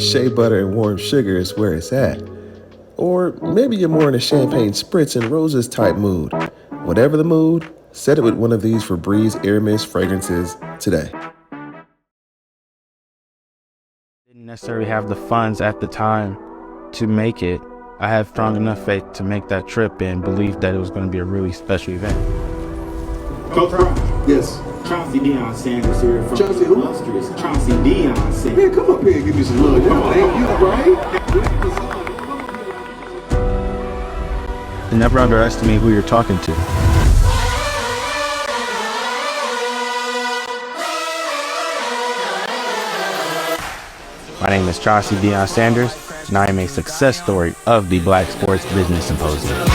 shea butter and warm sugar is where it's at. Or maybe you're more in a champagne spritz and roses type mood. Whatever the mood, set it with one of these Febreze Air Mist fragrances today. Didn't necessarily have the funds at the time to make it. I had strong enough faith to make that trip and believe that it was going to be a really special event. Coach Brown. Yes. Chauncy Deion Sanders here from Chauncey who? illustrious Chauncy Deion Sanders. Man, come up here and give me some love. Y'all ain't you, right? And never underestimate who you're talking to. My name is Chauncy Deion Sanders, and I am a success story of the Black Sports Business Symposium.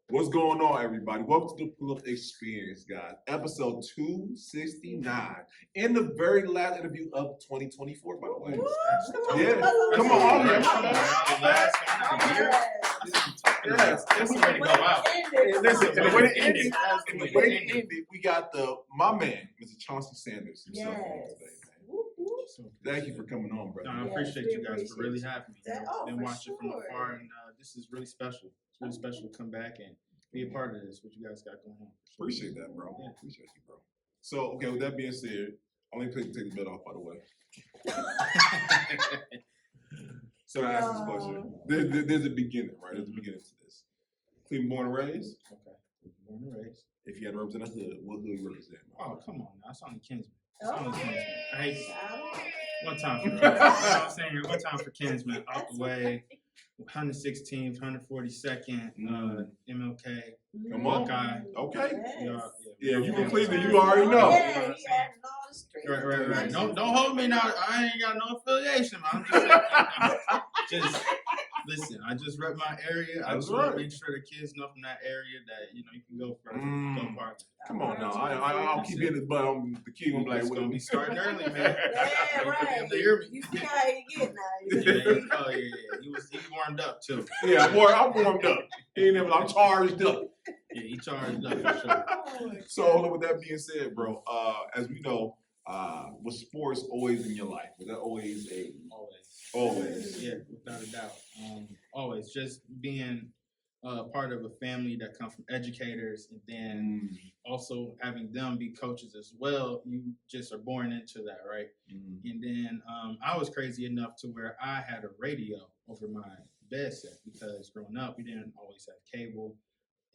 What's going on, everybody? Welcome to the Pull Up Experience, guys. Episode 269. In the very last interview of 2024, by the way. Yeah. Come on, Yes. That's the way to go out. Listen, and the way it ended, we got my man, Mr. Chauncy Sanders himself on today, man. Thank you for coming on, brother. No, I appreciate you guys for really having me. Been watching from afar, and this is really special. It's really special to come back and be a part of this, what you guys got going on. Appreciate that, bro. Yeah. Appreciate you, bro. So, okay, with that being said, I'm going to take the belt off, by the way. So I ask this question. There's a beginning, right? There's a beginning to this. Cleveland born and raised? Okay. Born and raised. If you had to represent a hood, what hood you represent? Oh, come on now. It's only Kinsman. It's only Kinsman. I hate one time for Kinsman. I'm saying one time for Kinsman. Out the way. 116th, 142nd, MLK. Come on. Buckeye. Okay. Yeah, you from Cleveland, you already know. Right. Don't hold me now. I ain't got no affiliation. I'm just listen. I just rep my area. I just want to make sure the kids know from that area that you can go further, go farther. Come on now. I'll keep hitting it, but the kid gonna be like, it's gonna be starting early, man. Yeah, right. They hear me. You see how you get now. Oh yeah. He warmed up too. Yeah, I'm warmed up. I'm charged up. Yeah, he charged up for sure. So with that being said, bro, as we know, was sports always in your life? Was that always Always. Yeah, without a doubt. Always. Just being part of a family that comes from educators, and then also having them be coaches as well. You just are born into that, right? And then I was crazy enough to where I had a radio over my bed set because growing up, we didn't always have cable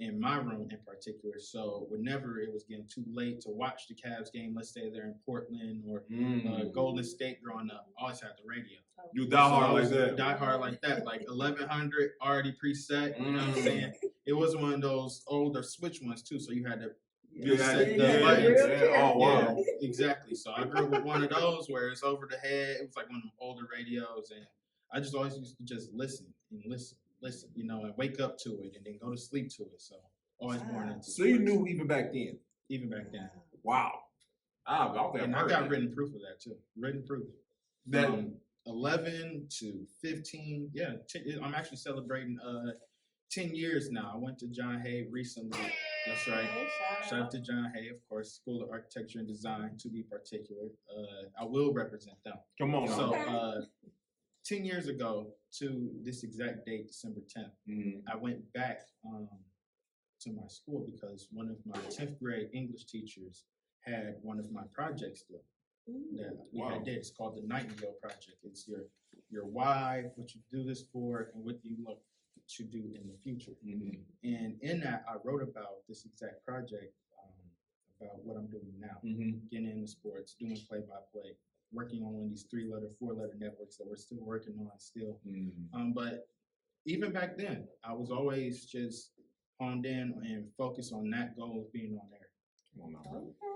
in my room in particular. So whenever it was getting too late to watch the Cavs game, let's say they're in Portland or Golden State growing up, I always had the radio. You die hard like that. Die hard like that, like 1100 already preset. You know what I'm saying? It wasn't one of those older switch ones too, so you had to set the buttons. Oh wow! Yeah, exactly. So I grew up with one of those where it's over the head. It was like one of them older radios, and I just always used to just listen, and wake up to it, and then go to sleep to it. So always born into. So you knew even back then. Even back then. Wow. I got written proof of that too. Written proof. That 11 to 15. Yeah, I'm actually celebrating 10 years now. I went to John Hay recently. That's right. Shout out to John Hay, of course, School of Architecture and Design, to be particular. I will represent them. Come on. So 10 years ago to this exact date, December 10th, I went back to my school because one of my 10th grade English teachers had one of my projects still. That we had did. It's called the Nightingale Project. It's your why, what you do this for, and what you look to do in the future. And in that, I wrote about this exact project, about what I'm doing now, getting into sports, doing play-by-play, working on one of these 3-letter, 4-letter networks that we're still working on still. But even back then, I was always just honed in and focused on that goal of being on there.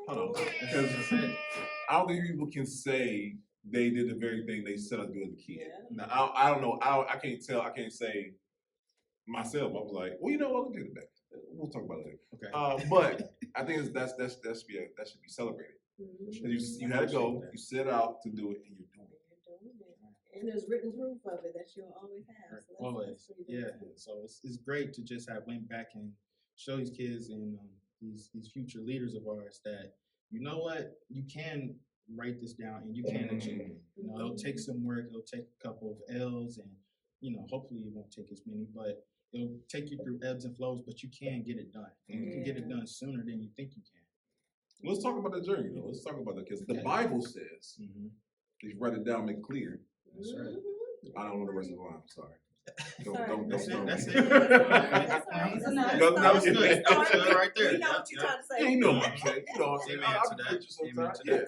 Hold on. Because I don't think people can say they did the very thing they set out to do as a kid. Now, I don't know. I can't say myself, I was like, well, you know what? We'll get it back. We'll talk about it later. Okay. But I think that should be celebrated. You had to go, you set out to do it, and you're doing it. And there's written proof of it that you'll always have. So Always, yeah. So it's great to just have went back and show these kids and these future leaders of ours that, you know what, you can write this down and you can achieve it. You know, it'll take some work, it'll take a couple of L's, and you know, hopefully it won't take as many, but it'll take you through ebbs and flows, but you can get it done. And you can get it done sooner than you think you can. Let's talk about the journey, though. Let's talk about that, because the Bible says, if you write it down, make it clear. That's right. I don't know the rest of the line. I'm sorry. That's it. That's it. That was good. That was good right there. You know what you're trying to say. Yeah, you know what I'm saying. You know what I'm saying. Amen to that. Amen to that.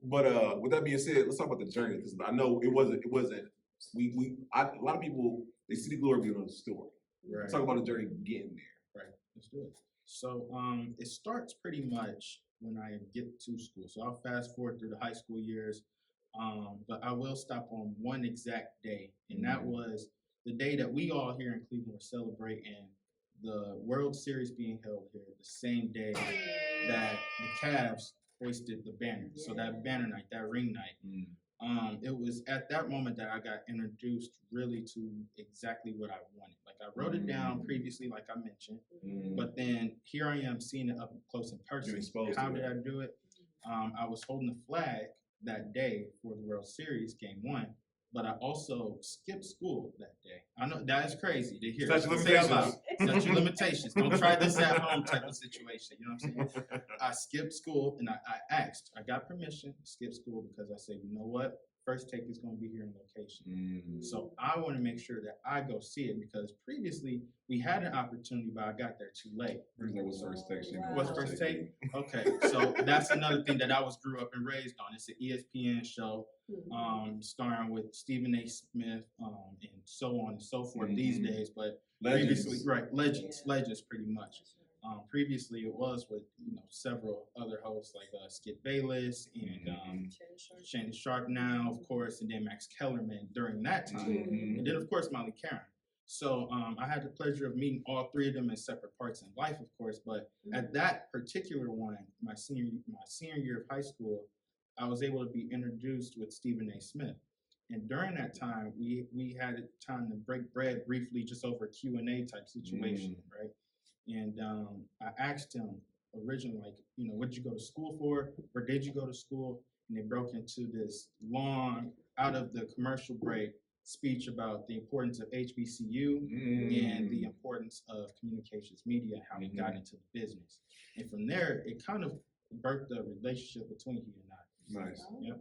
But with that being said, let's talk about the journey, because I know it wasn't. A lot of people, they see the glory beyond the story. Right. Let's talk about the journey getting there. Right. Let's do it. So it starts pretty much when I get to school. So I'll fast forward through the high school years. But I will stop on one exact day, and that was the day that we all here in Cleveland were celebrating the World Series being held here, the same day that the Cavs hoisted the banner. So that banner night, that ring night, it was at that moment that I got introduced really to exactly what I wanted. Like I wrote it down previously, like I mentioned, but then here I am seeing it up close in person. How did I do it? I was holding the flag that day for the World Series Game 1, but I also skipped school that day. I know that is crazy to hear. Statute limitations. Statute limitations. Don't try this at home type of situation. You know what I'm saying? I skipped school and I asked. I got permission to skip school because I said, you know what? First take is going to be here in location. So I want to make sure that I go see it, because previously we had an opportunity, but I got there too late. That was first take. What's first take? Okay, so that's another thing that I grew up and raised on. It's an ESPN show, starring with Stephen A. Smith, and so on and so forth these days. But previously, legends pretty much. Previously, it was with several other hosts like Skip Bayless and Shannon Sharp now, of course, and then Max Kellerman during that time, and then of course Molly Karen. So I had the pleasure of meeting all three of them in separate parts in life, of course. But at that particular one, my senior year of high school, I was able to be introduced with Stephen A. Smith. And during that time, we had time to break bread briefly, just over a Q&A type situation, right? And I asked him originally, like, what did you go to school for? Where did you go to school? And they broke into this long, out of the commercial break speech about the importance of HBCU and the importance of communications media and how he got into the business. And from there, it kind of birthed a relationship between he and I. Nice. Yep.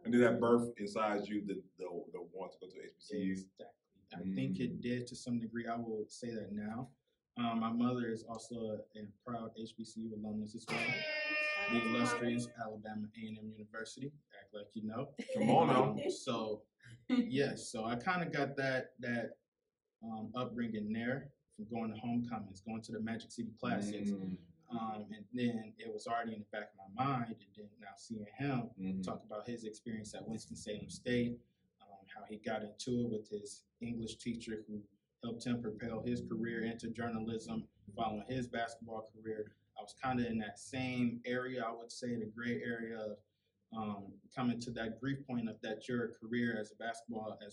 And did that birth inside you the want to go to HBCU? Exactly. I think it did to some degree. I will say that now. My mother is also a proud HBCU alumnus as well. The illustrious Alabama A&M University. Act like you know. Come on now. So, yes. So I kind of got that upbringing there, from going to homecomings, going to the Magic City Classics. And then it was already in the back of my mind, and then now seeing him talk about his experience at Winston-Salem State, how he got into it with his English teacher who helped him propel his career into journalism, following his basketball career. I was kind of in that same area, I would say, the gray area of coming to that grief point of that your career as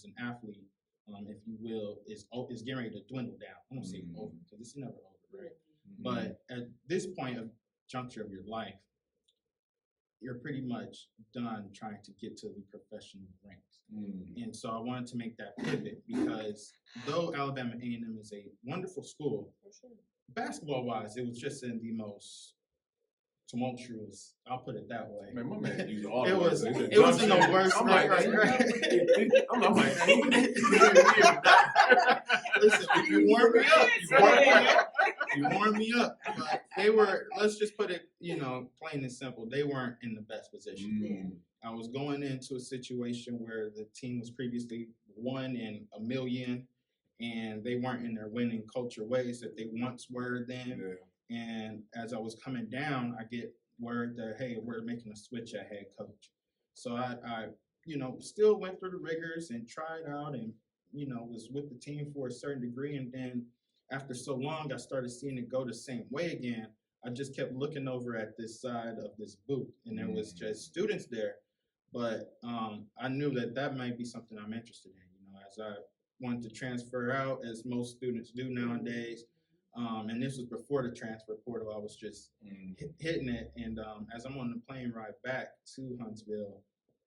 an athlete, if you will, is getting ready to dwindle down. I won't say over, because it's never over, right? But at this point of juncture of your life, you're pretty much done trying to get to the professional ranks. And so I wanted to make that pivot, because though Alabama A&M is a wonderful school, basketball-wise, it was just in the most tumultuous, I'll put it that way. Man, my man used all It the was words. it was in the worst. I'm like, Listen, you warmed me up. You warmed me up. But they were, let's just put it, plain and simple, they weren't in the best position. I was going into a situation where the team was previously 1 in a million, and they weren't in their winning culture ways that they once were then. And as I was coming down, I get word that, hey, we're making a switch at head coach. So I still went through the rigors and tried out and was with the team for a certain degree, and then after so long, I started seeing it go the same way again. I just kept looking over at this side of this booth, and there was just students there. But I knew that might be something I'm interested in, as I wanted to transfer out, as most students do nowadays. And this was before the transfer portal. I was just hitting it. And as I'm on the plane ride back to Huntsville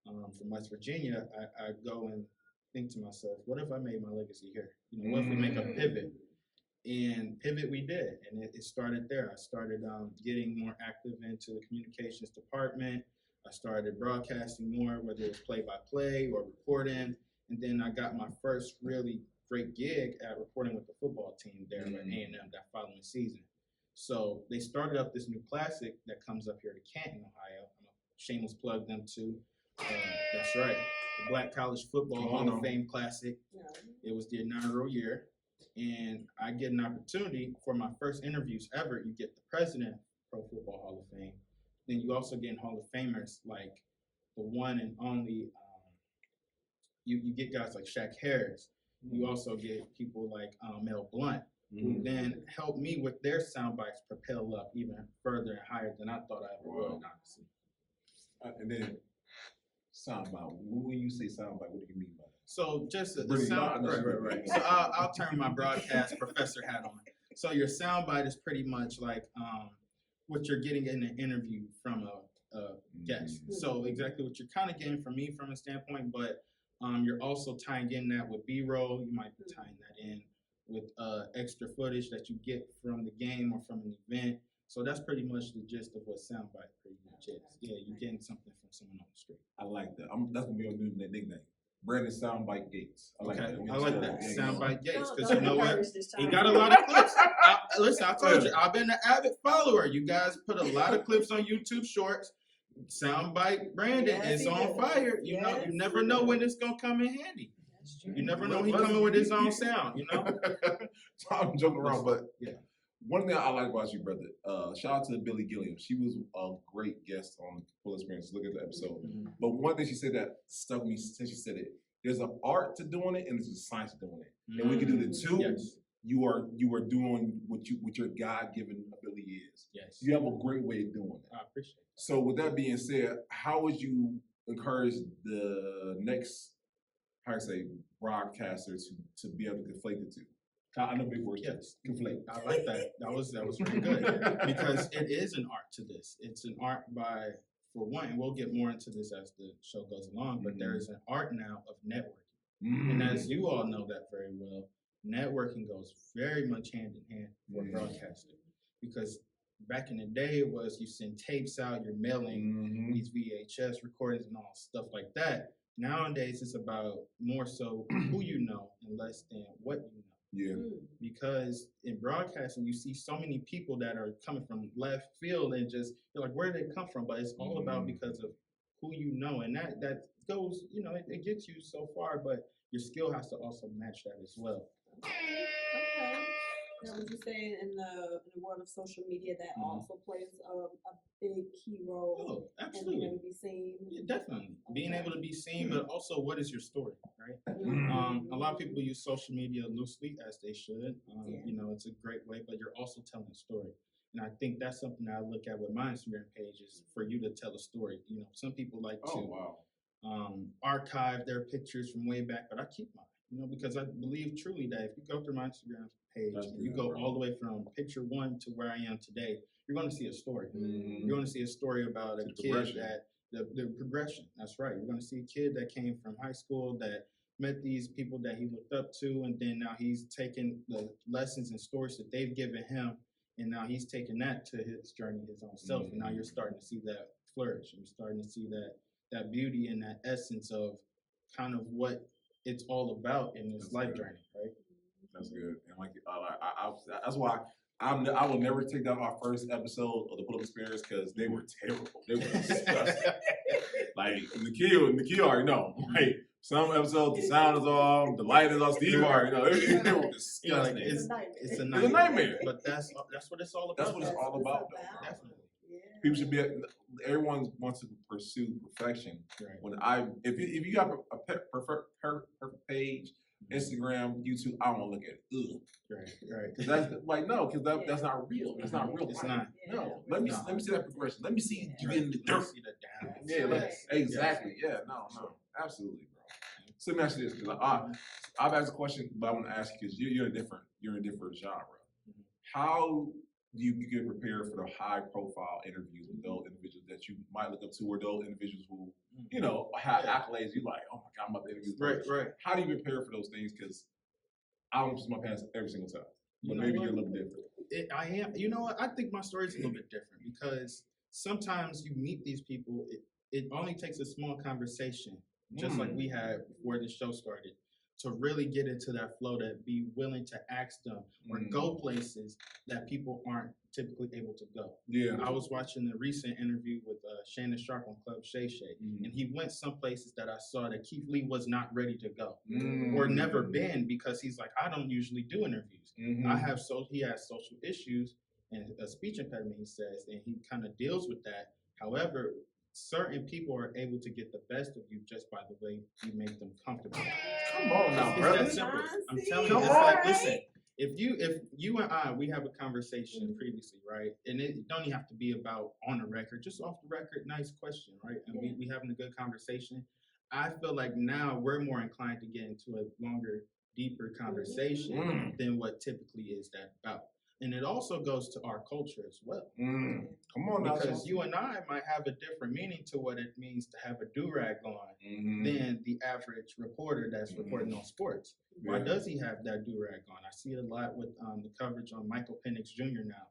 from West Virginia, I go and think to myself, what if I made my legacy here? What if we make a pivot? And pivot we did. And it started there. I started getting more active into the communications department. I started broadcasting more, whether it was play-by-play or reporting. And then I got my first really great gig at reporting with the football team there at A&M that following season. So they started up this new classic that comes up here to Canton, Ohio. I'm a shameless plug them too. That's right, the Black College Football Hall of Fame Classic. It was the inaugural year, and I get an opportunity for my first interviews ever. You get the president of Pro Football Hall of Fame. Then you also get Hall of Famers like the one and only. You get guys like Shaq Harris. You also get people like Mel Blunt, who then helped me with their sound bites propel up even further and higher than I thought I ever would, honestly. And then soundbite. When you say soundbite, what do you mean by that? So just a sound, right. So I'll turn my broadcast professor hat on. So your soundbite is pretty much like what you're getting in an interview from a guest. So exactly what you're kind of getting from me from a standpoint, but you're also tying in that with B-roll. You might be tying that in with extra footage that you get from the game or from an event. So that's pretty much the gist of what soundbite pretty much is. Yeah, you're getting something from someone on the street. I like that. That's gonna be your new nickname, Brandon Soundbite Gates. I like that. I like that. Soundbite Gates, because you know what? He got a lot of clips. Listen, I told you, I've been an avid follower. You guys put a lot of clips on YouTube Shorts. Soundbite Brandon is on fire. You never know when it's gonna come in handy. You never know when he's coming with his own sound. So I'm joking around, but one thing I like about you, brother. Shout out to Billy Gilliam. She was a great guest on Full Experience. Look at the episode. But one thing she said that stuck me since she said it. There's an art to doing it, and there's a science to doing it. And we can do the two. Yes. You are doing what your God-given ability is. Yes. You have a great way of doing it. I appreciate it. So with that being said, how would you encourage the next, broadcaster to be able to conflate the two? I know big words. Yes. Conflate. I like that. That was really good, because it is an art to this. It's an art for one, and we'll get more into this as the show goes along, but there is an art now of networking. And as you all know that very well, networking goes very much hand in hand with broadcasting, because back in the day it was you send tapes out, you're mailing these VHS recordings and all stuff like that. Nowadays it's about more so who you know and less than what you know. Yeah. Because in broadcasting you see so many people that are coming from left field and just you're like, where did they come from? But it's all about because of who you know, and that goes, it gets you so far, but your skill has to also match that as well. Okay. Now, would you say in the world of social media that also plays a big key role? Oh, absolutely. And being able to be seen? Yeah, definitely. Being able to be seen, but also what is your story, right? A lot of people use social media loosely, as they should. It's a great way, but you're also telling a story. And I think that's something that I look at with my Instagram page is for you to tell a story. Some people like to archive their pictures from way back, but I keep mine. Because I believe truly that if you go through my Instagram page and you go all the way from picture one to where I am today, you're going to see a story. You're going to see a story about a kid the progression. That's right. You're going to see a kid that came from high school that met these people that he looked up to, and then now he's taken the lessons and stories that they've given him, and now he's taken that to his journey, his own self. And now you're starting to see that flourish. You're starting to see that beauty and that essence of kind of what it's all about in this life journey, right? That's good. And that's why I will never take down our first episode of the Pull Up Experience, because they were terrible. They were disgusting. Like Nikhil already know. Like some episodes, the sound is off, the light is off. Steve already know. They were disgusting. It's a nightmare. But that's what it's all about. That's what it's all about, though. Definitely. People should everyone wants to pursue perfection. Right. If you got a perfect page, Instagram, YouTube, I don't want to look at it. Ugh. Right. Cause that's like no, because that's not real. That's not real. It's life. not. No. Let me see that progression. Let me see you Right. in the Let me dirt. see the down. Yeah, exactly. Yeah, no, absolutely, bro. So let me ask you this, because I've asked a question, but I want to ask you because you're in a different genre. How do you get prepared for the high profile interviews with those individuals that you might look up to, or those individuals who, you know, have accolades? You like, oh my God, I'm about to interview this person. Right. How do you prepare for those things? Because I don't put my pants every single time, but maybe you're a little different. I am. You know what? I think my story is a little bit different because sometimes you meet these people. It only takes a small conversation, just like we had before the show started, to really get into that flow, to be willing to ask them or go places that people aren't typically able to go. Yeah. I was watching a recent interview with Shannon Sharp on Club Shay Shay, and he went some places that I saw that Keith Lee was not ready to go or never been, because he's like, I don't usually do interviews. He has social issues and a speech impediment, he says, and he kind of deals with that. However, certain people are able to get the best of you just by the way you make them comfortable. Come on now, It's brother. that simple. I'm telling you, Come it's on. like, listen, if you and I, we have a conversation previously, right? And it don't even have to be about on the record, just off the record, nice question, right? And we having a good conversation. I feel like now we're more inclined to get into a longer, deeper conversation than what typically is that about. And it also goes to our culture as well. Come on now. Because you and I might have a different meaning to what it means to have a do-rag on than the average reporter that's reporting on sports. Why does he have that do-rag on? I see it a lot with the coverage on Michael Penix Jr. now,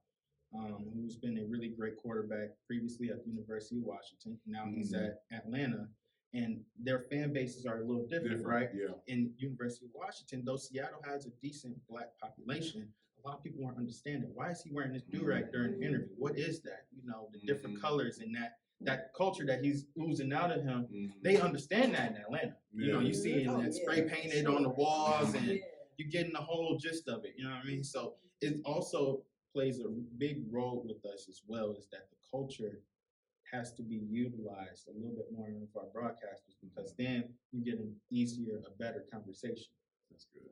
who's been a really great quarterback previously at the University of Washington. Now he's at Atlanta. And their fan bases are a little different, right? Yeah. In University of Washington, though Seattle has a decent Black population, a lot of people aren't understanding. Why is he wearing this do-rag during the interview? What is that? You know, the different colors and that culture that he's oozing out of him. They understand that in Atlanta. You know, you see it spray painted on the walls, and you're getting the whole gist of it. You know what I mean? So it also plays a big role with us as well, is that the culture has to be utilized a little bit more for our broadcasters, because then you get an easier, a better conversation. That's good.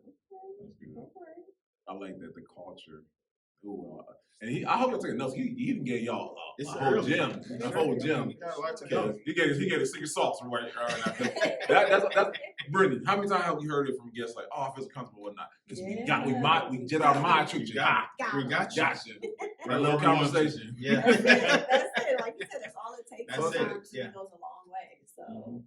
That's good. I like that, the culture. Ooh, and I hope y'all taking notes. He even gave y'all a whole gym. A whole gym. You got a lot to go. He gave a secret sauce from right now. That's Brittany. How many times have we heard it from guests like, oh, I feel so comfortable or not? Because we get our mind tricked you. We got you. Gotcha. That little conversation. Yeah. That's it. Like you said, that's all it takes. That's it. Sometimes it goes a long way.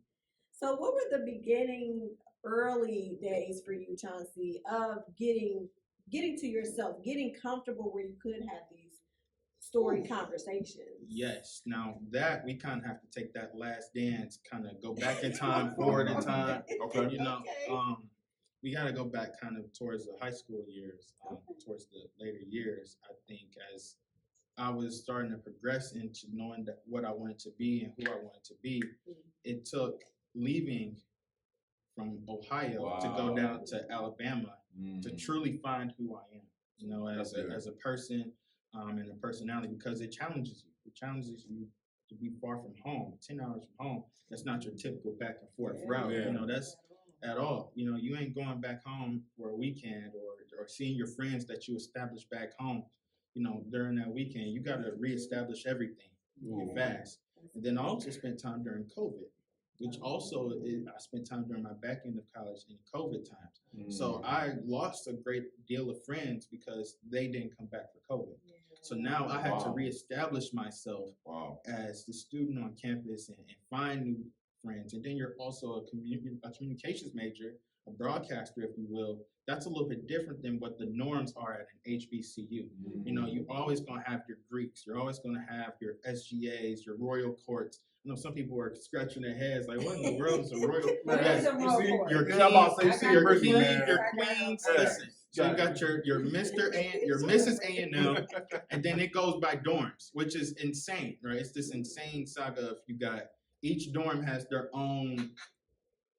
So what were the early days for you, Chauncey, of getting to yourself, getting comfortable where you could have these story conversations? Yes. Now that we kind of have to take that last dance, kind of go back in time, forward in time. Okay. You know, we got to go back kind of towards the high school years, towards the later years. I think as I was starting to progress into knowing that what I wanted to be and who I wanted to be, it took leaving from Ohio to go down to Alabama to truly find who I am, you know, as a person and a personality, because it challenges you. It challenges you to be far from home, 10 hours from home. That's not your typical back and forth route. You know, that's at all. You know, you ain't going back home for a weekend or seeing your friends that you established back home, you know, during that weekend. You got to reestablish everything fast. And then I also spent time during COVID, which also I spent time during my back end of college in COVID times. So I lost a great deal of friends because they didn't come back for COVID. So now I had to reestablish myself as the student on campus and find new friends. And then you're also a communications major, a broadcaster, if you will. That's a little bit different than what the norms are at an HBCU. You know, you're always going to have your Greeks. You're always going to have your SGAs, your royal courts. I know some people are scratching their heads like, what in the world is a royal? Your queens. Listen, so you got your Mr. and your Mrs. A&M, and then it goes by dorms, which is insane, right? It's this insane saga of you got each dorm has their own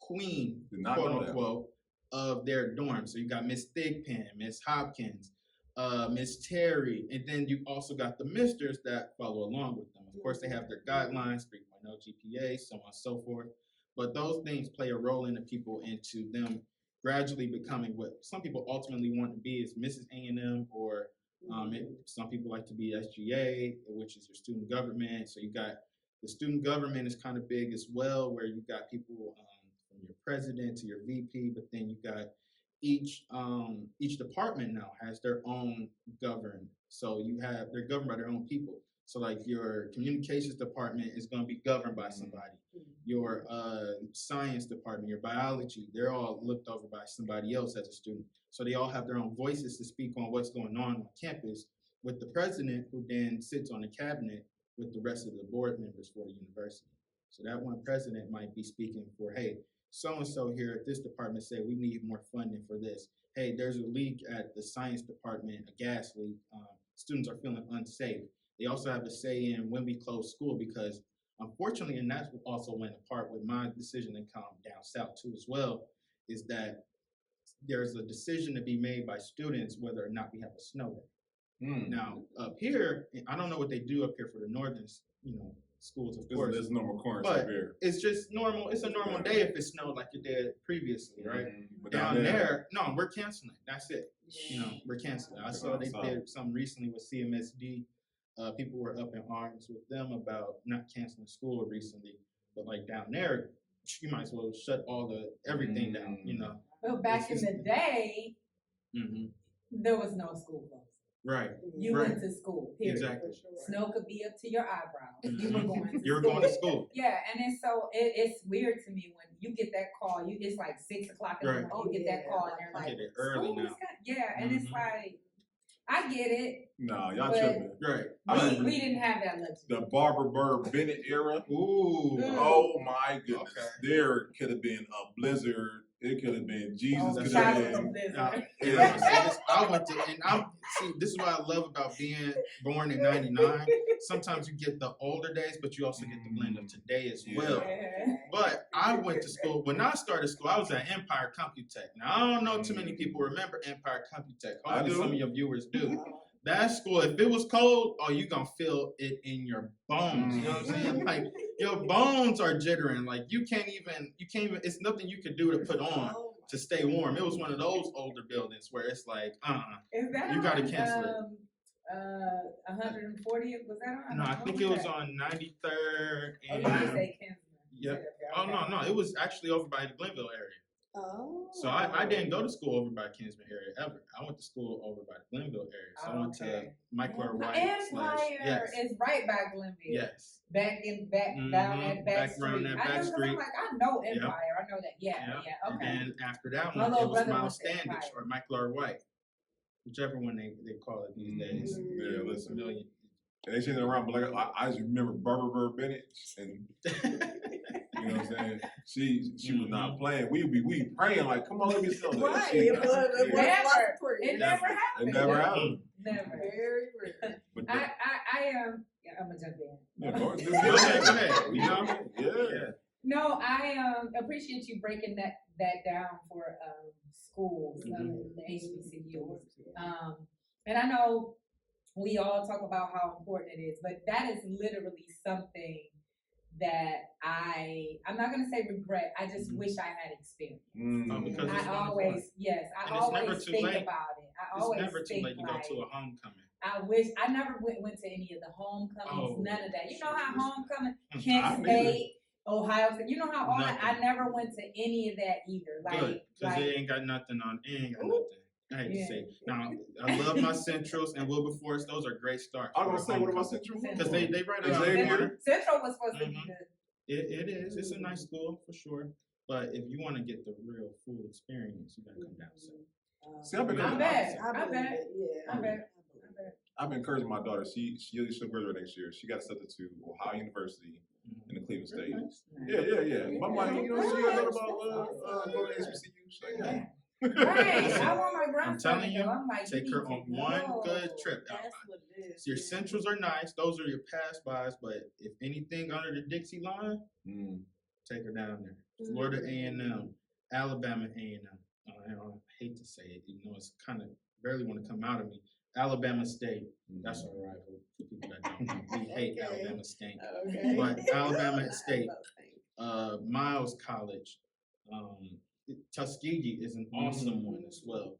queen, quote unquote, of their dorm. So you got Miss Thigpen, Miss Hopkins, Miss Terry, and then you also got the misters that follow along with them. Of course, they have their guidelines, 3.0 GPA, so on and so forth. But those things play a role into people, into them gradually becoming what some people ultimately want to be is Mrs. A&M, or some people like to be SGA, which is your student government. So you got the student government is kind of big as well, where you got people from your president to your VP, but then you got each department now has their own government. So they're governed by their own people. So like your communications department is going to be governed by somebody. Your science department, your biology, they're all looked over by somebody else as a student. So they all have their own voices to speak on what's going on campus, with the president, who then sits on the cabinet with the rest of the board members for the university. So that one president might be speaking for, hey, so-and-so here at this department say we need more funding for this. Hey, there's a leak at the science department, a gas leak. Students are feeling unsafe. They also have a say in when we close school, because unfortunately, and that's also went apart with my decision to come down south too as well, is that there's a decision to be made by students whether or not we have a snow day. Now up here, I don't know what they do up here for the northern, schools, of course. There's normal occurrence but up here. it's just normal. It's a normal day if it snowed like it did previously, right? But Down there, no, we're canceling. That's it. We're canceling. I saw they Solid. did something recently with CMSD. People were up in arms with them about not canceling school recently, but like down there, you might as well shut everything down. Well, back in the day, there was no school closed. Right. You went to school. Period. Exactly. Snow could be up to your eyebrows. You were going to You were school. going to school. Yeah, and it's weird to me when you get that call. It's like 6 o'clock in the morning. You get that call, and they're I like, get it early "School now. is and it's like, I get it. No, y'all But tripping. Right. We didn't have that luxury. The Barbara Bird Bennett era. Ooh. Oh my goodness. Okay. There could have been a blizzard. It could have been Jesus. Oh, Could shout have out to been. Blizzard. I went to, and this is what I love about being born in '99. Sometimes you get the older days, but you also get the blend of today as well. But I went to school, when I started school, I was at Empire Computech. Now, I don't know too many people remember Empire Computech. Hopefully some of your viewers do. That school, if it was cold, you're going to feel it in your bones. You know what I'm saying? Like, your bones are jittering. Like, you can't even, it's nothing you could do to put on to stay warm. It was one of those older buildings where it's like, Is that you got to on, cancel it. 140th, was that on? No, I think it was on 93rd and, Oh, you say Kinsman. yeah. Oh, no, it was actually over by the Glenville area. Oh. So I didn't go to school over by Kinsman area ever. I went to school over by the Glenville area. So I went to Michael White. Empire is right by Glenville. Yes. Back down that back street. around that back I'm street. like, I know Empire. I know that. Yeah, okay. And then after that My one, little it was brother Mount went to Standish Empire. or Michael White, whichever one they call it these days. Yeah, listen. Million. And they changed it around, but like I just remember Barbara Bird Bennett, and you know what I'm saying. She was not playing. We praying like, come on, let me sell that. Right. She not. It never happened. It never happened. Never. Very rare. But I'm gonna jump in. yeah, go ahead. Go ahead. You know? Yeah. No, I appreciate you breaking that down for schools, the HBCUs. And I know we all talk about how important it is, but that is literally something that I'm not gonna say regret. I just wish I had experienced. Because it's I always think late. about it. I It's always never too think late to go like, to a homecoming. I wish I never went to any of the homecomings, none of that. You know how homecoming, I Kent neither. State, Ohio State, you know how all that, I Nothing. never went to any of that either. Good, because it ain't got nothing on. It ain't got nothing. I hate to say. Now, I love my Centrals and Wilberforce. Those are great starts. I was gonna say, what about Central? Because they right Is around they the here? corner. Central was supposed to be Mhm. the It is. It's a nice school for sure. But if you want to get the real full experience, you gotta come down south. See, I've been I going. bet. I believe bet. it, yeah. I bet. I've been encouraging my daughter. She'll graduate next year. She got accepted to Ohio University in the Cleveland State. Yeah. My money, you know, she got about going to HBCU. She's like, hey. Right. I want my grandson. I'm telling you, I'm like, take you her need on to one go. good trip. That's what it is. Your Centrals are nice. Those are your pass-bys. But if anything under the Dixie line, take her down there. Florida A&M, Alabama A&M. I hate to say it, it's kind of barely want to come out of me. Alabama State, that's our rival for people that don't know. We hate Alabama State. Okay. But Alabama State, Miles College, Tuskegee is an awesome one as well.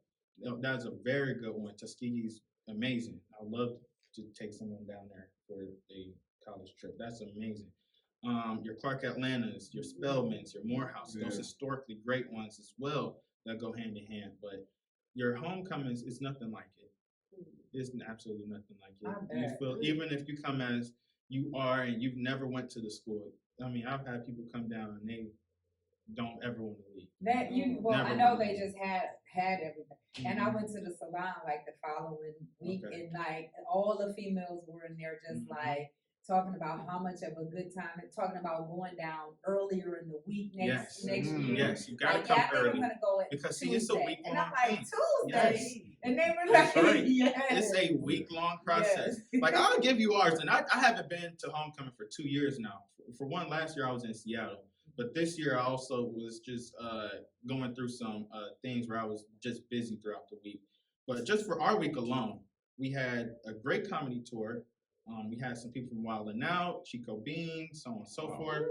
That's a very good one. Tuskegee's amazing. I would love to take someone down there for a college trip. That's amazing. Your Clark Atlantas, your Spelmans, your Morehouses, those historically great ones as well that go hand in hand. But your homecomings is nothing like it. It's absolutely nothing like it. You feel, even if you come as you are and you've never went to the school. I mean, I've had people come down and they don't ever want to leave. That I know they just had everything. And I went to the salon like the following week, and like all the females were in there just like talking about how much of a good time, and talking about going down earlier in the week next year. Yes, you gotta come early. We're gonna go because Tuesday. it's a week long. And I'm like, thing. Tuesday. And they were like, It's a week long process. Like I'll give you ours, and I haven't been to homecoming for 2 years now. For one, last year I was in Seattle. But this year I also was just going through some things where I was just busy throughout the week. But just for our week alone, we had a great comedy tour. We had some people from Wild 'N Out, Chico Bean, so on and so forth.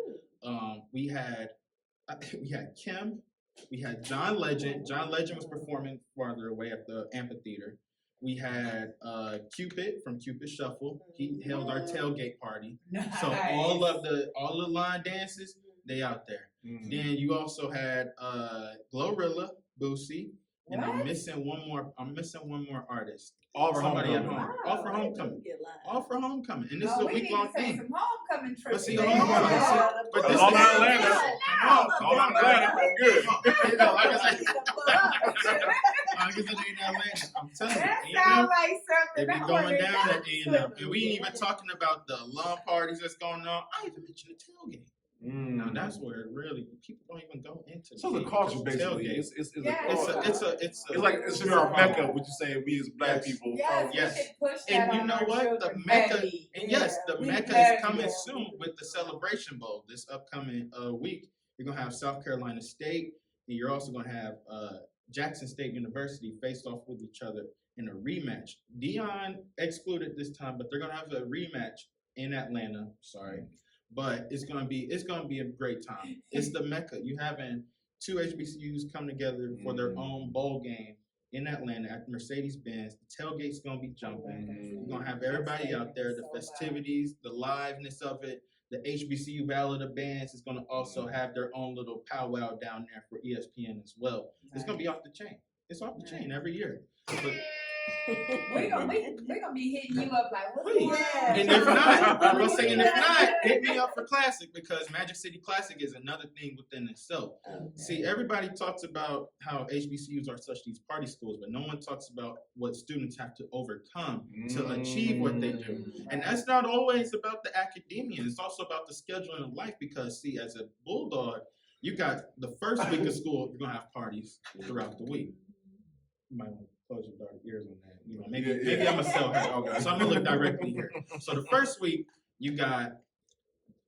We had Kim. We had John Legend. John Legend was performing farther away at the amphitheater. We had Cupid from Cupid Shuffle. He held our tailgate party. Nice. So all the line dances, they out there. Then you also had Glorilla, Boosie, and I'm missing one more artist. All for Somebody at homecoming. home. All for homecoming. All for homecoming. And this is a we week need long to take thing. some homecoming trips. But see, today. hold on. But this All is Atlanta. All Atlanta. Good. You know, like I said, like I said, ain't Atlanta. I'm telling you. That A&M, sounds like something. they be I going wanna down go at A&M. to. And we ain't even talking about the alum parties that's going on. I even mentioned the tailgate. Now that's where it really people don't even go into. So the culture basically, tailgate. it's It's our mecca. What you saying? We as black people. Yes, Yes. we should push that And you on know our what? The children Mecca, heavy. and yes, the We Mecca heavy is coming on soon it. with the Celebration Bowl this upcoming week. You're gonna have South Carolina State, and you're also gonna have Jackson State University face off with each other in a rematch. Deion excluded this time, but they're gonna have a rematch in Atlanta. Sorry. But it's gonna be a great time. It's the Mecca. You having two HBCUs come together for their own bowl game in Atlanta at Mercedes-Benz. The tailgate's gonna be jumping. You're gonna have everybody out there. The festivities, the liveness of it. The HBCU Battle of the Bands is gonna also have their own little powwow down there for ESPN as well. It's gonna be off the chain. It's off the chain every year. But We're gonna be hitting you up like, what's please. going on? And if not, I'm gonna say, and if not, hit me up for Classic, because Magic City Classic is another thing within itself. See, everybody talks about how HBCUs are such these party schools, but no one talks about what students have to overcome to achieve what they do. And that's not always about the academia. It's also about the scheduling of life, because see, as a Bulldog, you got the first week of school, you're gonna have parties throughout the week. You might want to close your dark ears on that. You know, maybe I'm a sell hat. Okay. So I'm gonna look directly here. So the first week, you got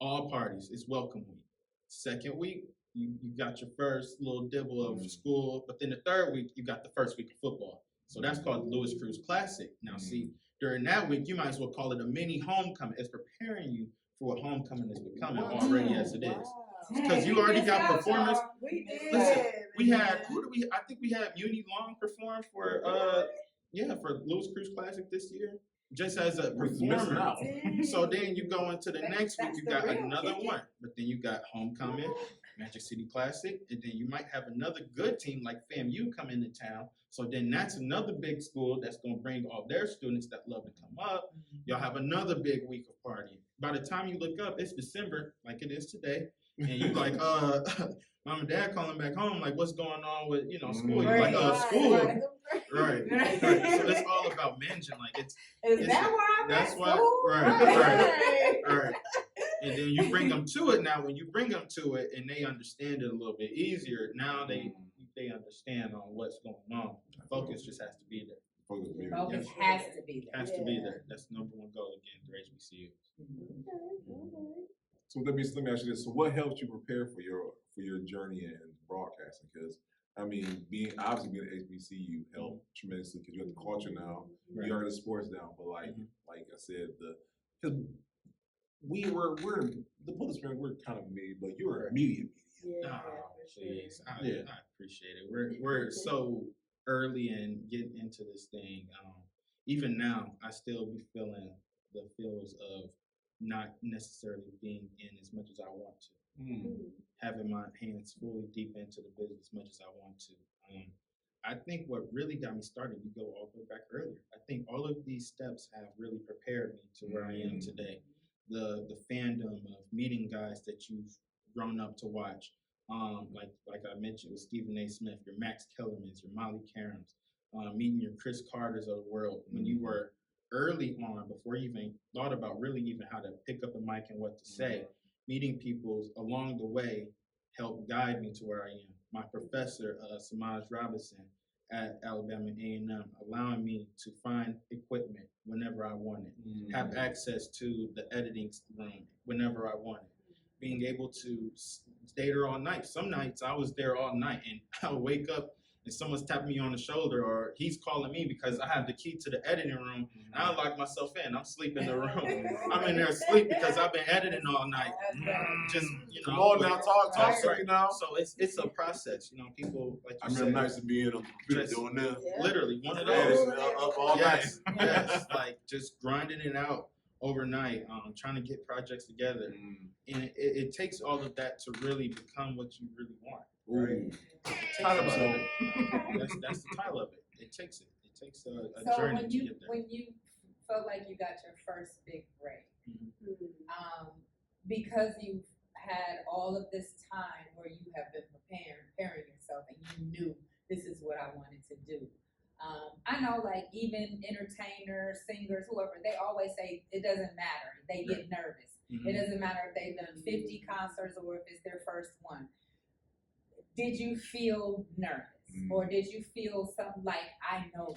all parties. It's welcome week. Second week, you got your first little dibble of school. But then the third week, you got the first week of football. So that's called the Lewis Cruz Classic. Now, see, during that week, you might as well call it a mini homecoming. It's preparing you for what homecoming is becoming already as it is. Because you already got performers. We did. Listen, we had I think we had Muni Long perform for for Lewis Cruz Classic this year, just as a performer. So then you go into the next week, you got another one, but then you got homecoming, Magic City Classic, and then you might have another good team like FAMU come into town. So then that's another big school that's gonna bring all their students that love to come up. Y'all have another big week of partying. By the time you look up, it's December, like it is today. And you like, mom and dad calling back home, like, what's going on with, school? You're like, school. Right. So it's all about managing. Like, Is that why I'm that's at why, school? right. And then you bring them to it now. When you bring them to it and they understand it a little bit easier, now they understand on what's going on. Focus just has to be there. Focus has to be there. Has to be there. That's the number one goal again through HBCU. So let me ask you this. So what helped you prepare for your journey in broadcasting? Because I mean, being an HBCU helped tremendously, because you have the culture now, you are the sports now. But like I said, because we're the Bullet Spring, we're kind of media, but you're a media. Yeah, Oh, for please. sure. I appreciate it. We're so early in getting into this thing. Even now, I still be feeling the feels of not necessarily being in as much as I want to. Having my hands fully deep into the business as much as I want to. I think what really got me started, you go all the way back earlier. I think all of these steps have really prepared me to where I am today. The fandom of meeting guys that you've grown up to watch. Like I mentioned with Stephen A. Smith, your Max Kellermans, your Molly Karams, meeting your Chris Carters of the world when you were early on, before you even thought about really even how to pick up a mic and what to say. Meeting people along the way helped guide me to where I am. My professor, Samaj Robinson at Alabama A&M, allowing me to find equipment whenever I wanted, have access to the editing room whenever I wanted, being able to stay there all night. Some nights I was there all night, and I'll wake up and someone's tapping me on the shoulder, or he's calling me because I have the key to the editing room, and I lock myself in. I'm sleeping in the room. I'm in there asleep because I've been editing all night. Just, you know. Come on now, talk to me now. So it's a process, you know. People, like you I remember nights to be in a computer just doing this. literally one of Yes, those. up all Yes, night. yes, like just grinding it out overnight, trying to get projects together, and it takes all of that to really become what you really want. Right? That's the title of it. It takes it. It takes a So journey when to get there. when you felt like you got your first big break, because you've had all of this time where you have been preparing yourself, and you knew this is what I wanted to do. I know, like, even entertainers, singers, whoever, they always say it doesn't matter. They get nervous. It doesn't matter if they've done 50 concerts or if it's their first one. Did you feel nervous, or did you feel something like, I know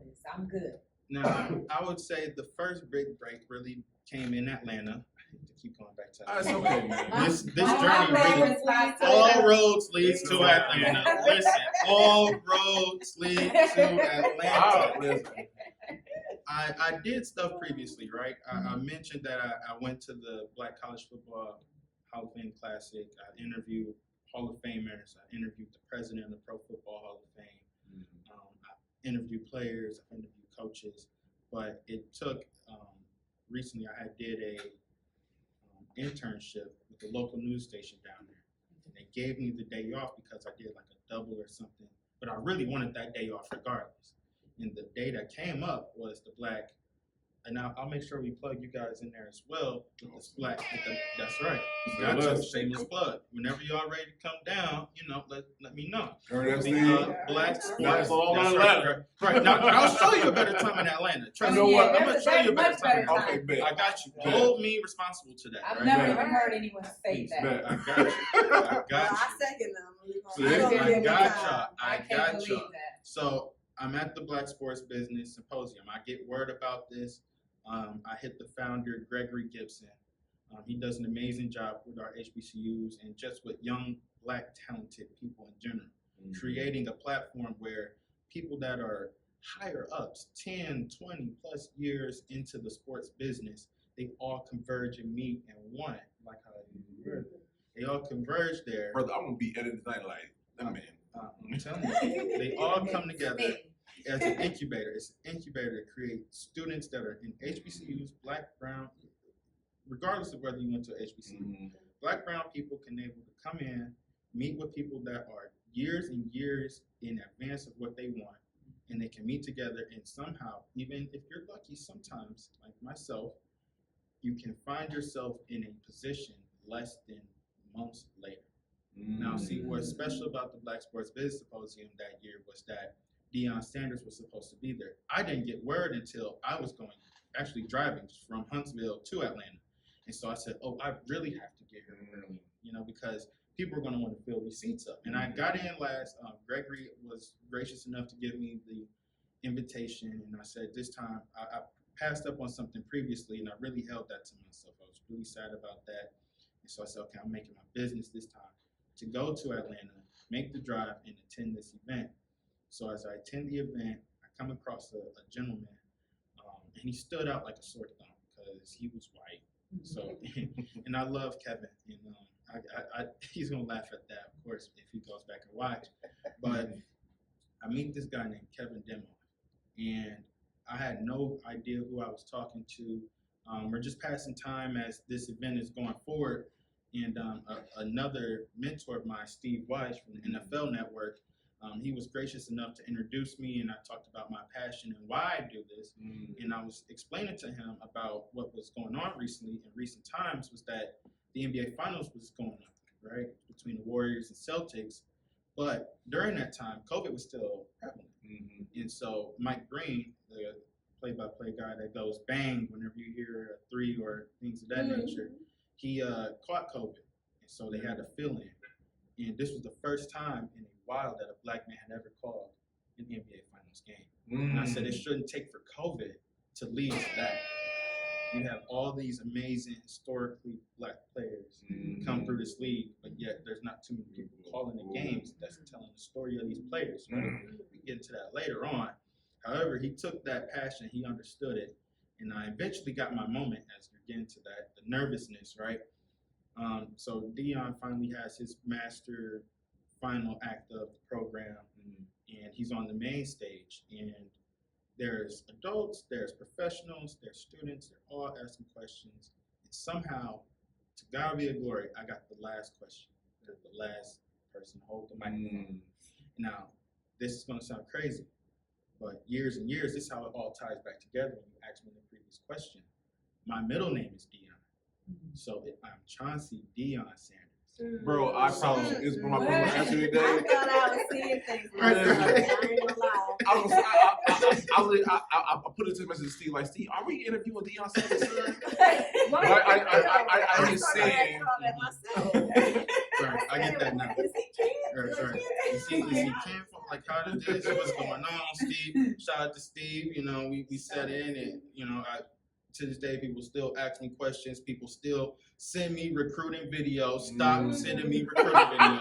this, I'm good? Now, I would say the first big break really came in Atlanta. I hate to keep going back to That's Atlanta. okay, man. This journey really, all roads leads to Atlanta. Listen, all roads lead to Atlanta. I did stuff previously, right? I mentioned that I went to the Black College Football Hall of Fame Classic. I interviewed Hall of Famers. I interviewed the president of the Pro Football Hall of Fame. I interviewed players. I interviewed coaches. But it took, recently I did a internship with the local news station down there. And they gave me the day off because I did like a double or something. But I really wanted that day off regardless. And the day that came up was the Black, and I'll make sure we plug you guys in there as well. It's Black. That's right. You got to shameless plug. Whenever y'all ready to come down, you know, let me know. Black Sports. all That's Atlanta. Right. Now I'll show you a better time in Atlanta. Trust me. what? I'm gonna show you a better time in Atlanta. Okay, bet. I got you. Hold me responsible to that. I've never even heard anyone say that. I got you. I got you. I second them. I got I can't believe y'all. that. So I'm at the Black Sports Business Symposium. I get word about this. I hit the founder, Gregory Gibson. He does an amazing job with our HBCUs and just with young Black talented people in general, creating a platform where people that are higher ups, 10, 20 plus years into the sports business, they all converge and meet in one, like how they all converge there. Brother, I'm going to be editing tonight like, that man. I'm telling you, they all come together as an incubator. It's an incubator to create students that are in HBCUs, Black, brown, regardless of whether you went to HBCU. Black, brown people can able to come in, meet with people that are years and years in advance of what they want, and they can meet together and somehow, even if you're lucky sometimes, like myself, you can find yourself in a position less than months later. Now, see, what's special about the Black Sports Business Symposium that year was that Deion Sanders was supposed to be there. I didn't get word until I was actually driving from Huntsville to Atlanta. And so I said, oh, I really have to get here early, you know, because people are going to want to fill these seats up. And I got in last. Gregory was gracious enough to give me the invitation. And I said, this time, I passed up on something previously, and I really held that to myself. I was really sad about that. And so I said, okay, I'm making my business this time to go to Atlanta, make the drive, and attend this event. So as I attend the event, I come across a gentleman, and he stood out like a sore thumb because he was white. So, and I love Kevin. And he's gonna laugh at that, of course, if he goes back and watch. But I meet this guy named Kevin Demo, and I had no idea who I was talking to. We're just passing time as this event is going forward, and another mentor of mine, Steve Weiss from the NFL Network, he was gracious enough to introduce me, and I talked about my passion and why I do this. And I was explaining to him about what was going on recently in recent times was that the NBA Finals was going on, right, between the Warriors and Celtics. But during that time, COVID was still prevalent. And so Mike Green, the play-by-play guy that goes bang whenever you hear a three or things of that nature, he caught COVID. And so they had to fill in. And this was the first time in a while that a black man had ever called an NBA Finals game. And I said it shouldn't take for COVID to lead to that. You have all these amazing historically black players come through this league, but yet there's not too many people calling the games that's telling the story of these players. Right? We get into that later on. However, he took that passion, he understood it, and I eventually got my moment as we get into that, the nervousness, right? So Deion finally has his master final act of the program, and he's on the main stage, and there's adults, there's professionals, there's students, they're all asking questions. And somehow, to God be the glory, I got the last question, the last person to hold the microphone. Now, this is gonna sound crazy, but years and years, this is how it all ties back together when you asked me the previous question. My middle name is Deion. So I'm Chauncy Deion Sanders. Bro, I promise you, it's one of my favorite answers today. I thought I was seeing things. I ain't gonna lie. I put it to message to Steve, like, Steve, are we interviewing Deion Sanders? I just saying. Right, I get that now. Is he can? Right. Is he canceled? Like, how did this? What's going on, Steve? Shout out to Steve. You know, we sat in and, you know, to this day, people still ask me questions. People still send me recruiting videos. Stop sending me recruiting videos.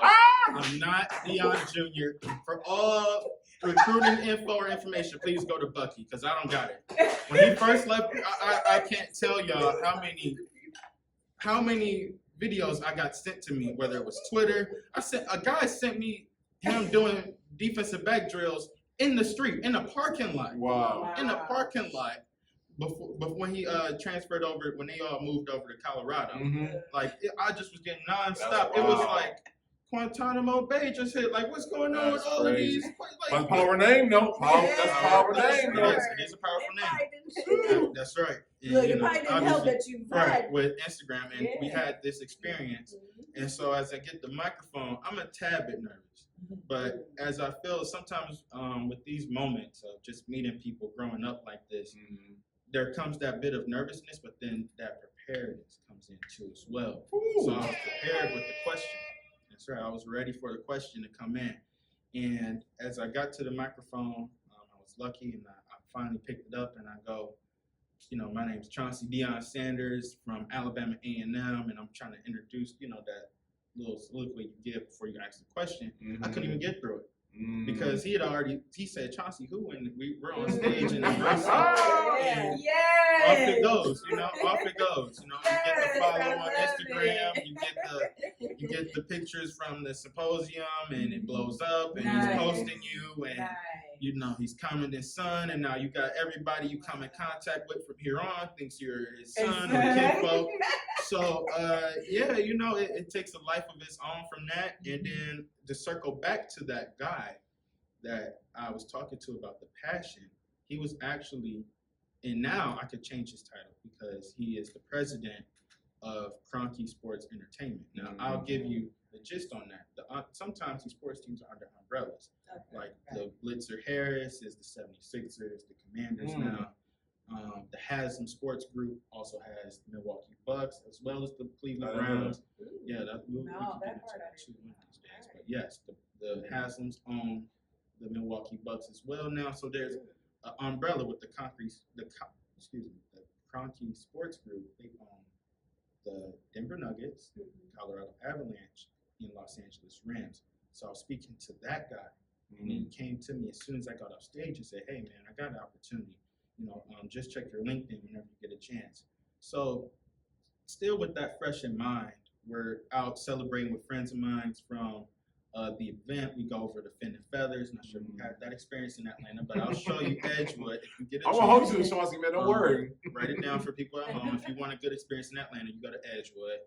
I'm not Deion Jr. For all recruiting info or information, please go to Bucky, because I don't got it. When he first left, I can't tell y'all how many videos I got sent to me, whether it was Twitter. A guy sent me him doing defensive back drills in the street, in a parking lot. Wow. In a parking lot. Before when he transferred over, when they all moved over to Colorado, I just was getting nonstop. It was like Guantanamo Bay just hit. Like, what's going on with all of these? Like, power name, no. That's power name, no. Yes, it is a powerful name. That's right. And, Look, it probably didn't help that you right with Instagram, and we had this experience. And so as I get the microphone, I'm a tad bit nervous. But as I feel sometimes with these moments of just meeting people growing up like this, there comes that bit of nervousness, but then that preparedness comes in too as well. So I was prepared with the question. That's right. I was ready for the question to come in. And as I got to the microphone, I was lucky, and I finally picked it up, and I go, you know, my name's Chauncy Deion Sanders from Alabama A&M, and I'm trying to introduce, you know, that little soliloquy you give before you ask the question. I couldn't even get through it. Because he said Chauncey who, and we were on stage and embracing. Off it goes, you know, you get the follow on Instagram, you get the pictures from the symposium, and it blows up, and he's posting you, and you know, he's commenting son, and now you got everybody you come in contact with from here on thinks you're his son or kinfolk. So yeah, you know, it takes a life of its own from that. And then to circle back to that guy that I was talking to about the passion, he was actually, and now I could change his title because he is the president of Cronky Sports Entertainment. Now I'll give you the gist on that. Sometimes these sports teams are under umbrellas. Like the Blitzer Harris is the 76ers, the Commanders now. The Haslam Sports Group also has the Milwaukee Bucks as well as the Cleveland Browns. Yeah, we'll get into that too one of these days. But yes, the Haslams own the Milwaukee Bucks as well now. So there's an umbrella with the Cronky Sports Group. They own the Denver Nuggets, Colorado Avalanche, and Los Angeles Rams. So I was speaking to that guy, and he came to me as soon as I got off stage and said, "Hey man, I got an opportunity. You know, just check your LinkedIn whenever you get a chance." So still with that fresh in mind, we're out celebrating with friends of mine from the event. We go over to Fin and Feathers. Not sure if you had that experience in Atlanta, but I'll show you Edgewood if you get a I'm chance. gonna hold you to Chauncey, man. Don't worry. Write it down for people at home. If you want a good experience in Atlanta, you go to Edgewood.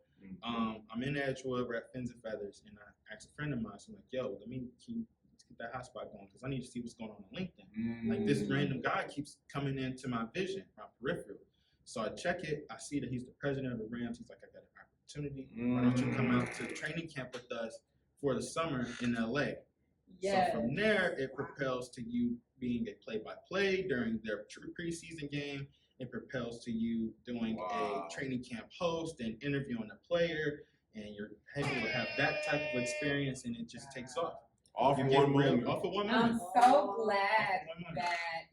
I'm in Edgewood. We're at Fins and Feathers, and I asked a friend of mine. So I'm like, "Yo, let's get that hotspot going because I need to see what's going on LinkedIn. Like this random guy keeps coming into my vision, my peripheral. So I check it. I see that he's the president of the Rams. He's like, I got an opportunity. Why don't you come out to training camp with us for the summer in LA? Yes. So from there, it propels to you being a play-by-play during their preseason game. It propels to you doing a training camp host and interviewing a player, and you're able to have that type of experience, and it just takes off. Off of one moment. I'm so glad that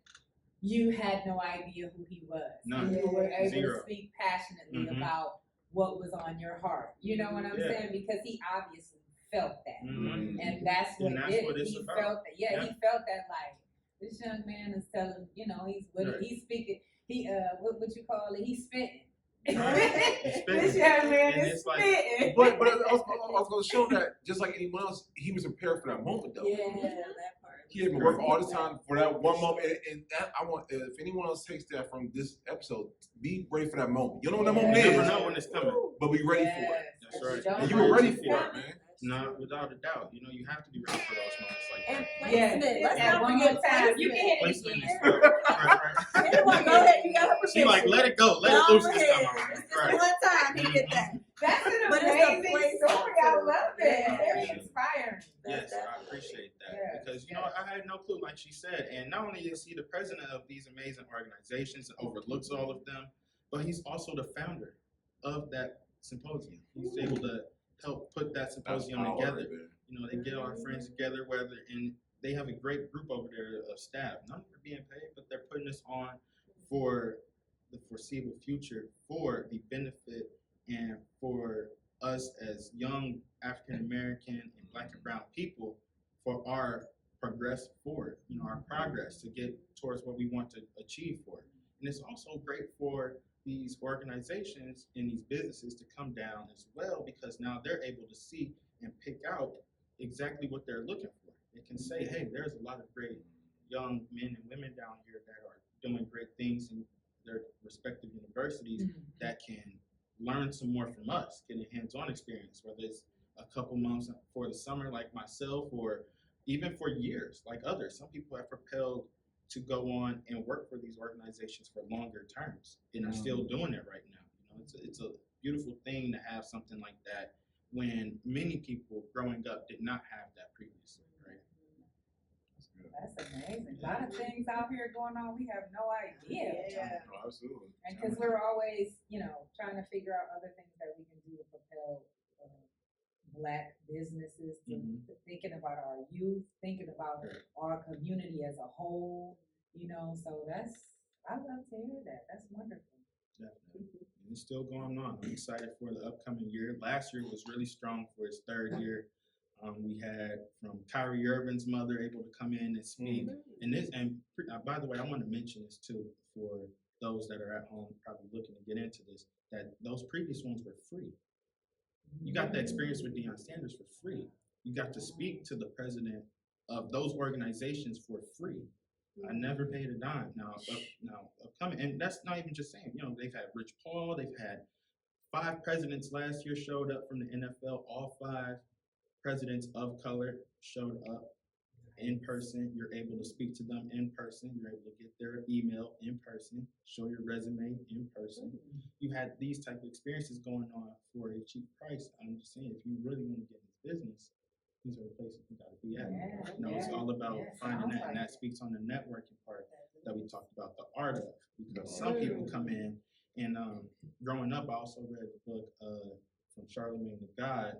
you had no idea who he was. None. You were able Zero. to speak passionately about what was on your heart. You know what I'm saying? Because he obviously felt that. And that's what did it. He about. felt that. Yeah, he felt that like this young man is telling, you know, he's with it. He's speaking. He what you call it? He's spitting. This young man is spitting. But I was going to show that just like anyone else, he was prepared for that moment though. Yeah, that part. He had been working all this time for that one moment, and that I want. If anyone else takes that from this episode, be ready for that moment. You know when that moment You is. never know when it's coming. But be ready for it. That's right. And you were ready for it, man. No, without a doubt. You know, you have to be ready for those moments like And that. placement. Let's not one forget more time. You can hit it Placement again. is right. Anyone, go ahead. You got her She like, let it go. Let it loose this time. This one time he did that. That's an But it's a amazing place story. I to- love it. Yeah. Very inspiring. Yes, I appreciate that because you know I had no clue, like she said, and not only is he the president of these amazing organizations and overlooks all of them, but he's also the founder of that symposium. He's able to help put that symposium together. You know, they get our friends together, and they have a great group over there of staff. None of them are being paid, but they're putting this on for the foreseeable future, for the benefit and for us as young African American and Black and brown people, for our progress forward, you know, our progress to get towards what we want to achieve for it. And it's also great for these organizations and these businesses to come down as well, because now they're able to see and pick out exactly what they're looking for. They can say, hey, there's a lot of great young men and women down here that are doing great things in their respective universities that can learn some more from us, get a hands-on experience, whether it's a couple months for the summer like myself, or even for years like others. Some people have propelled to go on and work for these organizations for longer terms and are still doing it right now. You know, it's a beautiful thing to have something like that when many people growing up did not have that previously, right? That's amazing. A lot of things out here going on we have no idea. Yeah. Oh, absolutely. And because we're always, you know, trying to figure out other things that we can do to propel Black businesses, to thinking about our youth, thinking about our community as a whole, you know, so I love to hear that. That's wonderful. Definitely. And it's still going on. I'm excited for the upcoming year. Last year was really strong for its third year. We had from Kyrie Irving's mother able to come in and speak. And by the way, I want to mention this too for those that are at home probably looking to get into this, that those previous ones were free. You got the experience with Deion Sanders for free. You got to speak to the president of those organizations for free. I never paid a dime. Now upcoming, and that's not even just saying, you know, they've had Rich Paul, they've had 5 presidents last year showed up from the NFL. All 5 presidents of color showed up in person. You're able to speak to them in person. You're able to get their email in person, show your resume in person. You had these type of experiences going on for a cheap price. I'm just saying, if you really want to get in this business, these are the places you got to be at. You know, it's all about finding that, and that speaks on the networking part that we talked about, the art of. Because some people come in, and growing up, I also read the book from Charlemagne the God,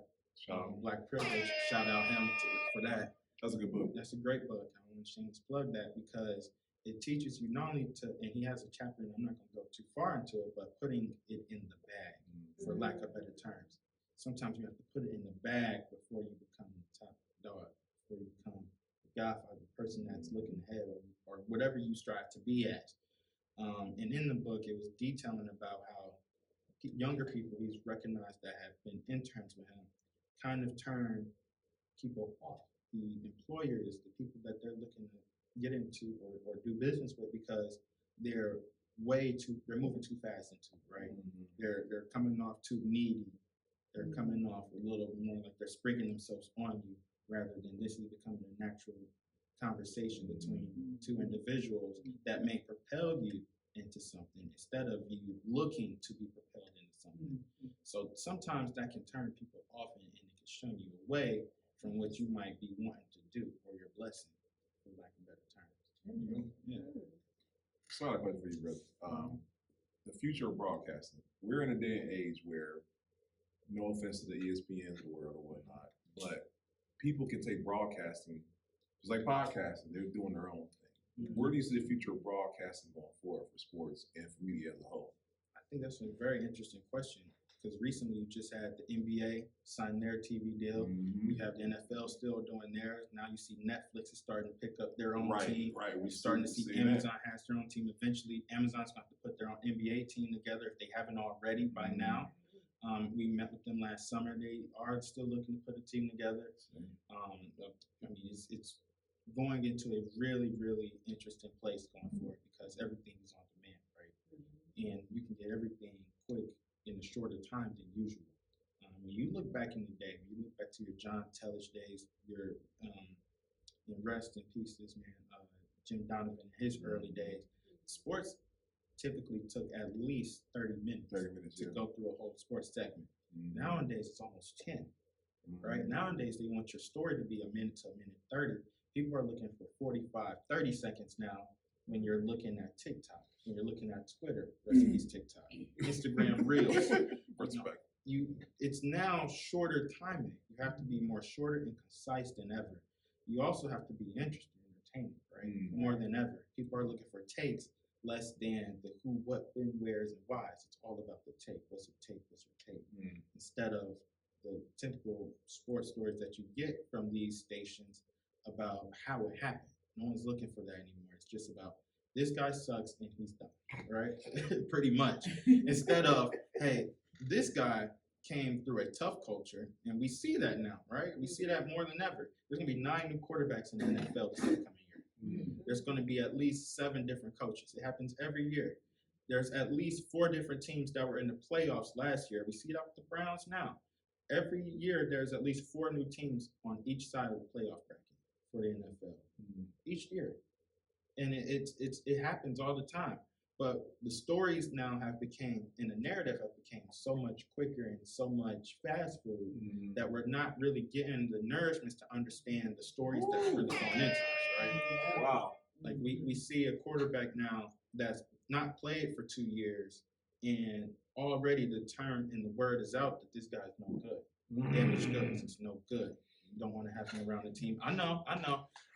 Black Privilege. Shout out him for that. That's a good book. That's a great book. I want to shameless plug that because it teaches you not only to, and he has a chapter, and I'm not going to go too far into it, but putting it in the bag, for lack of better terms. Sometimes you have to put it in the bag before you become the top dog, before you become the godfather, the person that's looking ahead, or whatever you strive to be at. And in the book, it was detailing about how younger people he's recognized that have been interns with him kind of turn people off. The employers, the people that they're looking to get into or do business with, because they're they're moving too fast into it, right? They're coming off too needy. They're coming off a little more like they're springing themselves on you, rather than this is becoming a natural conversation between two individuals that may propel you into something instead of you looking to be propelled into something. So sometimes that can turn people off and it can shun you away from what you might be wanting to do or your blessing, for lack of better terms. Yeah. So I have a question for you, brother. The future of broadcasting. We're in a day and age where, no offense to the ESPNs of the world or whatnot, but people can take broadcasting, just like podcasting, they're doing their own thing. Where do you see the future of broadcasting going forward for sports and for media as a whole? I think that's a very interesting question, because recently you just had the NBA sign their TV deal. You have the NFL still doing theirs. Now you see Netflix is starting to pick up their own team. Right. We're starting to see Amazon has their own team. Eventually, Amazon's going to have to put their own NBA team together if they haven't already by now. We met with them last summer. They are still looking to put a team together. I mean, it's going into a really, really interesting place going forward, because everything is on demand, right? And you can get everything quick in a shorter time than usual. When you look back in the day, when you look back to your John Tellish days, your in rest in peace, this man, Jim Donovan, in his early days, sports typically took at least 30 minutes to go through a whole sports segment. Nowadays, it's almost 10, right? Nowadays, they want your story to be a minute to a minute 30. People are looking for 45, 30 seconds now when you're looking at TikTok, when you're looking at Twitter, recipes TikTok, Instagram Reels. It's now shorter timing. You have to be more shorter and concise than ever. You also have to be interesting and entertaining, right? More than ever. People are looking for takes less than the who, what, when, where's, and why's. It's all about the take. What's your take? What's your take? Instead of the typical sports stories that you get from these stations about how it happened. No one's looking for that anymore. It's just about this guy sucks and he's done, right? Pretty much. Instead of, hey, this guy came through a tough culture, and we see that now, right? We see that more than ever. There's going to be 9 new quarterbacks in the NFL this coming year. There's going to be at least 7 different coaches. It happens every year. There's at least 4 different teams that were in the playoffs last year. We see it up with the Browns now. Every year, there's at least 4 new teams on each side of the playoff bracket for the NFL. Each year. And it happens all the time. But the stories now have became, and the narrative have become so much quicker and so much fast food that we're not really getting the nourishments to understand the stories that's really going into us, right? Wow. Like we see a quarterback now that's not played for 2 years, and already the term and the word is out that this guy's no good. Damaged goods, it's no good. You don't want to have him around the team. I know.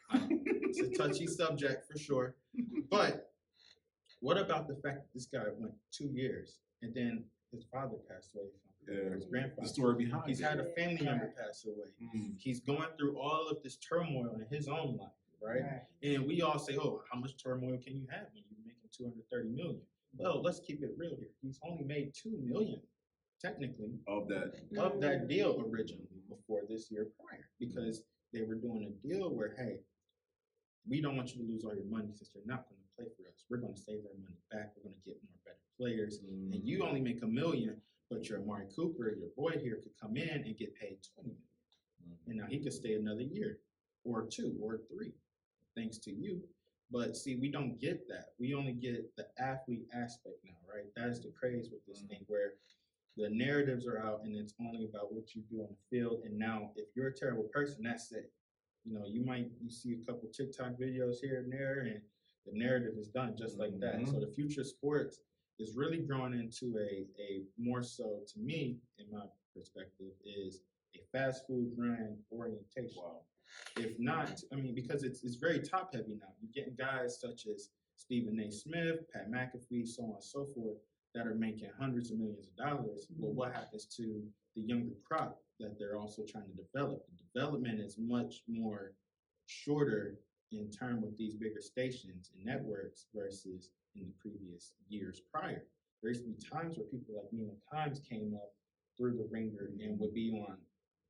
It's a touchy subject for sure. But what about the fact that this guy went 2 years and then his father passed away from his grandfather? The story behind He's had a family member pass away. He's going through all of this turmoil in his own life, right? And we all say, oh, how much turmoil can you have when you're making $230 million? Well, let's keep it real here. He's only made $2 million, technically, of that deal originally before this year prior, because they were doing a deal where, hey, we don't want you to lose all your money since you're not going to play for us. We're going to save our money back. We're going to get more better players. And you only make $1 million, but your Amari Cooper, your boy here, could come in and get paid $20 million. And now he could stay another year or 2 or 3, thanks to you. But see, we don't get that. We only get the athlete aspect now, right? That's the craze with this thing, where the narratives are out and it's only about what you do on the field. And now if you're a terrible person, that's it. You know, you see a couple TikTok videos here and there, and the narrative is done just like that. So the future of sports is really growing into a more so, to me, in my perspective, is a fast food brand orientation. If not, I mean, because it's very top heavy now. You're getting guys such as Stephen A. Smith, Pat McAfee, so on and so forth, that are making hundreds of millions of dollars. Well, what happens to the younger crop that they're also trying to develop? The development is much more shorter in term with these bigger stations and networks versus in the previous years prior. there used to be times where people like Nina Kimes came up through the ringer and would be on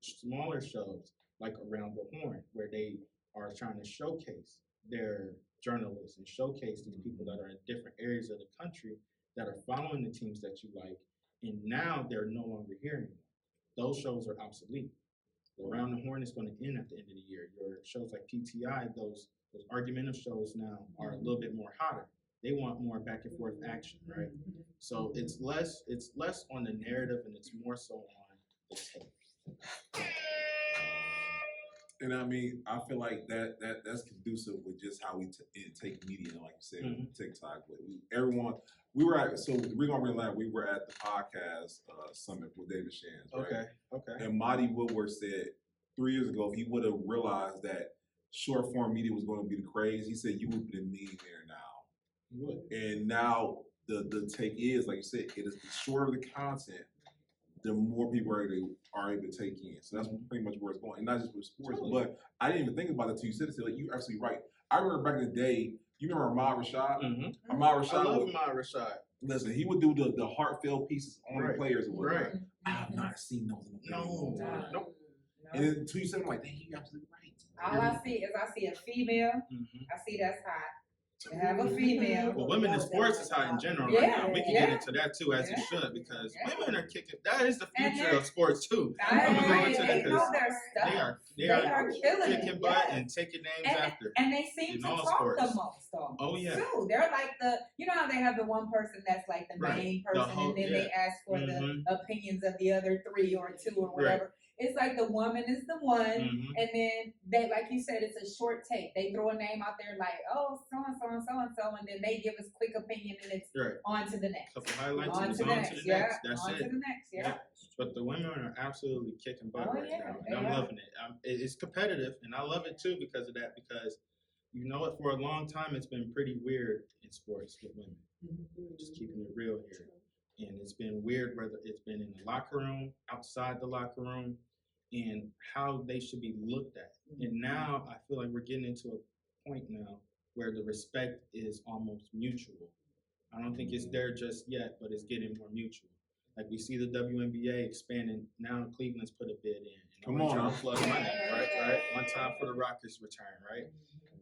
smaller shows like Around the Horn, where they are trying to showcase their journalists and showcase these people that are in different areas of the country that are following the teams that you like, and now they're no longer hearing them. Those shows are obsolete. Around the Horn is going to end at the end of the year. Your shows like PTI, those argumentative shows now are a little bit more hotter. They want more back and forth action, right? So it's less on the narrative and it's more so on the tape. And I mean, I feel like that's conducive with just how we take media, like you said, TikTok. We were at, so we're gonna realize we were at the podcast summit with David Shands, right? Okay. And Marty Woodward said 3 years ago, if he would have realized that short form media was going to be the craze, he said you would have been a millionaire now. You would. And now the take is, like you said, it is the shorter the content, the more people are able to take in. So that's pretty much where it's going. And not just with sports, but I didn't even think about it until you said it. So, like, you're absolutely right. I remember back in the day, you remember Ahmad Rashad? Ahmad Rashad. I love Ahmad Rashad. Listen, he would do the heartfelt pieces on the players. Right. I have not seen those in a long time. Nope. And then until you said, I'm like, dang, you're absolutely right. All I see is a female. I see that's hot. To have a female. Well, women in sports is hot in general right now. We can get into that too, as you should, because women are kicking. That is the future of sports too. I'm gonna go into that because they are kicking butt and taking names after. And they seem to talk the most, though. Oh yeah. Too. They're like you know how they have the one person that's like the main person, and then they ask for the opinions of the other 3 or 2 or whatever. Right. It's like the woman is the one, and then they, like you said, it's a short take. They throw a name out there like, oh, so and so and so and so, and then they give us quick opinion, and it's on to the next. Couple highlights on and to the next. That's on it. to the next. Yeah. But the women are absolutely kicking butt right now, and I'm loving it. It's competitive, and I love it too because of that. Because you know what, for a long time, it's been pretty weird in sports with women. Just keeping it real here. And it's been weird whether it's been in the locker room, outside the locker room, and how they should be looked at. And now I feel like we're getting into a point now where the respect is almost mutual. I don't think it's there just yet, but it's getting more mutual. Like we see the WNBA expanding. Now Cleveland's put a bid in. And I'm trying to plug my name, right? One time for the Rockets return, right?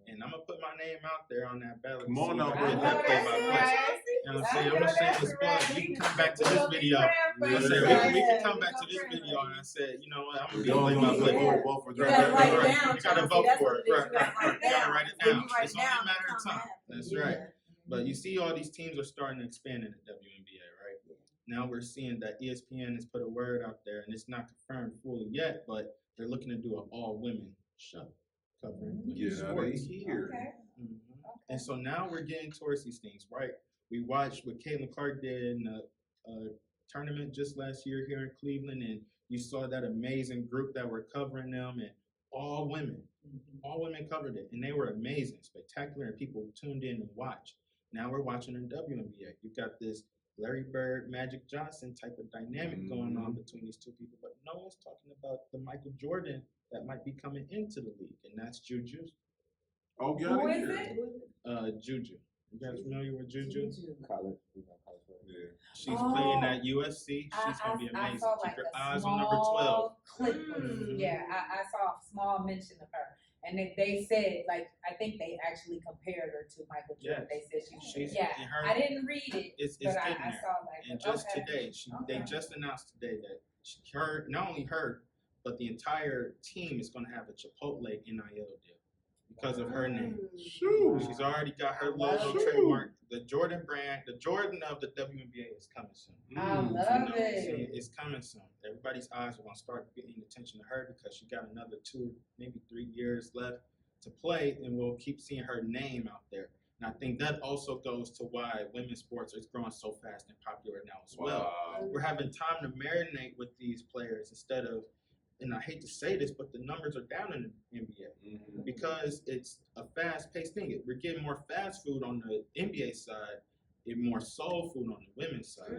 And I'm gonna put my name out there on that ballot. Come on now, get that play by play. You know what I'm saying? I'm gonna shameless plug. We can come back to this video. I said we can come back to this video, and I said, you know what? I'm gonna be play by play. You gotta write it down. You gotta vote for it. Right. You gotta write it down. It's only a matter of time. That's right. But you see, all these teams are starting to expand in the WNBA, right? Now we're seeing that ESPN has put a word out there, and it's not confirmed fully yet, but they're looking to do an all-women show covering sports. Here. And so now we're getting towards these things, right? We watched what Caitlin Clark did in a tournament just last year here in Cleveland, and you saw that amazing group that were covering them, and all women covered it, and they were amazing, spectacular, and people tuned in and watched. Now we're watching the WNBA. You've got this Larry Bird, Magic Johnson type of dynamic going on between these two people, but no one's talking about the Michael Jordan that might be coming into the league, and that's Juju. Oh, yeah. Who is it? Juju. You guys familiar with Juju? College. Yeah. She's playing at USC. She's going to be amazing. Saw, Keep like, your a eyes on number 12. Clip. Yeah, I saw a small mention of her. And they said, like, I think they actually compared her to Michael Jordan. They said she's I didn't read it, but I saw like. And just today, they just announced today that not only her, but the entire team is going to have a Chipotle NIL deal because of her name. She's already got her logo trademark. The Jordan brand, the Jordan of the WNBA is coming soon. I love it. It's coming soon. Everybody's eyes are going to start getting attention to her because she got another 2, maybe 3 years left to play, and we'll keep seeing her name out there. And I think that also goes to why women's sports is growing so fast and popular now as well. We're having time to marinate with these players instead of, and I hate to say this, but the numbers are down in the NBA because it's a fast-paced thing. We're getting more fast food on the NBA side and more soul food on the women's side.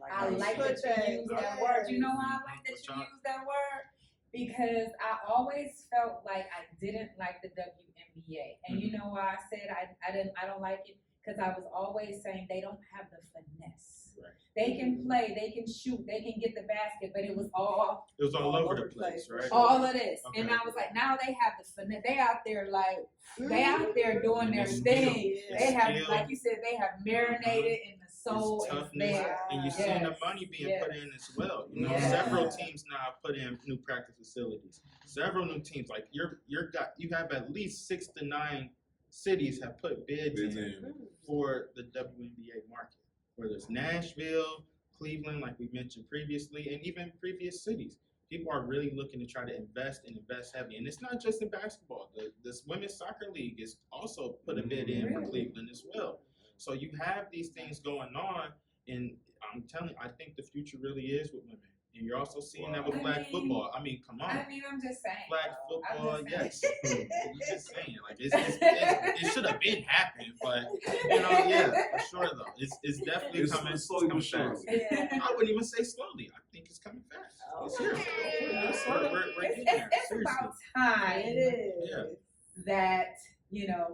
I like that you use that word. You know why I like that you use that word? Because I always felt like I didn't like the WNBA. And you know why I said I don't like it? because I was always saying they don't have the finesse. Right. They can play, they can shoot, they can get the basket, but it was all over the place, right? all of this. Okay. And I was like, now they have the finesse. They out there like, they out there doing their thing. They have, like you said, they have marinated in the soul. It's It's toughness, there. and you're seeing the money being put in as well. You know, several teams now have put in new practice facilities. Several new teams, like you have at least 6 to 9 cities have put bids in for the WNBA market. Whether it's Nashville, Cleveland, like we mentioned previously, and even previous cities. People are really looking to try to invest heavy. And it's not just in basketball. This women's soccer league is also put a bid in for Cleveland as well. So you have these things going on, and I'm telling you, I think the future really is with women. And you're also seeing that with flag football. I mean, come on. I mean, I'm just saying. Flag football, yes. Saying. You're just saying, like it should have been happening, but for sure though, it's definitely coming. It's slowly but fast. surely. I wouldn't even say slowly. I think it's coming fast. It's here. We're getting there. It's about time. It is. Yeah. That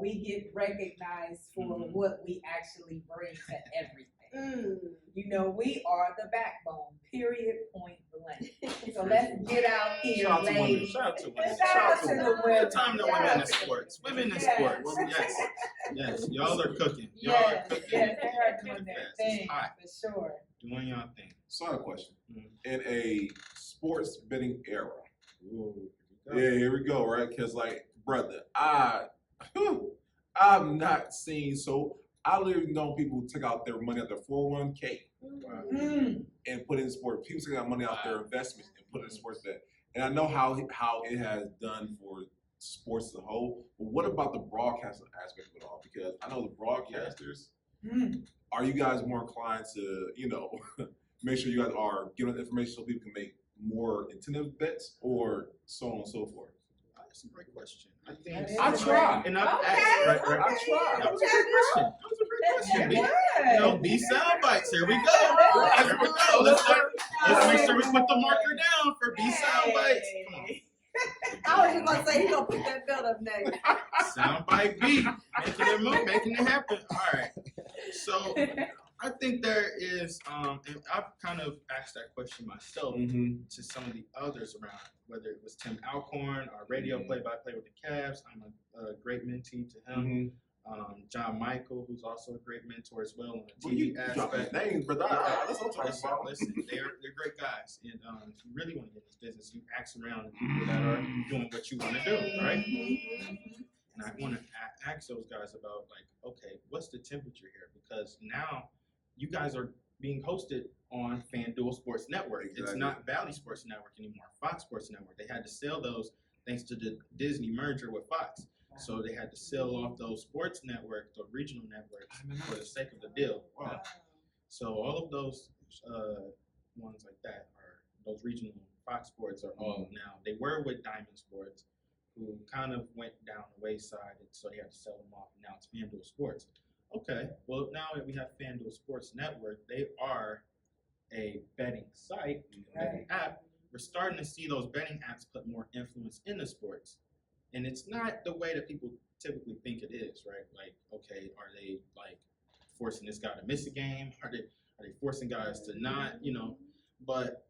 we get recognized for what we actually bring to everything. We are the backbone, period, point blank. So let's get out here, Shout out to women. ladies. Shout out to women. Shout out to the women. Time to women in sports. Women in sports. Yes. Y'all are cooking. Y'all are cooking. Yes, they are doing Cooking their fast. thing, It's hot. for sure. Doing your thing. So I have a question. Mhm. In a sports betting era, Ooh, here we go, right? Because, like, brother, I'm not seeing so. I literally know people who take out their money out their 401k and put it in sports. People take out money out their investments and put it in sports bet. And I know how it has done for sports as a whole. But what about the broadcasting aspect of it all? Because I know the broadcasters. Are you guys more inclined to, make sure you guys are giving information so people can make more attentive bets, or so on and so forth? That's a great question. I think I tried. And I've Okay, asked, right. I tried. That was a great question. That was a great question. Be sound bites. Here we go. Here we go. Let's make sure we put the marker down for be sound bites. Come on. I was just gonna say, he's gonna put that belt up next. Soundbite B, making it move, making it happen. All right. So I think there is, and I've kind of asked that question myself to some of the others around, whether it was Tim Alcorn, our radio play-by-play with the Cavs. I'm a great mentee to him. John Michael, who's also a great mentor as well on the TV aspect. Names, but that's what I'm talking about. Listen, they're great guys, and if you really want to get in this business, you ask around the people that are doing what you want to do, right? And I want to ask those guys about, like, okay, what's the temperature here? Because now you guys are being hosted on FanDuel Sports Network. Exactly. It's not Valley Sports Network anymore, Fox Sports Network. They had to sell those thanks to the Disney merger with Fox. So they had to sell off those sports networks, the regional networks, for the sake of the deal. Wow. So all of those ones like that, are those regional Fox Sports, are all now. They were with Diamond Sports, who kind of went down the wayside, and so they had to sell them off. And now it's FanDuel Sports. Okay, well now that we have FanDuel Sports Network, they are a betting site, betting app. We're starting to see those betting apps put more influence in the sports. And it's not the way that people typically think it is, right? Like, okay, are they like forcing this guy to miss a game? Are they forcing guys to not, But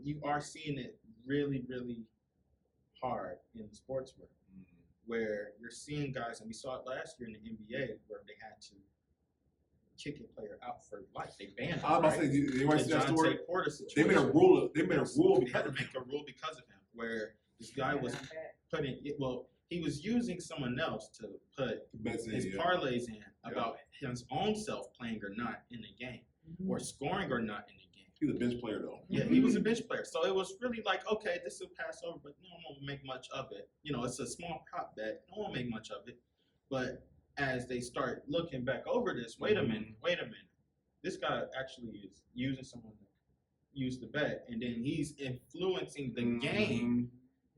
you are seeing it really, really hard in the sports world, where you're seeing guys, and we saw it last year in the NBA, where they had to kick a player out for life. They banned him. I was about to say, you want to see that story? They made a rule. They made a rule They had to make a rule because of him, where this guy was putting it. Well, he was using someone else to put his parlays in about his own self playing or not in the game, or scoring or not in the game. He was a bench player though. Yeah, he was a bench player. So it was really like, okay, this will pass over, but no one will make much of it. It's a small prop bet. No one will make much of it. But as they start looking back over this, wait a minute. This guy actually is using someone to use the bet, and then he's influencing the game.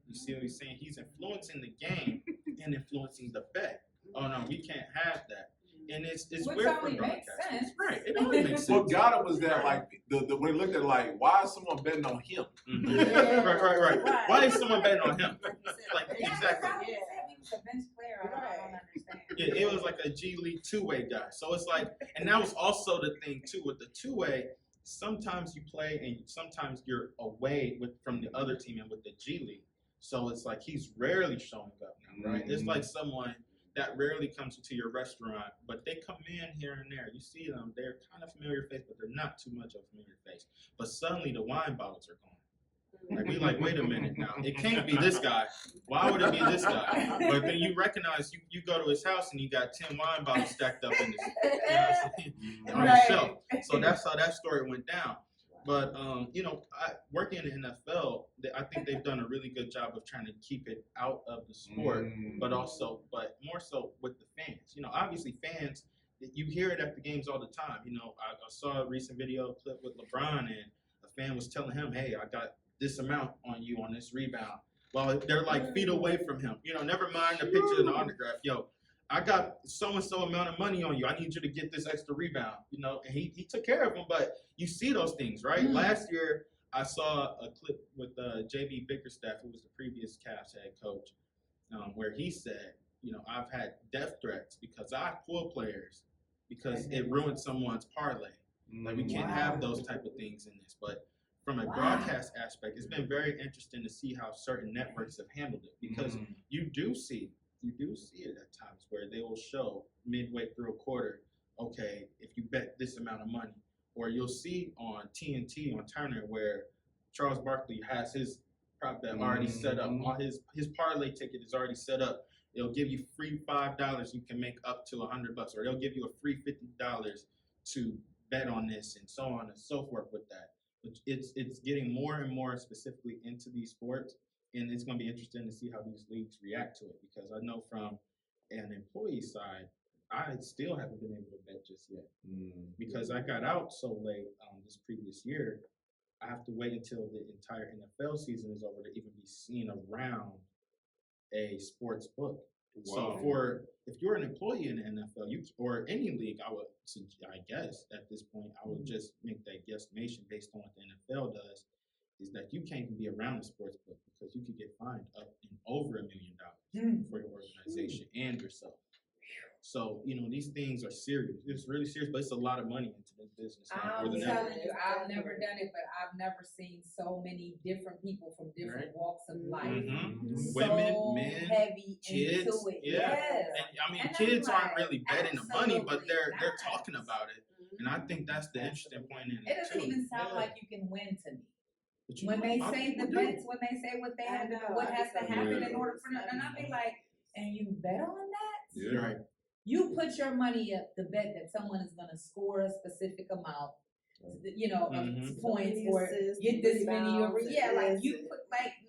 You see what he's saying? He's influencing the game and influencing the bet. Oh no, we can't have that. And it's Which weird for only makes broadcasters. sense. Right. It only makes sense. What got it was that, like, the when they looked at it, like, why is someone betting on him? Right. Why is someone betting on him? Like, exactly. He was a bench player. I don't understand. Yeah, it was like a G League two-way guy. So it's like, and that was also the thing too with the two-way. Sometimes you play and sometimes you're away from the other team and with the G League. So it's like he's rarely showing up now, right? It's like someone that rarely comes into your restaurant, but they come in here and there. You see them, they're kind of familiar face, but they're not too much of a familiar face. But suddenly the wine bottles are gone. Like we like, wait a minute now. It can't be this guy. Why would it be this guy? But then you recognize you go to his house and you got 10 wine bottles stacked up in his, on his shelf. So that's how that story went down. But working in the NFL, I think they've done a really good job of trying to keep it out of the sport, but more so with the fans. Obviously fans, you hear it at the games all the time. I saw a recent video clip with LeBron, and a fan was telling him, "Hey, I got this amount on you on this rebound." Well, they're like feet away from him. Never mind the picture and the autograph. Yo, I got so-and-so amount of money on you. I need you to get this extra rebound, and he took care of him. But you see those things, right? Last year, I saw a clip with J.B. Bickerstaff, who was the previous Cavs head coach, where he said, I've had death threats because I pull players because it ruined someone's parlay. Like, we can't have those type of things in this. But from a broadcast aspect, it's been very interesting to see how certain networks have handled it, because you do see it at times where they will show midway through a quarter, okay, if you bet this amount of money. Or you'll see on TNT, on Turner, where Charles Barkley has his prop bet already set up. All his parlay ticket is already set up. It'll give you free $5 you can make up to $100, or they'll give you a free $50 to bet on this, and so on and so forth with that. But it's getting more and more specifically into these sports, and it's going to be interesting to see how these leagues react to it, because I know from an employee side, I still haven't been able to bet just yet, because I got out so late this previous year. I have to wait until the entire NFL season is over to even be seen around a sports book. Wow. So if you're an employee in the NFL, or any league, I guess at this point, I would just make that guesstimation based on what the NFL does, is that you can't even be around the sports book, because you could get fined up in over $1 million for your organization and yourself. So, these things are serious. It's really serious, but it's a lot of money into this business. I'm telling you, I've never done it, but I've never seen so many different people from different walks of life. So women, men, heavy kids. Into it. Yeah. Yes. And kids aren't really betting the money, but they're talking about it. And I think that's the interesting point in it. It doesn't even sound like you can win to me. When they say the bets, when they say what they have, what has to happen in order for them, and I'll be like, and you bet on that? Yeah. Right. You put your money up to bet that someone is going to score a specific amount, of points, or get this many. You put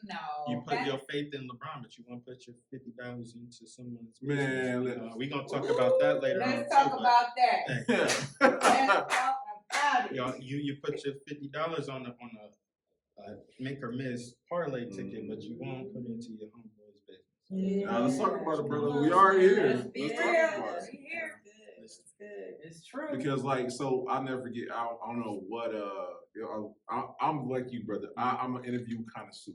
no. You put your faith in LeBron, but you won't put your $50 into someone's business. We're gonna talk about that later. Let's talk about that. Let's talk about it. You put your $50 on a make or miss parlay ticket, but you won't put it into your homeboy's business. Now let's talk about it, brother. We are here. Let's talk about it. It's good. It's true. Because so I'll never forget. I don't know what. I'm like you, brother. I'm an interview connoisseur,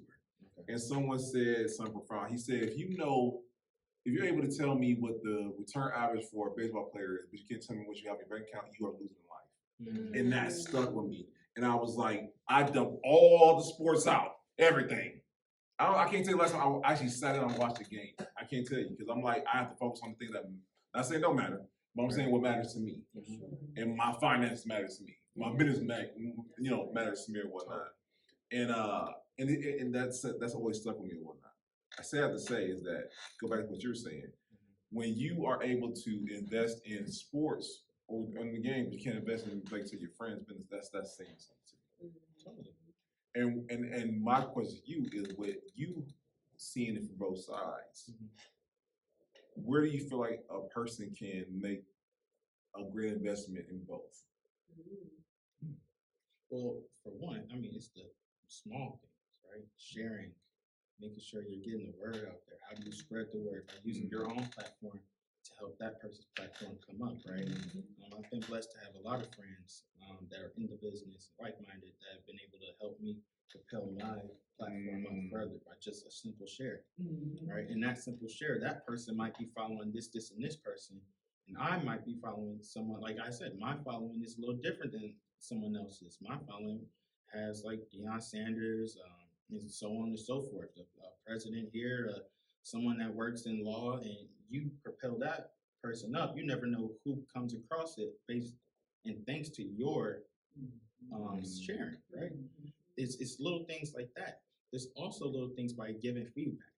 and someone said something profound. He said, if you're able to tell me what the return average for a baseball player is, but you can't tell me what you have in your bank account, you are losing life. And that stuck with me. And I was like, I dumped all the sports out, everything. I can't tell you last time I actually sat down and watched the game. I can't tell you, because I'm like, I have to focus on the things that, not saying don't matter, but I'm saying what matters to me. And my finances matters to me. My business matters to me or whatnot. And that's always stuck with me and whatnot. I say I have to say is that, go back to what you're saying, when you are able to invest in sports or in the game, you can't invest in like to your friends' business, that's saying something to me. And my question to you is, with you seeing it from both sides, where do you feel like a person can make a great investment in both? Well, for one, it's the small things, right? Sharing, making sure you're getting the word out there. How do you spread the word? By using your own platform to help that person's platform come up, right? I've been blessed to have a lot of friends that are in the business, like-minded, that have been able to help me propel my platform up further by just a simple share, right? And that simple share, that person might be following this, and this person, and I might be following someone, like I said, my following is a little different than someone else's. My following has like Deion Sanders, and so on and so forth, a president here, someone that works in law, and you propel that person up. You never know who comes across it based and thanks to your sharing, right? It's little things like that. There's also little things by giving feedback.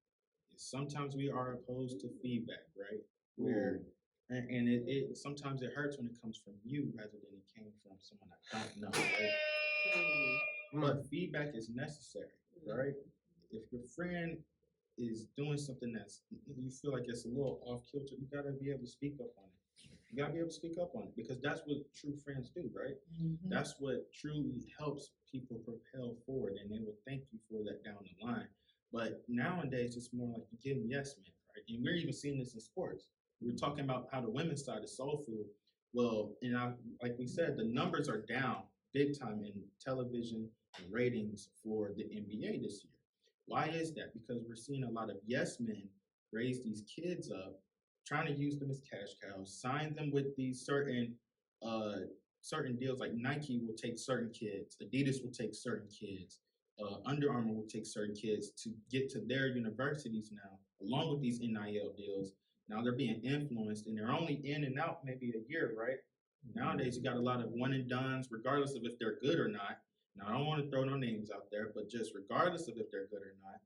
Sometimes we are opposed to feedback, right? Where and it sometimes it hurts when it comes from you rather than it came from someone I don't know, right? But feedback is necessary, right? If your friend is doing something that's you feel like it's a little off kilter, you gotta be able to speak up on it. You gotta be able to speak up on it because that's what true friends do, right? That's what truly helps people propel forward, and they will thank you for that down the line. But nowadays, it's more like you're getting yes men, right? And we're even seeing this in sports. We were talking about how the women's side is soul food. Well, like we said, the numbers are down big time in television and ratings for the NBA this year. Why is that? Because we're seeing a lot of yes men raise these kids up, trying to use them as cash cows, sign them with these certain deals. Like Nike will take certain kids, Adidas will take certain kids, Under Armour will take certain kids to get to their universities now, along with these NIL deals. Now they're being influenced, and they're only in and out maybe a year, right? Nowadays, you got a lot of one and dones, regardless of if they're good or not. Now, I don't want to throw no names out there, but just regardless of if they're good or not,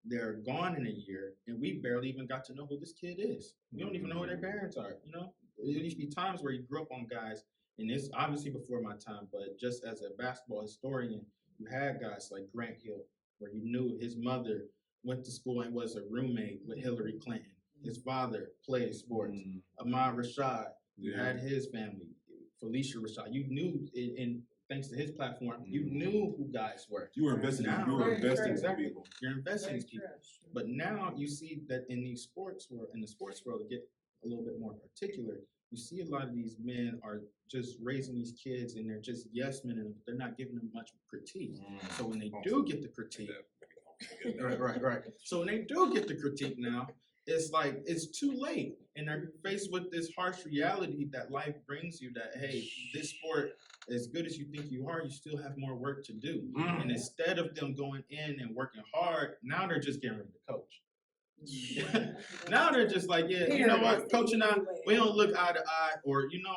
they're gone in a year, and we barely even got to know who this kid is. We don't even know who their parents are, you know? There used to be times where you grew up on guys, and it's obviously before my time, but just as a basketball historian, you had guys like Grant Hill, where you knew his mother went to school and was a roommate with Hillary Clinton. His father played sports. Ahmad Rashad, you had his family. Felicia Rashad, you knew, and thanks to his platform, you knew who guys were. You were investing. You were investing in people. You're investing in people. But now you see that in the sports world, to get a little bit more particular, you see a lot of these men are just raising these kids, and they're just yes men, and they're not giving them much critique. So when they do get the critique, right. So when they do get the critique now, it's like it's too late, and they're faced with this harsh reality that life brings you. That hey, this sport, as good as you think you are, you still have more work to do. And instead of them going in and working hard, now they're just getting ready to coach. Now they're just like, yeah, you know what, Coach and I, we don't look eye to eye, or you know,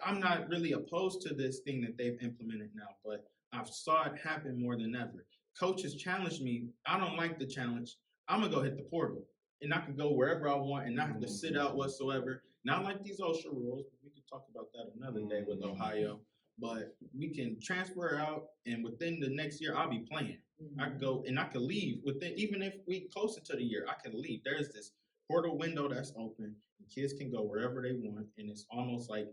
I'm not really opposed to this thing that they've implemented now, but I've saw it happen more than ever. Coach has challenged me. I don't like the challenge. I'm gonna go hit the portal, and I can go wherever I want and not have to sit out whatsoever. Not like these OSHA rules, but we could talk about that another day with Ohio. But we can transfer out, and within the next year, I'll be playing. I can go and I can leave within, even if we closer to the year, I can leave. There's this portal window that's open, and kids can go wherever they want, and it's almost like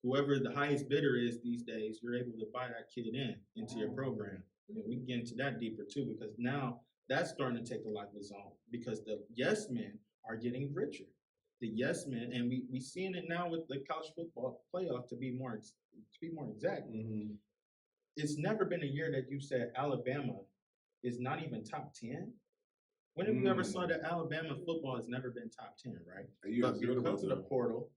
whoever the highest bidder is these days, you're able to buy that kid into your program. And we can get into that deeper too, because now that's starting to take a life of its own, because the yes men are getting richer. The yes men, and we seeing it now with the college football playoff to be more exact. It's never been a year that you said Alabama is not even top 10. When have you ever saw that Alabama football has never been top 10, right? But because of the portal,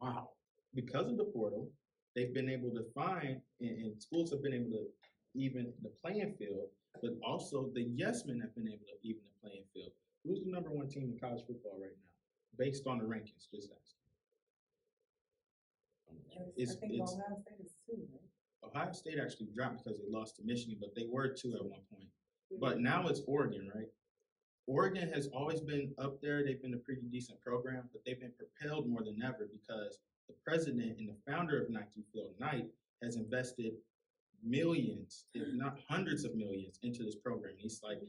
wow, because of the portal, they've been able to find, and schools have been able to even the playing field, but also the yes men have been able to even the playing field. Who's the number one team in college football right now, based on the rankings? Just ask. I think Ohio State is 2, right? Ohio State actually dropped because they lost to Michigan, but they were 2 at one point. But now it's Oregon, right? Oregon has always been up there. They've been a pretty decent program, but they've been propelled more than ever because the president and the founder of Nike, Phil Knight, has invested millions, if not hundreds of millions, into this program. He's like,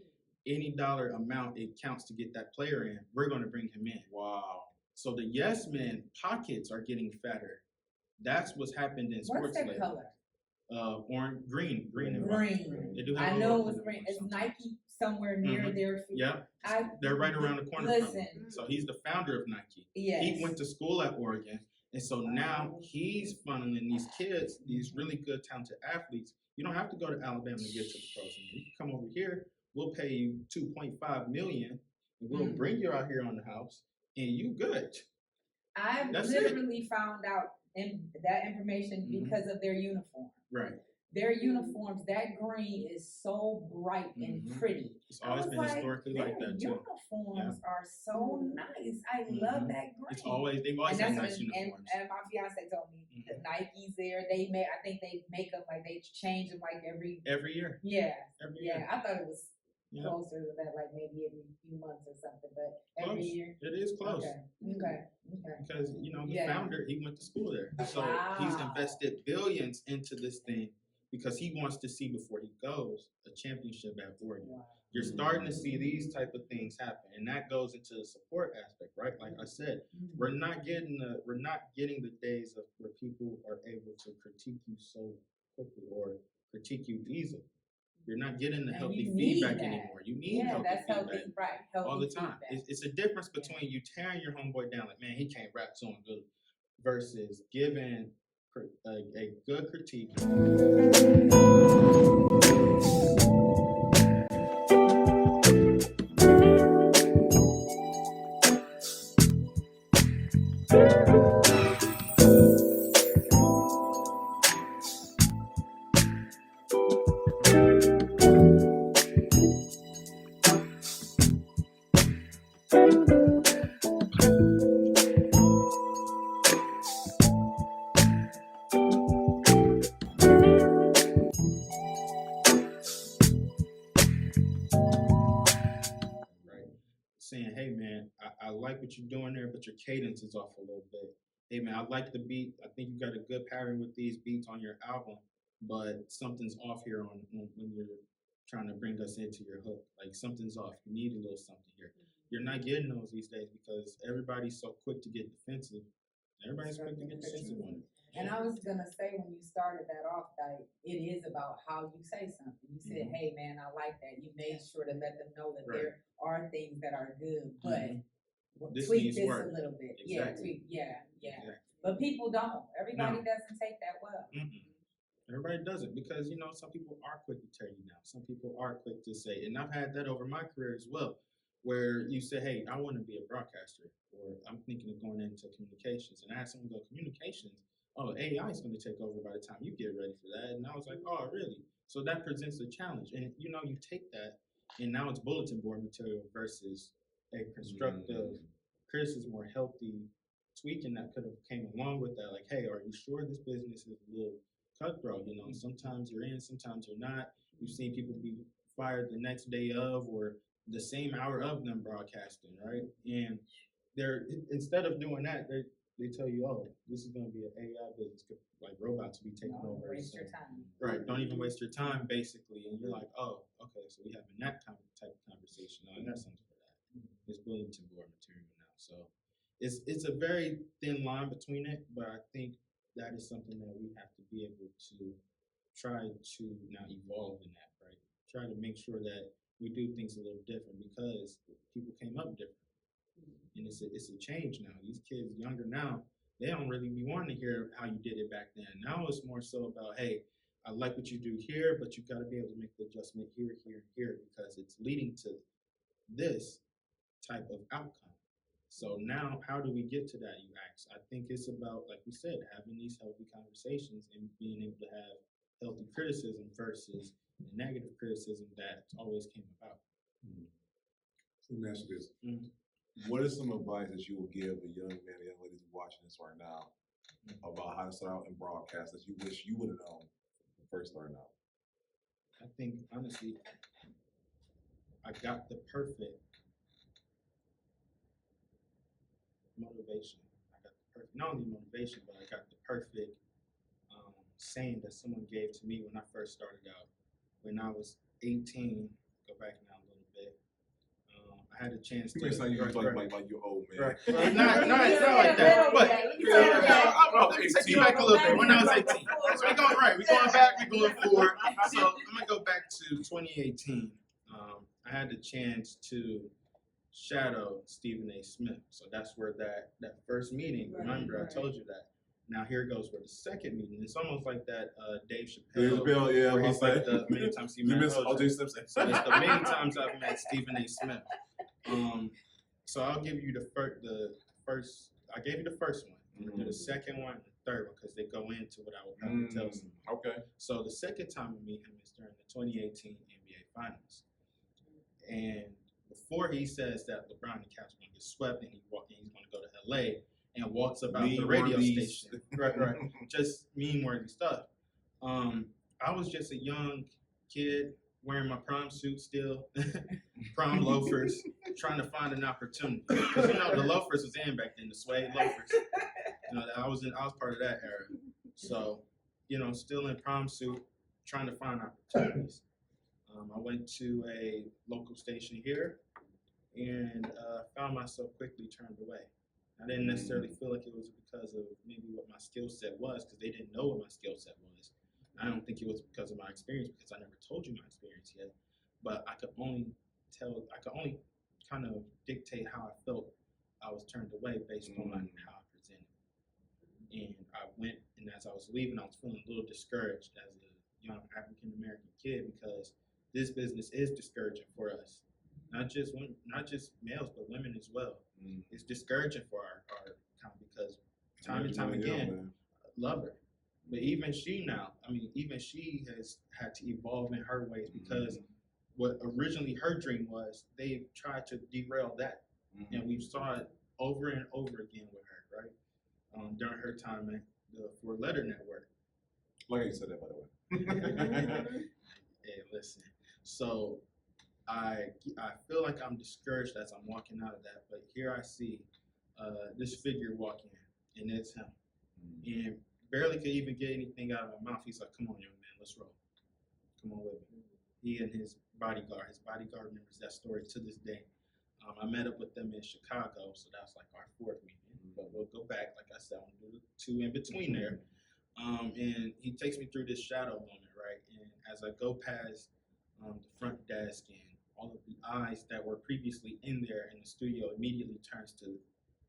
any dollar amount it counts to get that player in, we're going to bring him in. Wow. So the yes men pockets are getting fatter. That's what's happened in sports. What's their color? Orange, green, and green. They do have I know it was green. It's Nike somewhere near Mhm. their feet. Yeah, I they're right around the corner. listen. From him. So he's the founder of Nike. Yes. He went to school at Oregon, and so now he's funneling these kids, these really good, talented athletes. You don't have to go to Alabama to get to the pros. You can come over here. We'll pay you $2.5 million, and we'll bring you out here on the house, and you good. I literally found out that information because of their uniform. Right. Their uniforms, that green is so bright and pretty. It's always been historically like that too. Uniforms are so nice. I love that green. They've always had nice uniforms. And my fiance told me the Nikes there, I think they make them like they change them like every year. Yeah. Every year. year. I thought it was closer to that, like maybe every few months or something, but every year. It is close. Okay. Because the founder, he went to school there. So he's invested billions into this thing because he wants to see before he goes a championship at Oregon. Wow. You're starting to see these type of things happen, and that goes into the support aspect, right? Like I said, we're not getting the days of where people are able to critique you so quickly or critique you easily. You're not getting the healthy feedback anymore. You need healthy feedback all the time. It's a difference between you tearing your homeboy down, like, man, he can't rap so good, versus giving a good critique. Saying, hey man, I like what you're doing there, but your cadence is off a little bit. Hey man, I like the beat. I think you got a good pattern with these beats on your album, but something's off here when you're trying to bring us into your hook. Like something's off. You need a little something here. You're not getting those these days because everybody's so quick to get defensive. Everybody's quick to get defensive on it. And I was gonna say when you started that off, like it is about how you say something. You said, "Hey, man, I like that." You made sure to let them know that there are things that are good, but tweak this a little bit. Exactly. Yeah. But people don't. Everybody doesn't take that well. Everybody doesn't because some people are quick to tear you down. Some people are quick to say, and I've had that over my career as well, where you say, "Hey, I want to be a broadcaster," or "I'm thinking of going into communications," and I had someone go, "Communications? Oh, AI is going to take over by the time you get ready for that." And I was like, "Oh, really?" So that presents a challenge. And, you take that, and now it's bulletin board material versus a constructive criticism or healthy tweaking that could have came along with that. Like, hey, are you sure this business is a little cutthroat? Sometimes you're in, sometimes you're not. You've seen people be fired the next day of or the same hour of them broadcasting, right? And they're instead of doing that, they tell you, "Oh, this is going to be an AI business, like robots will be taking over." Don't waste your time. Right. Don't even waste your time, basically. And you're like, "Oh, okay, so we having that type of conversation. I got something for that." It's bulletin board material now. So it's a very thin line between it, but I think that is something that we have to be able to try to now evolve in that, right? Try to make sure that we do things a little different because people came up different. And it's a change now. These kids younger now, they don't really be wanting to hear how you did it back then. Now it's more so about, hey, I like what you do here, but you got to be able to make the adjustment here, here, and here because it's leading to this type of outcome. So now, how do we get to that, you ask? I think it's about, like we said, having these healthy conversations and being able to have healthy criticism versus the negative criticism that always came about. So let me ask you this. What is some advice that you will give a young man or young lady watching this right now about how to start out in broadcast that you wish you would have known when first starting out? I think, honestly, I got the perfect motivation. I got the perfect, not only motivation, but I got the perfect saying that someone gave to me when I first started out. When I was 18, go back now a little bit. I had a chance to. You may sound like you're old, man. Right. Not like that. But let me take you back a little bit. When I was 18. So we're going back, we're going forward. So I'm gonna go back to 2018. I I had the chance to shadow Stephen A. Smith. So that's where that first meeting, remember I told you that. Now here goes where the second meeting. It's almost like that Dave Chappelle, yeah, where he's like the many times he met O.J. Simpson. So it's the many times I've met Stephen A. Smith. So I'll give you the first. I gave you the first one. We'll do the second one and the third one because they go into what I would have to tell some. Okay. So the second time we meet him is during the 2018 NBA Finals, and before he says that LeBron and Cavs going to get swept and he's going to go to LA and walks about the radio station, right, just meme-worthy stuff. I was just a young kid wearing my prom suit still, prom loafers, trying to find an opportunity. Because the loafers was in back then, the suede loafers. I was part of that era. So, still in prom suit, trying to find opportunities. I went to a local station here and found myself quickly turned away. I didn't necessarily feel like it was because of maybe what my skill set was, because they didn't know what my skill set was. I don't think it was because of my experience, because I never told you my experience yet. But I could only kind of dictate how I felt I was turned away based on how I presented. And I went, and as I was leaving, I was feeling a little discouraged as a young African American kid, because this business is discouraging for us. Not just males, but women as well. It's discouraging for our kind, because time and time again, love her. But even she has had to evolve in her ways, because what originally her dream was, they tried to derail that. And we saw it over and over again with her, right? During her time at the Four Letter Network. Like you said that, by the way. Hey, listen. So I feel like I'm discouraged as I'm walking out of that, but here I see this figure walking in, and it's him. And barely could even get anything out of my mouth. He's like, "Come on, young man, let's roll. Come on with me." He and his bodyguard remembers that story to this day. I met up with them in Chicago, so that's like our fourth meeting. But we'll go back, like I said, I'm gonna do the two in between there. And he takes me through this shadow moment, right? And as I go past the front desk, and all of the eyes that were previously in there in the studio immediately turns to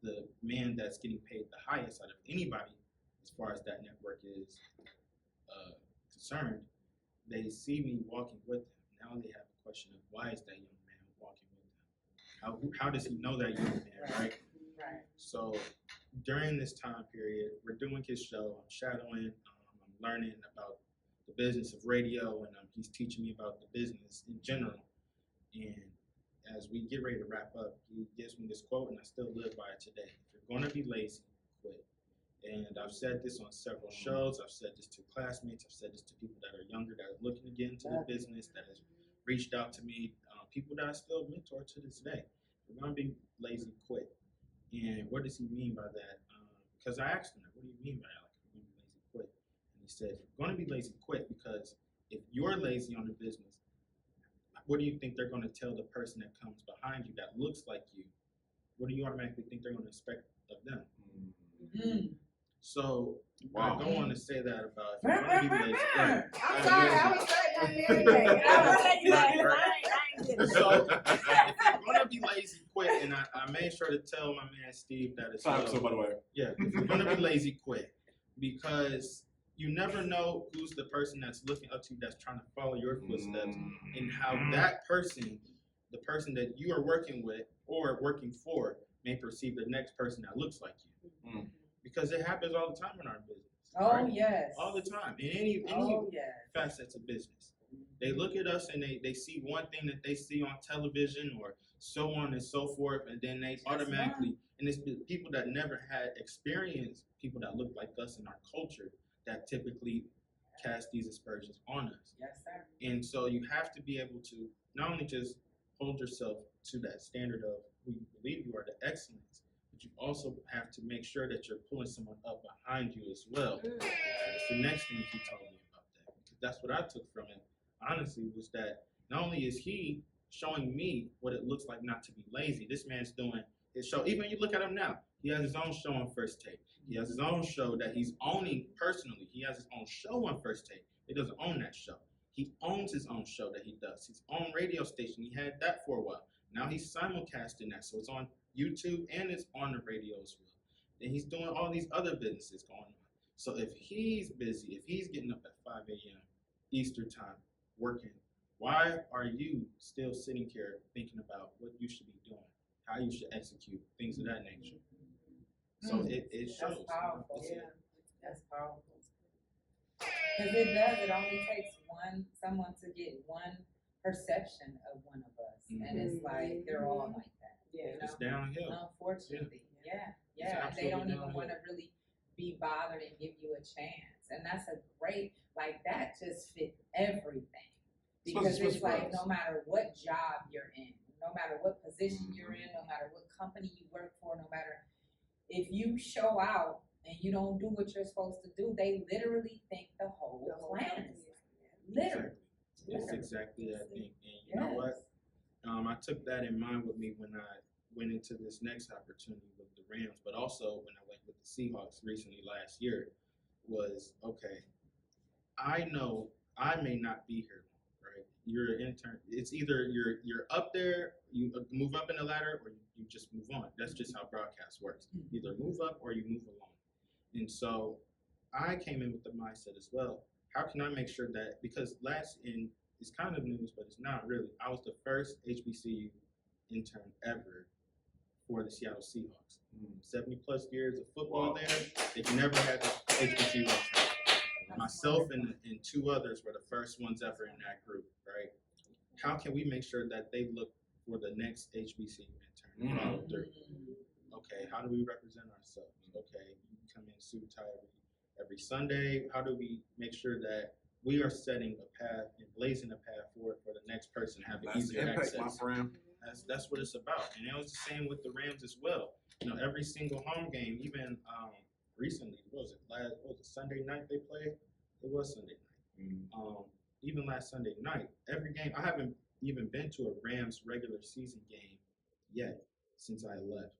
the man that's getting paid the highest out of anybody as far as that network is concerned. They see me walking with them. Now they have a question of, why is that young man walking with them? How does he know that young man, right? Right. So during this time period, we're doing his show. I'm shadowing. I'm learning about the business of radio, and he's teaching me about the business in general. And as we get ready to wrap up, he gives me this quote, and I still live by it today. If you're going to be lazy, quit. And I've said this on several shows. I've said this to classmates. I've said this to people that are younger, that are looking to get into the business, that has reached out to me, people that I still mentor to this day. If you're going to be lazy, quit. And what does he mean by that? Because I asked him, what do you mean by that? Like, if you're going to be lazy, quit. And he said, if you're going to be lazy, quit, because if you're lazy on the business, what do you think they're going to tell the person that comes behind you that looks like you? What do you automatically think they're going to expect of them? So I don't want to say that about, if you're going to be lazy. I'm sorry, I was saying everything. I was saying you like, I ain't getting it. So if you're going to be lazy, quit. And I made sure to tell my man Steve that as well. So, by the way. Yeah, if you're going to be lazy, quit. Because you never know who's the person that's looking up to you, that's trying to follow your footsteps, and how that person, the person that you are working with or working for, may perceive the next person that looks like you. Because it happens all the time in our business. Oh, right? yes. All the time. In any facets of business. They look at us and they see one thing that they see on television or so on and so forth, and then they automatically, and it's the people that never had experience, people that look like us in our culture, that typically cast these aspersions on us. Yes, sir. And so you have to be able to not only just hold yourself to that standard of who you believe you are, the excellence, but you also have to make sure that you're pulling someone up behind you as well. That's the next thing he told me about that. Because that's what I took from it, honestly, was that not only is he showing me what it looks like not to be lazy, this man's doing his show. Even you look at him now, he has his own show on First Take. He has his own show that he's owning personally. He has his own show on First Take. He doesn't own that show. He owns his own show that he does. His own radio station. He had that for a while. Now he's simulcasting that, so it's on YouTube and it's on the radio as well. And he's doing all these other businesses going on. So if he's busy, if he's getting up at 5 a.m. Eastern time working, why are you still sitting here thinking about what you should be doing, how you should execute, things of that nature? So it shows. That's powerful. That's powerful. Because it does. It only takes someone to get one perception of one of us, and it's like they're all like that. Yeah, it's downhill. Unfortunately, yeah. They don't even want to really be bothered and give you a chance, and that's a great that just fit everything because it's like no matter what job you're in, no matter what position you're in, no matter what company you work for, no matter if you show out and you don't do what you're supposed to do, they literally think the whole plan is literally. It's exactly that thing. And you know what? I took that in mind with me when I went into this next opportunity with the Rams, but also when I went with the Seahawks recently last year, was okay, I know I may not be here, right? You're an intern. It's either you're up there, you move up in the ladder, or you just move on. That's just how broadcast works. You either move up or you move along. And so I came in with the mindset as well. How can I make sure that, because it's kind of news, but it's not really. I was the first HBCU intern ever for the Seattle Seahawks. 70 plus years of football there. They've never had an HBCU intern. Myself and two others were the first ones ever in that group, right? How can we make sure that they look for the next HBCU intern and follow through? Okay, how do we represent ourselves? Okay, you come in suit tie every Sunday. How do we make sure that we are setting a path and blazing a path forward for the next person to have easier access? My friend. That's what it's about. And it was the same with the Rams as well. Every single home game, even recently, what was it Sunday night they played? It was Sunday night. Even last Sunday night, every game, I haven't even been to a Rams regular season game yet since I left.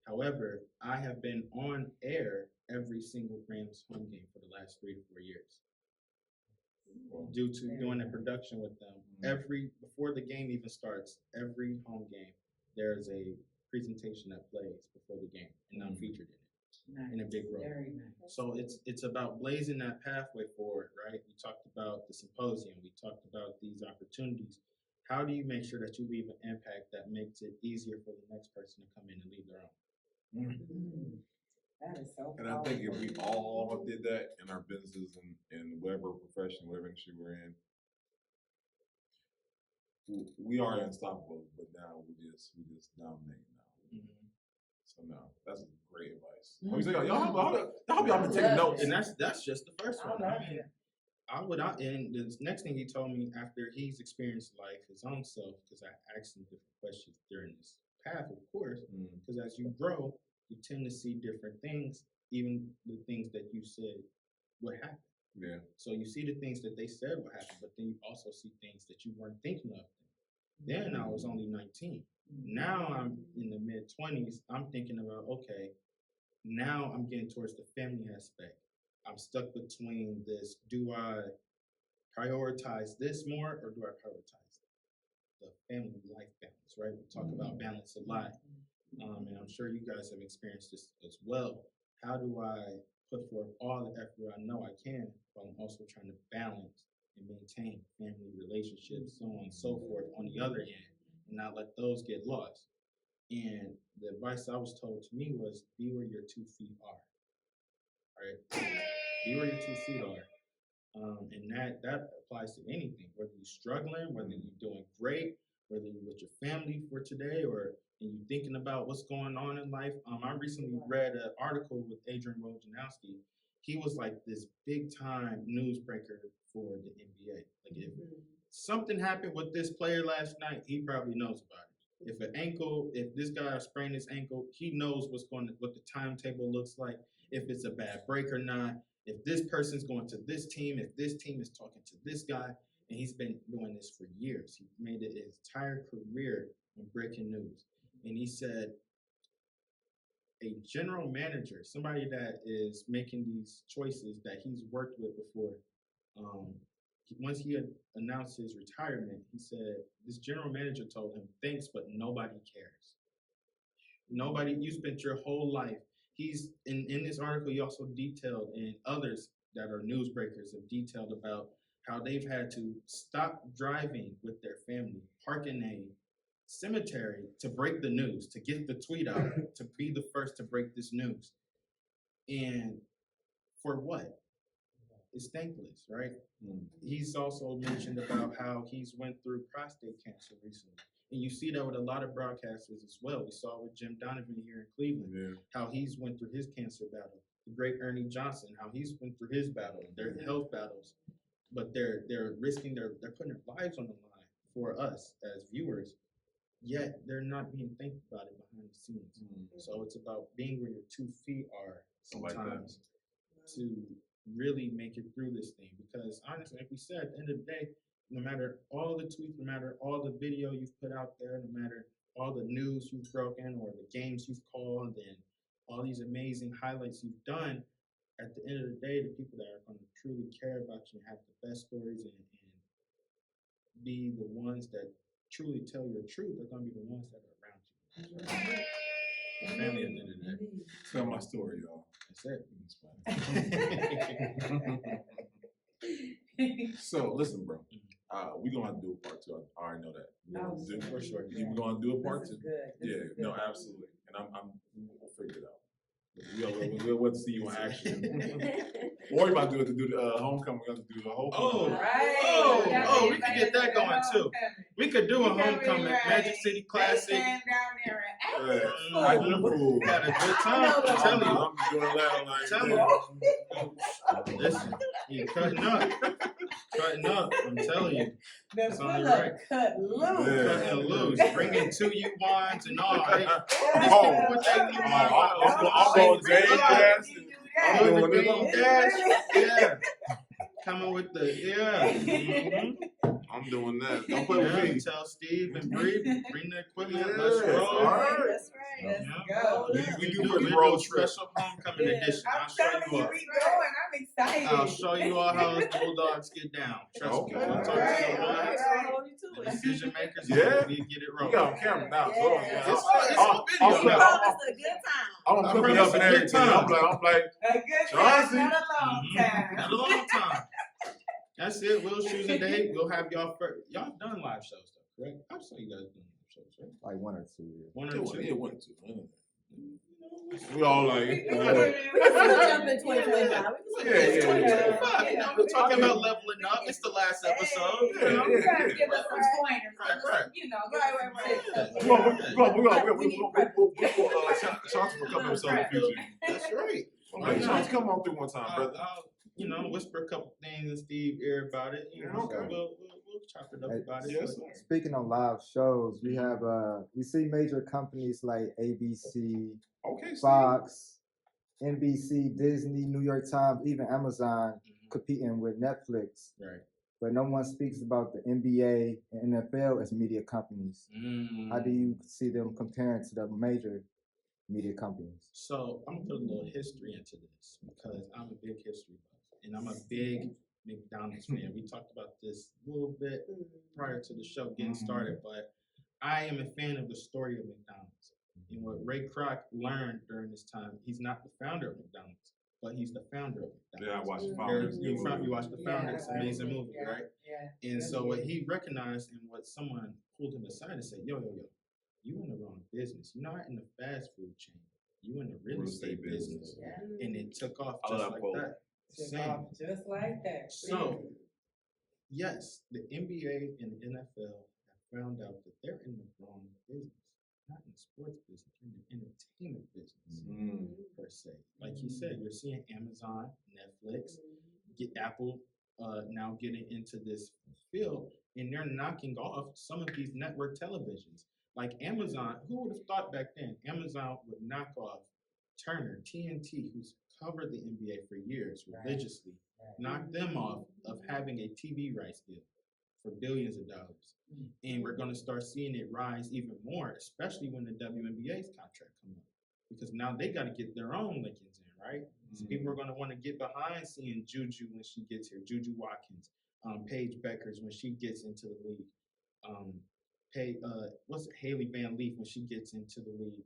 However, I have been on air every single Rams home game for the last 3 to 4 years. Due to doing the production with them. Before the game even starts, every home game, there's a presentation that plays before the game, and I'm featured in it in a big role. Very nice. So it's about blazing that pathway forward, right? We talked about the symposium, we talked about these opportunities. How do you make sure that you leave an impact that makes it easier for the next person to come in and lead their own? That is so And I think if we all did that in our businesses and whatever profession, whatever industry we're in, we are unstoppable. But now we just dominate now. So no, that's great advice. Y'all been taking notes. And that's just the first one. And the next thing he told me after he's experienced life, his own self, because I asked him different questions during this path, of course, because as you grow, you tend to see different things, even the things that you said would happen. Yeah. So you see the things that they said would happen, but then you also see things that you weren't thinking of. Then I was only 19. Now I'm in the mid-20s. I'm thinking about, okay, now I'm getting towards the family aspect. I'm stuck between this, do I prioritize this more or do I prioritize the family life balance, right? We talk about balance a lot. And I'm sure you guys have experienced this as well. How do I put forth all the effort I know I can, while I'm also trying to balance and maintain family relationships, so on and so forth on the other end, and not let those get lost? And the advice I was told to me was, be where your 2 feet are, right? Be where your 2 feet are. And that applies to anything, whether you're struggling, whether you're doing great, whether you're with your family for today, or and you're thinking about what's going on in life. I recently read an article with Adrian Wojnarowski. He was like this big time newsbreaker for the NBA. Like if something happened with this player last night, he probably knows about it. If this guy sprained his ankle, he knows what the timetable looks like, if it's a bad break or not, if this person's going to this team, if this team is talking to this guy. And he's been doing this for years. He made it his entire career in breaking news. And he said, a general manager, somebody that is making these choices that he's worked with before, once he had announced his retirement, he said this general manager told him, "Thanks, but nobody cares. Nobody. You spent your whole life." He's in this article. He also detailed, and others that are newsbreakers have detailed about how they've had to stop driving with their family, park in a cemetery to break the news, to get the tweet out, to be the first to break this news. And for what? It's thankless, right? He's also mentioned about how he's went through prostate cancer recently. And you see that with a lot of broadcasters as well. We saw with Jim Donovan here in Cleveland, how he's went through his cancer battle. The great Ernie Johnson, how he's went through his battle, their health battles. But they're risking they're putting their lives on the line for us as viewers, yet they're not being thanked about it behind the scenes. So it's about being where your 2 feet are sometimes to really make it through this thing. Because honestly, like we said, at the end of the day, no matter all the tweets, no matter all the video you've put out there, no matter all the news you've broken or the games you've called and all these amazing highlights you've done, at the end of the day, the people that are going to truly care about you and have the best stories and be the ones that truly tell your truth are going to be the ones that are around you. So, family at the end of the day. Tell my story, y'all. That's it. So listen, bro. We're gonna have to do a part 2. I already know that. For sure. We're gonna do a part 2. This Yeah, is good. no, absolutely. And we'll figure it out. We'll want to see you in action. Or you might do it to do the homecoming. We have to do the whole. We could get that going too. We could do a homecoming, Magic City Classic. I do the pool. Had a good time. I'm telling you. I'm just doing that like. Tell you. Listen, you cutting up. Cutting up. I'm telling you. That's only full of right. cut loose. Cutting loose. Bringing 2 U-Wines and all. These Oh. people with that I'm going Dave Jackson. I'm doing it. Yeah. Coming with the I'm doing that. Don't play with me. Tell Steve and Bree, bring the equipment. Yeah. Let's roll. All right. That's right. Let's go. We do We the do road a trip. special homecoming edition. I'm I'll show telling you you, all. we going. I'm excited. I'll show you all how us Bulldogs get down. Trust me. Okay. I'll talk to Right. some boys, Hold you to it. decision makers. Yeah. We get it We wrong. got on camera now, so Yeah. It's on video You now. promised a good time. I'm gonna put it up and everything. I'm like, A good Chauncey. time, not a long time. Not a long time. That's it. We'll choose a date. We'll have y'all first. Y'all done live shows though, correct? I saw you guys doing live shows, right? Like 1 or 2 years. 1 or 2. yeah, 1 or 2. We all like, We can still jump in 2025. We can still Yeah, yeah, jump in yeah. 2025. You know, we're talking about leveling up. It's the last episode. Yeah, You know? yeah. Trying to give us some pointers. Right. You know, right. we'll Chauncey for a couple episodes in the future. That's right. Like, Chauncey, come on through one time, brother. I'll whisper a couple things in Steve's ear about it. You know, Okay. we'll chop it up about it. Yes, but- sir. Speaking of live shows, we have we see major companies like ABC, Okay, Steve. Fox, NBC, Disney, New York Times, even Amazon competing with Netflix. Right. But no one speaks about the NBA and NFL as media companies. How do you see them comparing to the major media companies? So I'm gonna put a little history into this because I'm a big history buff and I'm a big McDonald's fan. We talked about this a little bit prior to the show getting started, but I am a fan of the story of McDonald's. And what Ray Kroc learned during this time, he's not the founder of McDonald's, but he's the founder of McDonald's. Yeah, I watched the Founders. You watched the Founders, Yeah, amazing movie, yeah, right? Yeah. And so what he recognized and what someone pulled him aside and said, yo, you in the wrong business. You're not in the fast food chain. You in the real estate business. Yeah. And it took off I just love like both. that. Just Same. off just like that. So, yes, the NBA and the NFL have found out that they're in the wrong business. Not in the sports business, in the entertainment business per se. Like you said, you're seeing Amazon, Netflix, get Apple now getting into this field, and they're knocking off some of these network televisions. Like Amazon, who would have thought back then Amazon would knock off Turner, TNT, who's covered the NBA for years religiously, knock them off of having a TV rights deal for billions of dollars. And we're going to start seeing it rise even more, especially when the WNBA's contract comes up. Because now they got to get their own lickings in, right? So people are going to want to get behind seeing Juju when she gets here, Juju Watkins, Paige Beckers when she gets into the league. Haley Van Leaf when she gets into the league.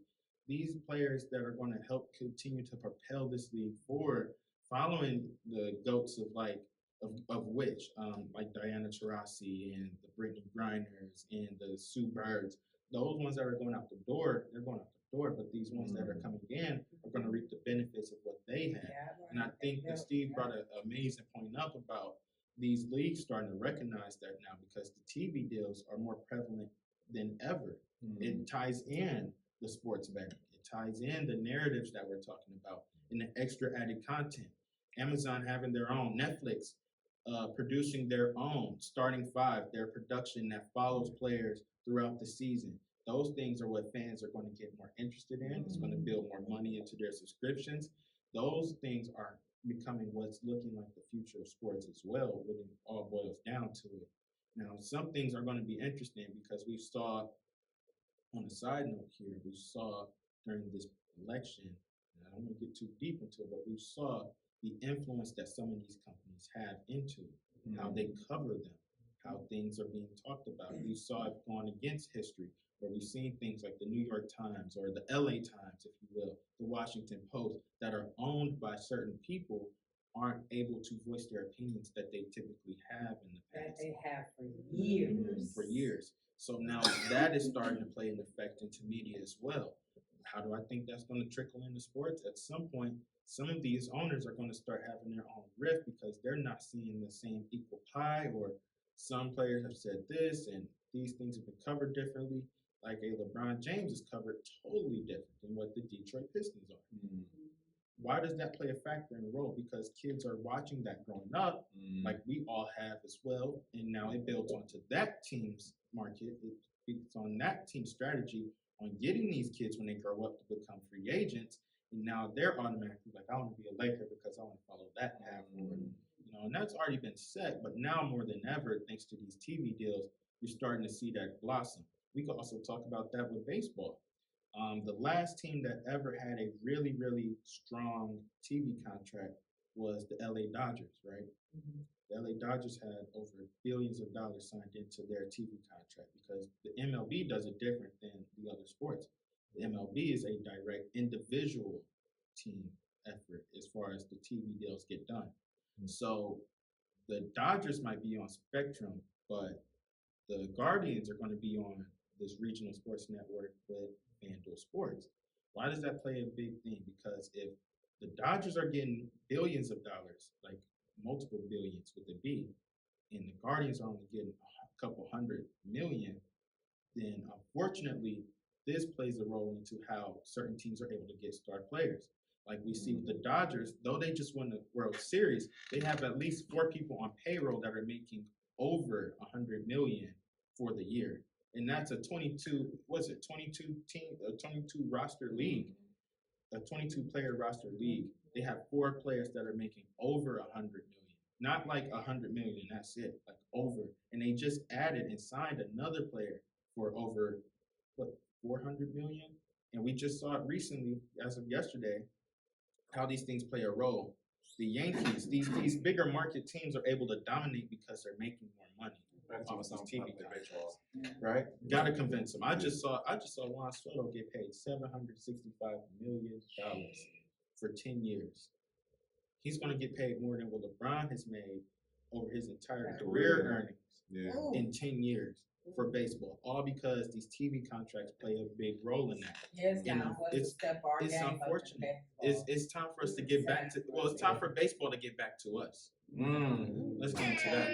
These players that are going to help continue to propel this league forward, following the GOATs of which like Diana Taurasi and the Brittany Griners and the Sue Birds. Those ones that are going out the door, they're going out the door. But these ones that are coming in are going to reap the benefits of what they have. And I think that Steve brought an amazing point up about these leagues starting to recognize that now because the TV deals are more prevalent than ever. It ties in the sports betting. It ties in the narratives that we're talking about and the extra added content. Amazon having their own, Netflix producing their own starting five, their production that follows players throughout the season. Those things are what fans are going to get more interested in. It's going to build more money into their subscriptions. Those things are becoming what's looking like the future of sports as well, when it all boils down to it. Now, some things are going to be interesting because we saw, on a side note here, we saw during this election, and I don't want to get too deep into it, but we saw the influence that some of these companies have into it, how they cover them, how things are being talked about. We saw it going against history, where we've seen things like the New York Times or the LA Times, if you will, the Washington Post, that are owned by certain people aren't able to voice their opinions that they typically have in the past. That they have for years. For years. So now that is starting to play an effect into media as well. How do I think that's going to trickle into sports? At some point, some of these owners are going to start having their own rift because they're not seeing the same equal pie, or some players have said this and these things have been covered differently. Like a LeBron James is covered totally different than what the Detroit Pistons are. Why does that play a factor in the role? Because kids are watching that growing up, like we all have as well, and now it builds onto that team's market. It speaks on that team's strategy on getting these kids when they grow up to become free agents, and now they're automatically like, I want to be a Laker because I want to follow that path. And that's already been set, but now more than ever, thanks to these TV deals, you're starting to see that blossom. We could also talk about that with baseball. The last team that ever had a really, really strong TV contract was the LA Dodgers, right? The LA Dodgers had over billions of dollars signed into their TV contract because the MLB does it different than the other sports. The MLB is a direct individual team effort as far as the TV deals get done. So the Dodgers might be on Spectrum, but the Guardians are going to be on this regional sports network with FanDuel Sports. Why does that play a big thing? Because if the Dodgers are getting billions of dollars, like multiple billions with a B, and the Guardians are only getting a couple $100 million, then unfortunately, this plays a role into how certain teams are able to get star players. Like we see with the Dodgers, though they just won the World Series, they have at least 4 people on payroll that are making over $100 million for the year. And that's a 22 roster league, a 22 player roster league. They have 4 players that are making over $100 million, not like $100 million, that's it, like over. And they just added and signed another player for over, $400 million? And we just saw it recently, as of yesterday, how these things play a role. The Yankees, these bigger market teams are able to dominate because they're making more money off these TV contracts, right? Got to convince them. I just saw Juan Soto get paid $765 million for 10 years. He's going to get paid more than what LeBron has made over his entire career earnings in 10 years for baseball, all because these TV contracts play a big role in that. It's unfortunate. It's time for us to get back to, it's time for baseball to get back to us. Let's get into that.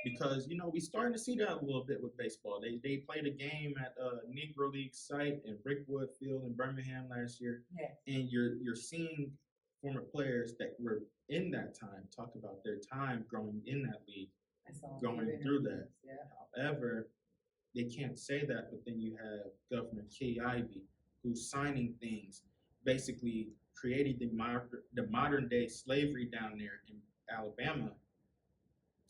Because, we starting to see that a little bit with baseball. They played a game at a Negro League site in Brickwood Field in Birmingham last year. And you're seeing former players that were in that time talk about their time growing in that league, going through that. However, they can't say that, but then you have Governor Kay Ivey, who's signing things, basically creating the modern day slavery down there in Alabama,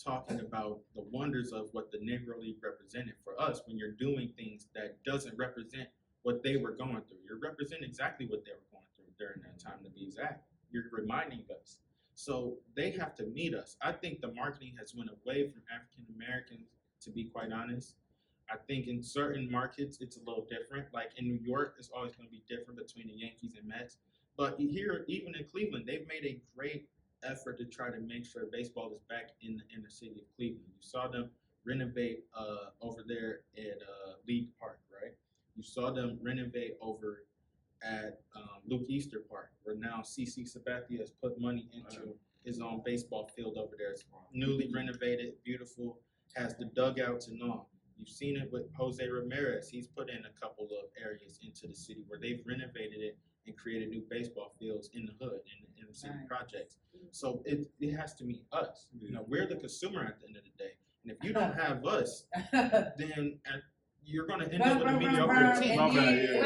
talking about the wonders of what the Negro League represented for us when you're doing things that doesn't represent what they were going through. You're representing exactly what they were going through during that time, to be exact. You're reminding us. So they have to meet us. I think the marketing has went away from African Americans, to be quite honest. I think in certain markets it's a little different. Like in New York, it's always going to be different between the Yankees and Mets. But here, even in Cleveland, they've made a great effort to try to make sure baseball is back in the city of Cleveland. You saw them renovate over there at League Park, right? You saw them renovate over at Luke Easter Park, where now CC Sabathia has put money into his own baseball field over there. It's newly renovated, beautiful, has the dugouts and all. You've seen it with Jose Ramirez. He's put in a couple of areas into the city where they've renovated it and created new baseball fields in the hood, in the city projects. So it has to meet us. You know, we're the consumer at the end of the day. And if you don't have us, then you're going to end up with a mediocre team. Wait a minute,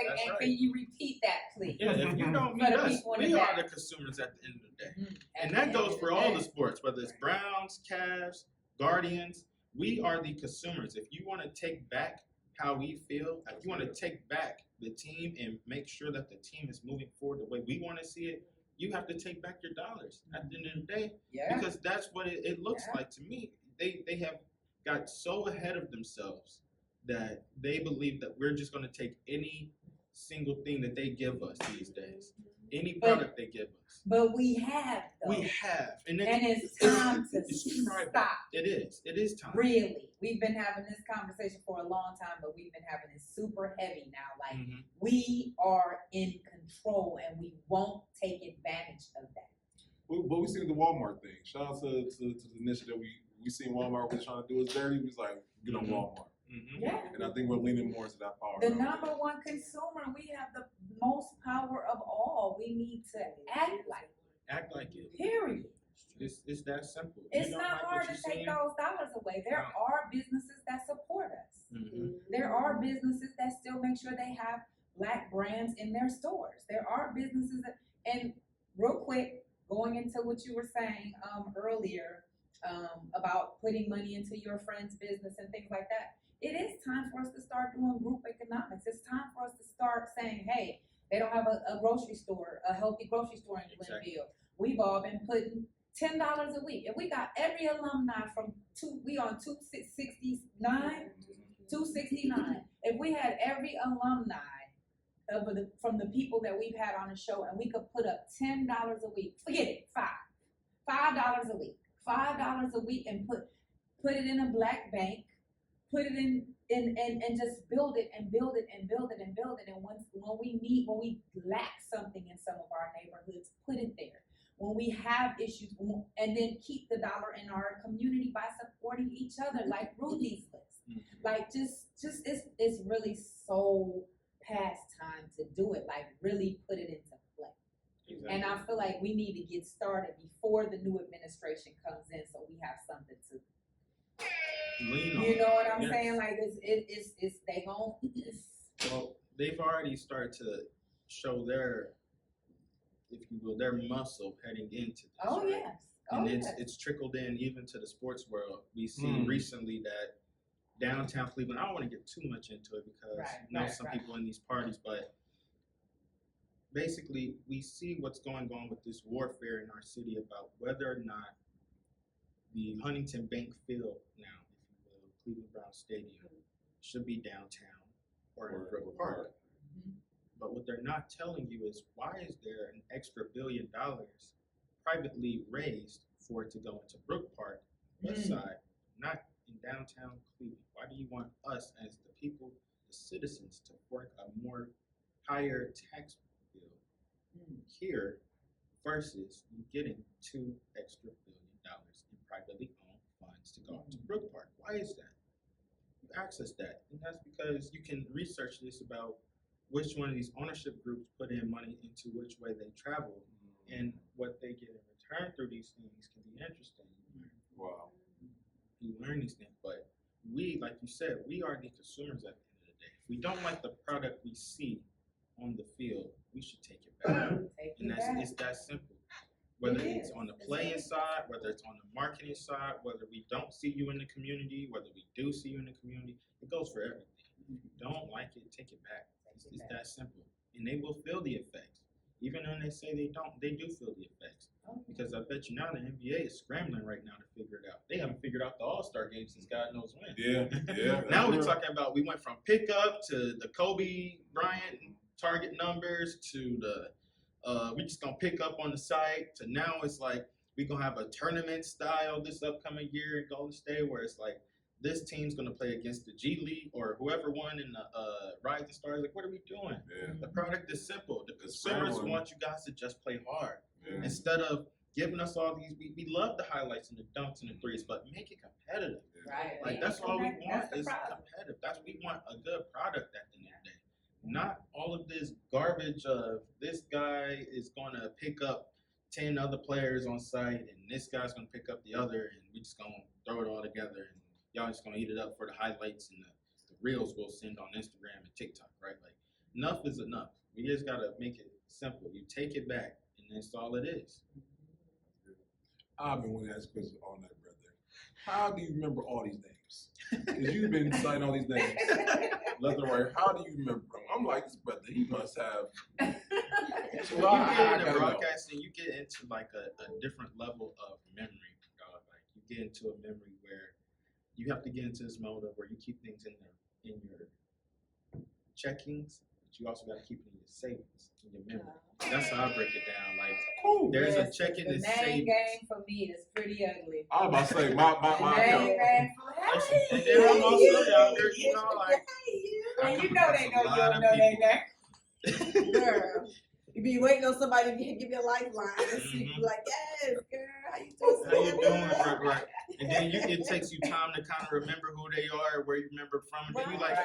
That's right. can you repeat that, please? Yeah, if you don't meet us, we are the consumers at the end of the day. And that goes for all the sports, whether it's Browns, Cavs, Guardians. We are the consumers. If you want to take back how we feel, if you want to take back the team and make sure that the team is moving forward the way we want to see it, you have to take back your dollars at the end of the day. Yeah. Because that's what it looks like to me. They have got so ahead of themselves that they believe that we're just going to take any single thing that they give us these days, any product they give us. But we have, though. We have. And it's time to stop. It is time. Really. We've been having this conversation for a long time, but we've been having it super heavy now. Like, we are in control, and we won't take advantage of that. But we seen the Walmart thing. Shout out to the initiative we seen Walmart was trying to do us dirty. We was like, get on Walmart. Yeah. And I think we're leaning more into that power. The number one consumer, we have the most power of all. We need to act like it. Act like it. Period. It's that simple. It's not hard to take those dollars away. There are businesses that support us. There are businesses that still make sure they have Black brands in their stores. There are businesses that, and real quick, going into what you were saying earlier about putting money into your friend's business and things like that. It is time for us to start doing group economics. It's time for us to start saying, hey, they don't have a grocery store, a healthy grocery store in Glenville. We've all been putting $10 a week. And we got every alumni we on 269. If we had every alumni from the people that we've had on the show, and we could put up $10 a week, forget it, $5 a week, $5 a week, and put it in a Black bank, put it in and just build it and build it and build it and build it. And when we lack something in some of our neighborhoods, put it there. When we have issues, and then keep the dollar in our community by supporting each other, like Ruthie's list. Like just it's really so past time to do it. Like really put it into play. Exactly. And I feel like we need to get started before the new administration comes in, so we have something to. You know what I'm saying? Like it's they gon' well, they've already started to show their, if you will, their muscle heading into this. Oh right? yes. And it's trickled in even to the sports world. We see recently that downtown Cleveland, I don't want to get too much into it because some people in these parties, but basically we see what's going on with this warfare in our city about whether or not the Huntington Bank Field now, Cleveland Brown Stadium, should be downtown or in Brook Park. But what they're not telling you is, why is there an extra $1 billion privately raised for it to go into Brook Park, west side, not in downtown Cleveland? Why do you want us as the people, the citizens, to work a more higher tax bill here versus you getting $2 extra $1 billion in privately owned funds to go to Brook Park? Why is that? You access that, and that's because you can research this about which one of these ownership groups put in money into which way they travel, and what they get in return through these things can be interesting. Wow. You learn these things, but we, like you said, we are the consumers at the end of the day. If we don't like the product we see on the field, we should take it back. It's that simple. Whether it's on the playing side, whether it's on the marketing side, whether we don't see you in the community, whether we do see you in the community, it goes for everything. If you don't like it, take it back. It's that simple. And they will feel the effects. Even when they say they don't, they do feel the effects. Because I bet you now the NBA is scrambling right now to figure it out. They haven't figured out the All-Star game since God knows when. Yeah. Now we're talking about, we went from pickup to the Kobe Bryant target numbers to the, we just gonna pick up on the site, to now it's like, we gonna have a tournament style this upcoming year in Golden State where it's like, this team's gonna play against the G League or whoever won in the Rising Stars. Like, what are we doing? Yeah. The product is simple. The consumers scrambling. want you guys to just play hard. Yeah. Instead of giving us all these, we love the highlights and the dunks and the threes, but make it competitive. Right. Like, that's all we want That's is the problem. competitive. We want a good product at the end of the day. Not all of this garbage of this guy is gonna pick up 10 other players on site and this guy's gonna pick up the other and we just gonna throw it all together and y'all just gonna eat it up for the highlights and the reels we'll send on Instagram and TikTok, right? Like, enough is enough. We just gotta make it simple. You take it back and that's all it is. I've been wanting to ask a question all night, brother. How do you remember all these names? Because you've been citing all these names left and right. How do you remember them? I'm like, this brother, he must have. So You get into broadcasting, you get into like a different level of memory, dog. Like, you get into a memory where you have to get into this mode of where you keep things in your checkings, but you also got to keep it in your savings, in your memory. That's how I break it down. Like, there's a checking The and name savings. game for me is pretty ugly. I was about to say, my Name game And then I'm also younger, you know, like, and you know they know you don't know their name. Girl, you be waiting on somebody to give you a lifeline. And she be like, yes, girl, how you doing? How you doing? Right. And then it takes you time to kind of remember who they are, where you remember from, and then you like,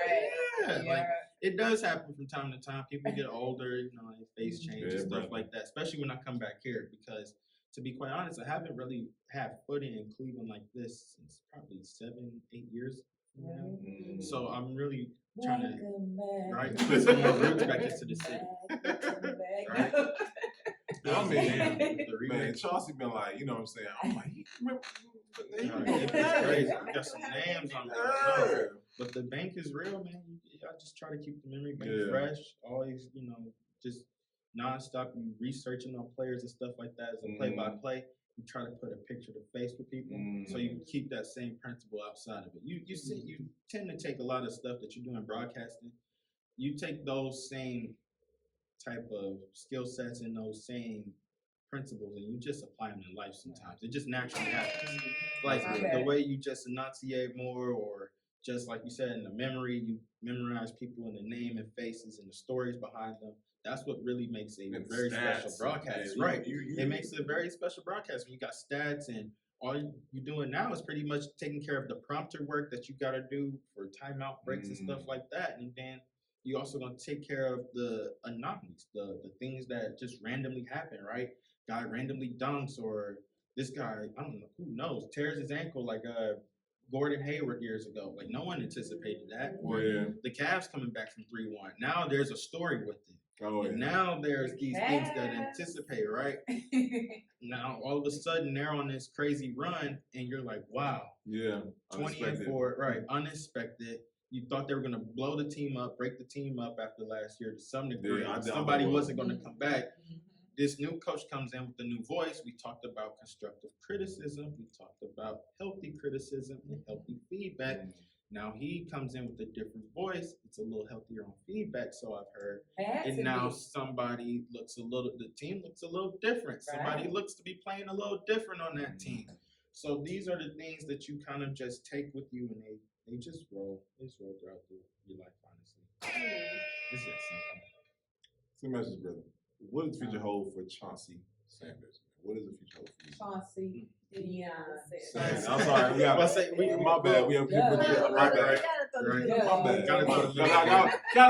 yeah, like, it does happen from time to time. People get older, you know, their face change and stuff like that, especially when I come back here, because to be quite honest, I haven't really had footing in Cleveland like this since probably 7-8 years now. So I'm really trying to put some more roots back into the city. Right? I mean, The man, remix. Chauncey been like, you know what I'm saying? I'm like, he remember the name? It's crazy. We got some names on there. But the bank is real, man. I just try to keep the memory bank fresh. Always, you know, just nonstop. You researching on players and stuff like that as a play-by-play. You try to put a picture to face with people, so you keep that same principle outside of it. You tend to take a lot of stuff that you do in broadcasting. You take those same type of skill sets and those same principles and you just apply them in life sometimes. It just naturally happens. Like the way you just enunciate more, or just like you said, in the memory, you memorize people and the name and faces and the stories behind them. That's what really makes a very special broadcast, right? It makes it a very special broadcast when you got stats, and all you're doing now is pretty much taking care of the prompter work that you got to do for timeout breaks and stuff like that. And then you also going to take care of the anomalies, the things that just randomly happen, right? Guy randomly dunks, or this guy, I don't know, who knows, tears his ankle like Gordon Hayward years ago. Like, no one anticipated that. Or the Cavs coming back from 3-1. Now there's a story with it. And now there's these things that anticipate, right? Now all of a sudden they're on this crazy run, and you're like, wow. 20-4, right? Unexpected. You thought they were going to blow the team up, break the team up after last year to some degree. Somebody wasn't going to come back. This new coach comes in with the new voice. We talked about constructive criticism. We talked about healthy criticism and healthy feedback. Now he comes in with a different voice. It's a little healthier on feedback, so I've heard. And now somebody looks the team looks a little different. Somebody looks to be playing a little different on that team. So these are the things that you kind of just take with you, and they just roll. They just roll throughout your life, honestly. It's that simple. So message, brother. What does the future hold for Chauncy Sanders? What does the future hold for you? Chauncy Deion Sanders. I'm sorry. My bad. We have people. My bad. My bad. Gotta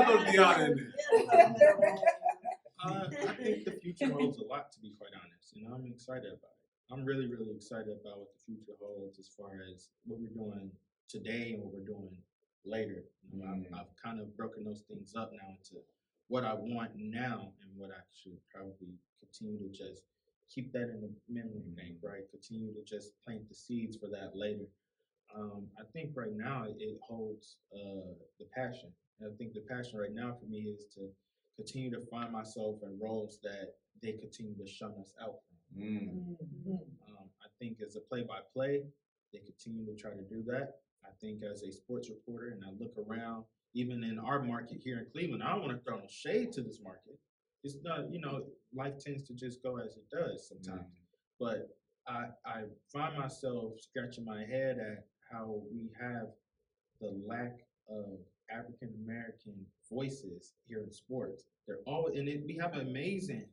throw Deion in there. I think the future holds a lot, to be quite honest. You know, I'm excited about it. I'm really, really excited about what the future holds as far as what we're doing today and what we're doing later. You know, I've kind of broken those things up now into what I want now and what I should probably continue to just keep that in the memory bank, right? Continue to just plant the seeds for that later. I think right now it holds the passion. And I think the passion right now for me is to continue to find myself in roles that they continue to shun us out from. I think as a play-by-play, they continue to try to do that. I think as a sports reporter, and I look around, even in our market here in Cleveland, I don't want to throw no shade to this market. It's not, life tends to just go as it does sometimes. But I find myself scratching my head at how we have the lack of African American voices here in sports. They're always, we have an amazing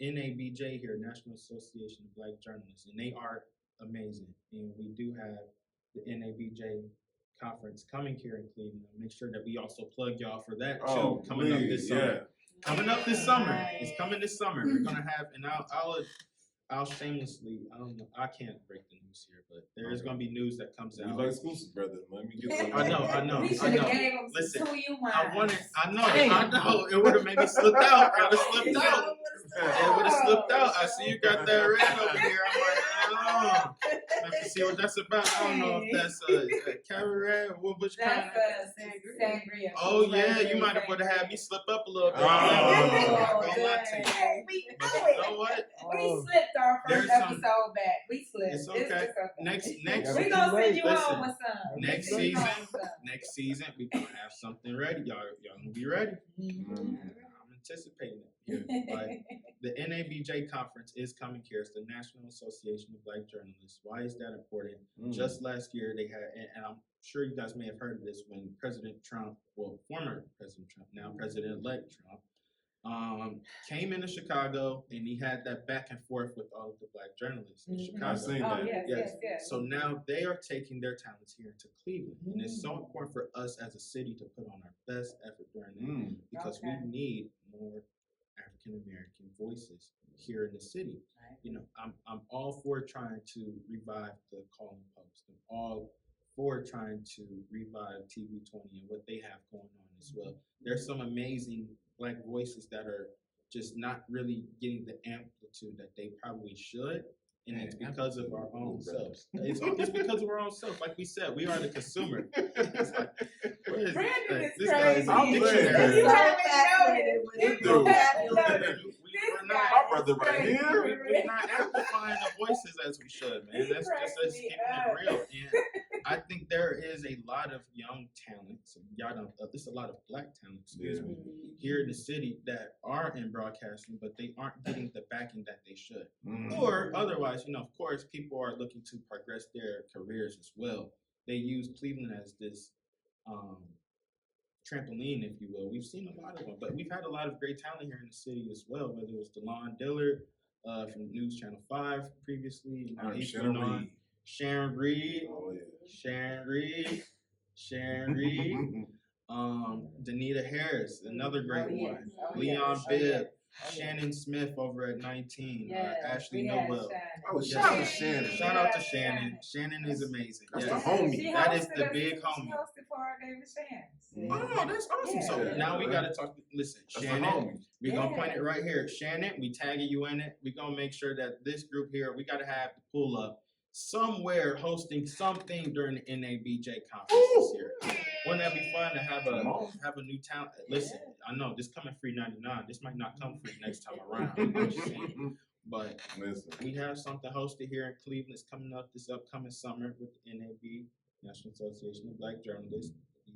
NABJ here, National Association of Black Journalists, and they are amazing. And we do have the NABJ conference coming here in Cleveland. Make sure that we also plug y'all for that too. Coming up this summer. Coming up this summer. It's coming this summer. We're gonna have, and I'll shamelessly, I can't break the news here, but there is going to be news that comes out. We like exclusive, brother. Let me get some. I know. We should have gave them Listen, some I know. It would have made me slip out. It would have slipped out. I see you got that red over here. I'm like, I have to see what that's about. I don't know if that's a cabaret or which kind. That's sangria. Oh yeah, you might have would have had me slip up a little bit. We know what? slipped our first episode back. We slipped. It's okay. Next We're gonna send you listen, home with some. Next season, we gonna have something ready. Y'all gonna be ready. I'm anticipating it here. But the NABJ conference is coming here. It's the National Association of Black Journalists. Why is that important? Just last year they had, and I'm sure you guys may have heard of this, when President Trump, former President Trump, now President-elect Trump, came into Chicago, and he had that back and forth with all of the Black journalists in Chicago. I've seen that. Yes. So now they are taking their talents here into Cleveland, and it's so important for us as a city to put on our best effort during that, because we need more African American voices here in the city. I'm all for trying to revive the Calling Post. I'm all for trying to revive TV 20 and what they have going on as well. There's some amazing Black voices that are just not really getting the amplitude that they probably should. And it's because of our own selves. It's because of our own self. Like we said, we are the consumer. It's like, Brandon is this crazy. guy is a dictionary. You haven't noticed. My brother right here. We're not amplifying the voices as we should, man. That's just us keeping it real. And I think there is a lot of young talents. There's a lot of Black talents, here in the city that are in broadcasting, but they aren't getting the backing that they should. Or otherwise, of course, people are looking to progress their careers as well. They use Cleveland as this trampoline, if you will. We've seen a lot of them, but we've had a lot of great talent here in the city as well, whether it was DeLon Dillard from News Channel 5 previously. Sharon Reed. Sharon Reed. Danita Harris, another great one. Leon Bibb. Shannon Smith over at 19. Ashley Noel. Shout out to Shannon. Shout out to Shannon. Shannon is amazing. That's the homie. That is the big homie. She hosted for our David Shands. Oh, that's awesome. So now we got to talk. Listen, Shannon, we're going to point it right here. Shannon, we tagging you in it. We're going to make sure that this group here, we got to have the pull up somewhere hosting something during the NABJ conference this year. Wouldn't that be fun to have a new talent? Listen, I know this coming free $99. This might not come free next time around. I'm just saying. But we have something hosted here in Cleveland. It's coming up this upcoming summer with the NAB, National Association of Black Journalists,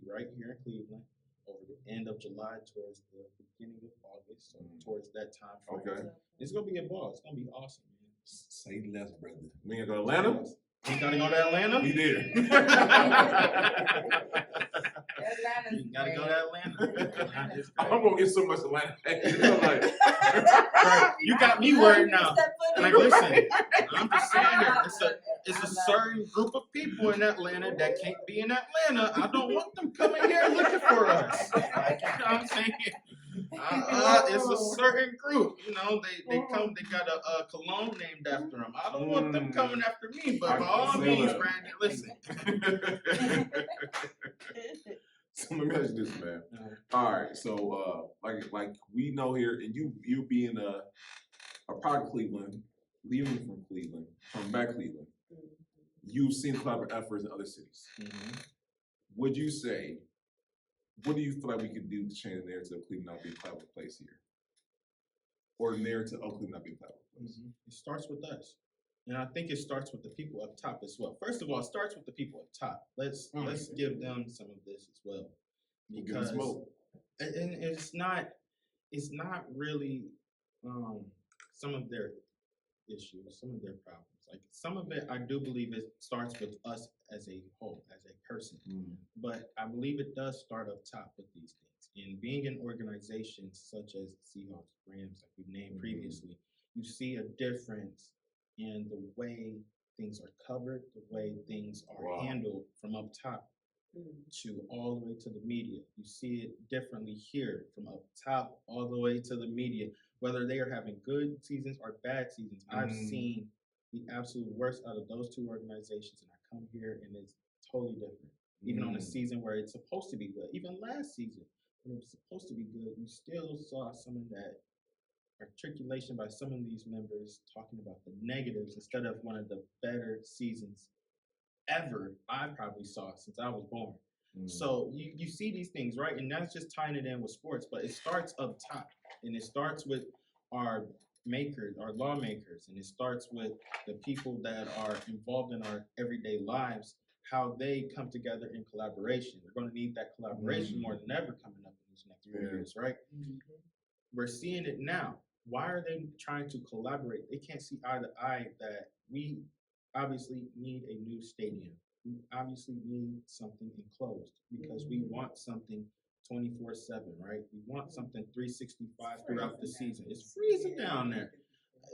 right here in Cleveland, over the end of July towards the beginning of August, so towards that time frame. Okay. It's gonna be a ball. It's gonna be awesome, man. Say less, brother. We ain't go to Atlanta? You gotta go to Atlanta? We did. You gotta go to Atlanta. I'm gonna get so much Atlanta. You got me worried now. Like, listen, I'm just saying here, it's a certain group of people in Atlanta that can't be in Atlanta. I don't want them coming here looking for us. You know what I'm saying? It's a certain group, they come, they got a cologne named after them. I don't want them coming after me, but by all means, Brandon, listen. So let me ask you this, man. All right, so like we know here, and you being a part of Cleveland, leaving from Cleveland, coming back Cleveland, you've seen collaborative efforts in other cities. Would you say, what do you feel like we could do to change the narrative of Cleveland not being a collaborative place here? ordinary to Oakland not being a platform place? It starts with us. And I think it starts with the people up top as well. First of all, it starts with the people up top. Let's give them some of this as well. Because and it's not really some of their issues, some of their problems. Like some of it, I do believe it starts with us as a whole, as a person. But I believe it does start up top with these things. And being in organizations such as Seahawks, Rams, like we've named previously, you see a difference in the way things are covered, the way things are handled from up top to all the way to the media. You see it differently here, from up top all the way to the media, whether they are having good seasons or bad seasons. I've seen the absolute worst out of those two organizations, and I come here and it's totally different. Even on a season where it's supposed to be good, even last season when it was supposed to be good, you still saw some of that articulation by some of these members talking about the negatives instead of one of the better seasons ever I probably saw since I was born. So you see these things, right? And that's just tying it in with sports, but it starts up top, and it starts with our makers, our lawmakers, and it starts with the people that are involved in our everyday lives, how they come together in collaboration. We're going to need that collaboration more than ever coming up in these next 4 years, right? We're seeing it now. Why are they trying to collaborate? They can't see eye to eye that we obviously need a new stadium. We obviously need something enclosed because we want something 24/7, right? We want something 365 throughout the season. It's freezing down there.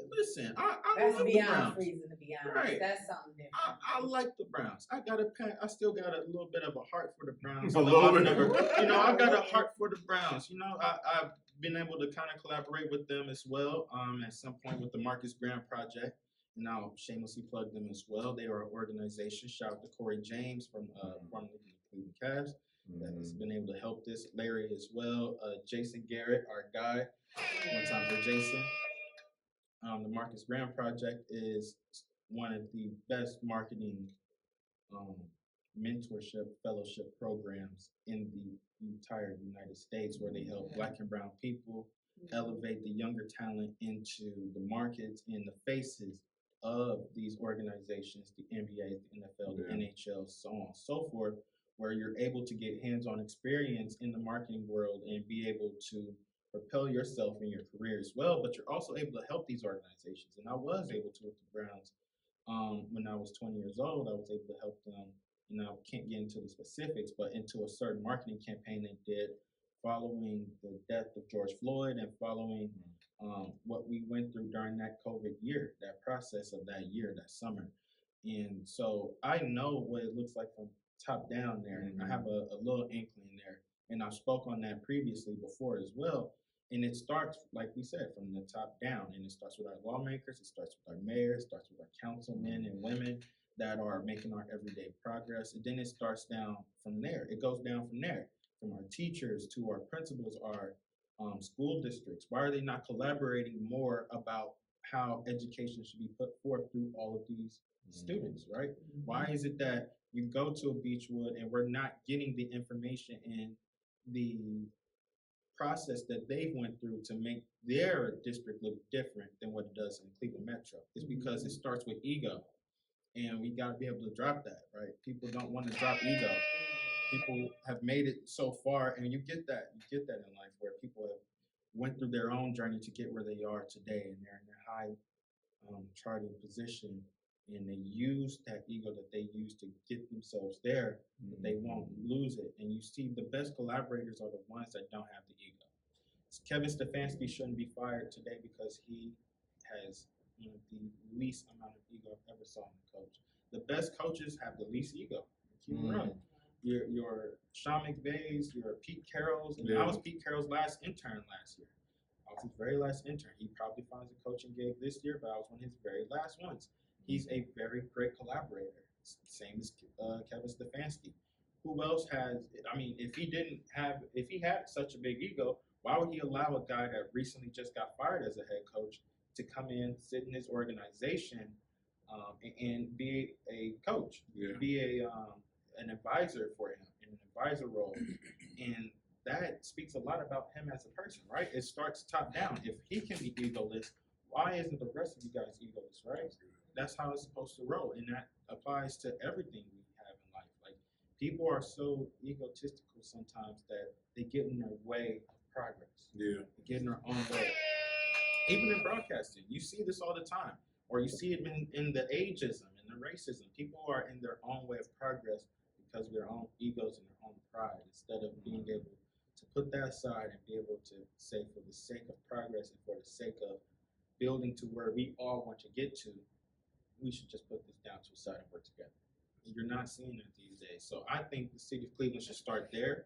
Listen, I That's love the beyond Browns. freezing, to be honest. Right. That's something different. I like the Browns. I still got a little bit of a heart for the Browns. A little bit. I've got a heart for the Browns. I've been able to kind of collaborate with them as well. At some point with the Marcus Graham Project, and I'll shamelessly plug them as well. They are an organization. Shout out to Corey James from formerly the Cleveland Cavs that has been able to help this. Larry as well. Jason Garrett, our guy. One time for Jason. The Marcus Graham Project is one of the best marketing mentorship fellowship programs in the entire United States, where they help Black and brown people elevate the younger talent into the markets and the faces of these organizations, the NBA, the NFL, the NHL, so on and so forth, where you're able to get hands-on experience in the marketing world and be able to propel yourself in your career as well, but you're also able to help these organizations. And I was able to with the Browns. When I was 20 years old, I was able to help them, and I can't get into the specifics, but into a certain marketing campaign they did following the death of George Floyd and following what we went through during that COVID year, that process of that year, that summer. And so I know what it looks like from top down there, and I have a little inkling there. And I spoke on that previously before as well. And it starts, like we said, from the top down. And it starts with our lawmakers, it starts with our mayors, it starts with our councilmen and women that are making our everyday progress. And then it starts down from there. It goes down from there, from our teachers to our principals, our school districts. Why are they not collaborating more about how education should be put forth through all of these students, right? Why is it that you go to a Beechwood and we're not getting the information and the process that they went through to make their district look different than what it does in Cleveland Metro? It's because it starts with ego, and we got to be able to drop that, right? People don't want to drop ego. People have made it so far, and you get that in life, where people have went through their own journey to get where they are today, and they're in a high charted position, and they use that ego that they use to get themselves there, but they won't lose it. And you see the best collaborators are the ones that don't have the ego. Kevin Stefanski shouldn't be fired today because he has the least amount of ego I've ever saw in a coach. The best coaches have the least ego. Keep it running. Your Sean McVays, your Pete Carrolls, and I was Pete Carroll's last intern last year. I was his very last intern. He probably finds a coaching gig this year, but I was one of his very last ones. He's a very great collaborator. Same as Kevin Stefanski. Who else has? I mean, if he had such a big ego, why would he allow a guy that recently just got fired as a head coach to come in, sit in his organization, and be a coach, be an advisor for him in an advisor role, and that speaks a lot about him as a person, right? It starts top down. If he can be egoless, why isn't the rest of you guys egoless, right? That's how it's supposed to roll, and that applies to everything we have in life. Like, people are so egotistical sometimes that they get in their way of progress. Yeah. They get in their own way. Even in broadcasting, you see this all the time, or you see it in the ageism and the racism. People are in their own way of progress because of their own egos and their own pride, instead of being able to put that aside and be able to say, for the sake of progress and for the sake of building to where we all want to get to, we should just put this down to a side and work together. And you're not seeing that these days. So I think the city of Cleveland should start there.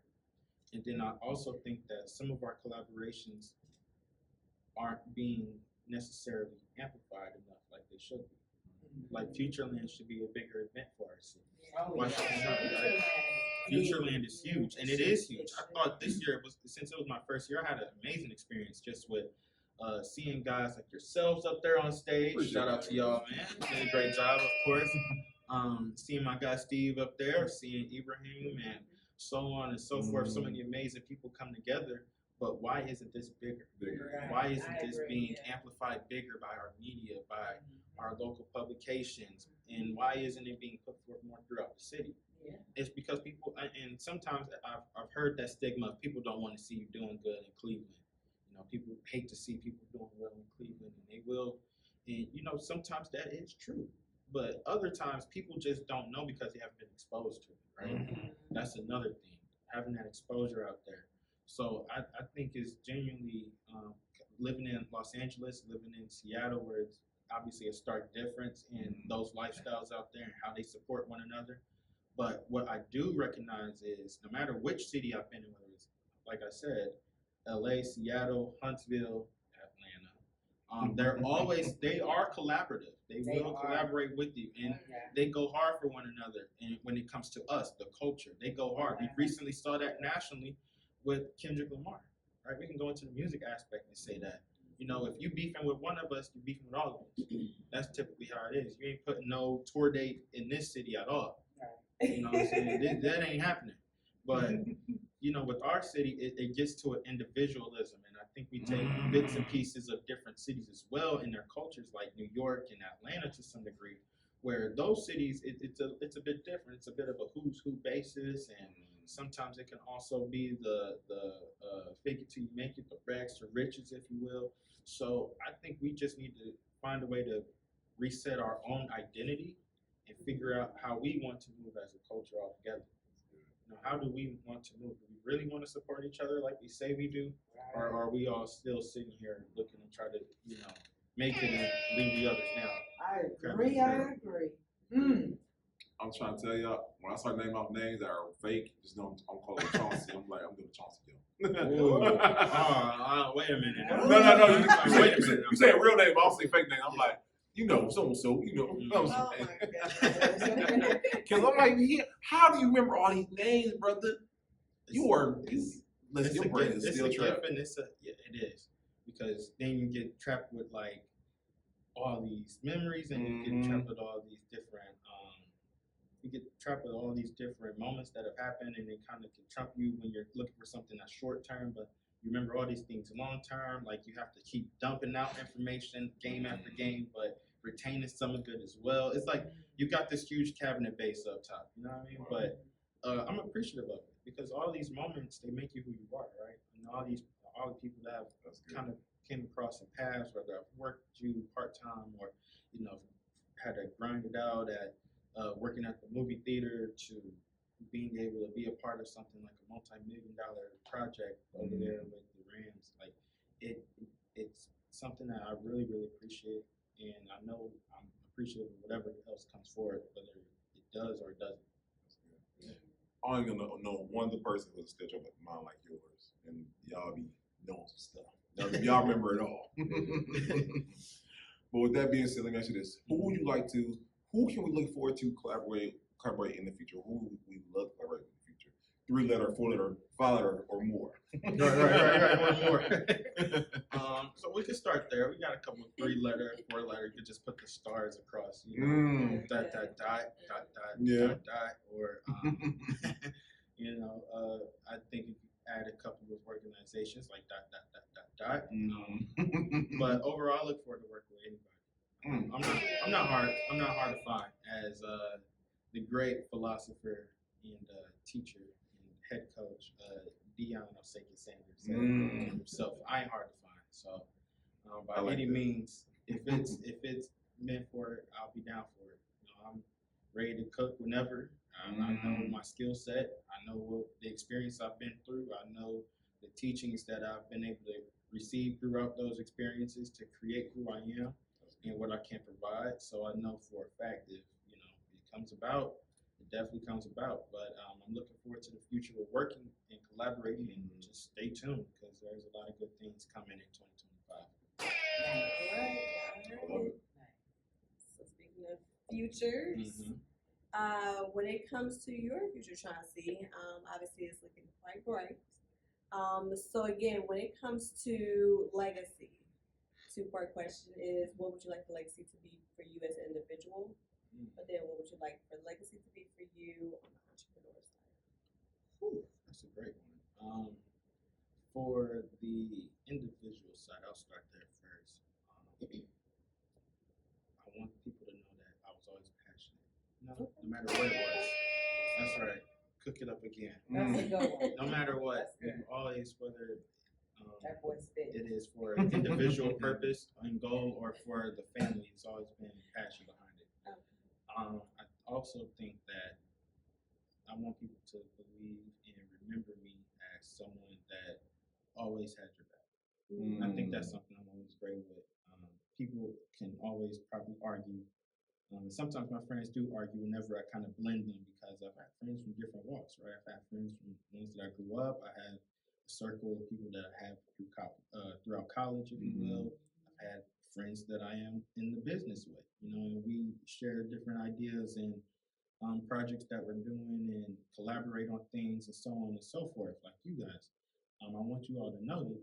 And then I also think that some of our collaborations aren't being necessarily amplified enough like they should be. Like, Futureland should be a bigger event for our city. Why should it not be, right? Futureland is huge, and it is huge. I thought this year, since it was my first year, I had an amazing experience just with seeing guys like yourselves up there on stage. Shout out to y'all, man. Did a great job, of course. Seeing my guy Steve up there, seeing Ibrahim, and so on and so forth. So many amazing people come together. But why isn't this bigger? Why isn't this being amplified bigger by our media, by our local publications, and why isn't it being put forth more throughout the city? It's because people, and sometimes I've heard that stigma of people don't want to see you doing good in Cleveland. You know, people hate to see people doing well in Cleveland, and they will. And you know, sometimes that is true, but other times people just don't know because they haven't been exposed to it, right? That's another thing, having that exposure out there. So I think it's genuinely living in Los Angeles, living in Seattle, where it's obviously a stark difference in those lifestyles out there and how they support one another. But what I do recognize is, no matter which city I've been in, whether it's, like I said, LA, Seattle, Huntsville, Atlanta, they are collaborative. They will collaborate with you, and they go hard for one another. And when it comes to us, the culture, they go hard. We recently saw that nationally with Kendrick Lamar, right? We can go into the music aspect and say that, you know, if you beefing with one of us, you're beefing with all of us. That's typically how it is. You ain't putting no tour date in this city at all. You know what I'm saying? That ain't happening. But, you know, with our city, it gets to an individualism. And I think we take bits and pieces of different cities as well in their cultures, like New York and Atlanta to some degree, where those cities, it's a bit different. It's a bit of a who's who basis, and sometimes it can also be the fake it till you make it, the rags to riches, if you will. So I think we just need to find a way to reset our own identity and figure out how we want to move as a culture altogether. You know, how do we want to move? Do we really want to support each other like we say we do? Or are we all still sitting here looking to try to, you know, make it and leave the others down? I agree. I'm trying to tell y'all, when I start naming off names that are fake, just know I'm calling Chauncey. I'm doing Chauncey. Wait a minute. No. You say a real name, I'll say fake name. I'm like, you know, so, you know. Oh my God. Because I'm like, how do you remember all these names, brother? Your brain is still trapped. It is. Because then you get trapped with like all these memories, and you get trapped with all these different moments that have happened, and they kind of can trump you when you're looking for something that's short term, but you remember all these things long term. Like, you have to keep dumping out information game after game, but retaining some of it as well. It's like you got this huge cabinet base up top, you know what I mean? But I'm appreciative of it, because all these moments, they make you who you are, right? And all the people that have kind of came across the paths, whether I've worked you part-time or, you know, had to grind it out at working at the movie theater, to being able to be a part of something like a multi-million-dollar project over there with the Rams. Like, it's something that I really, really appreciate, and I know I'm appreciative of whatever else comes forward, whether it does or it doesn't. I ain't gonna know one other person with a stitch up a mind like yours, and y'all be knowing some stuff. Y'all remember it all. But with that being said, let me ask you this: who can we look forward to collaborate in the future? Who would we love to collaborate in the future? 3-letter, 4-letter, 5-letter, or more? Right, one more. So we can start there. We got a couple of 3-letter, 4-letter. You could just put the stars across, you know, dot, or, you know, I think add a couple of organizations like ... But overall, I look forward to working with anybody. I'm not hard to find, as the great philosopher and teacher and head coach Deion Sanders said himself. I ain't hard to find. So by any means, if it's meant for it, I'll be down for it. I'm ready to cook whenever. I know my skill set. I know what the experience I've been through. I know the teachings that I've been able to receive throughout those experiences to create who I am and what I can provide. So I know for a fact if it comes about, it definitely comes about. But I'm looking forward to the future of working and collaborating, and just stay tuned because there's a lot of good things coming in 2025. All right. So speaking of futures, when it comes to your future, Chauncey, obviously it's looking quite bright. So again, when it comes to legacy, two-part question is, what would you like the legacy to be for you as an individual? But then what would you like for legacy to be for you on the entrepreneur side? That's a great one. For the individual side, I'll start there first. I want people to know that I was always passionate. No matter what it was. That's right. Cook it up again. That's a good one. No matter what, always, whether it is for an individual purpose and goal or for the family, it's always been passion behind it. I also think that I want people to believe and remember me as someone that always had your back. I think that's something I'm always great with. People can always probably argue. Sometimes my friends do argue whenever I kind of blend them because I've had friends from different walks, right? I've had friends from ones that I grew up. I had a circle of people that I have throughout college, if you will. I've had friends that I am in the business with, and we share different ideas and projects that we're doing and collaborate on things and so on and so forth, like you guys. I want you all to know that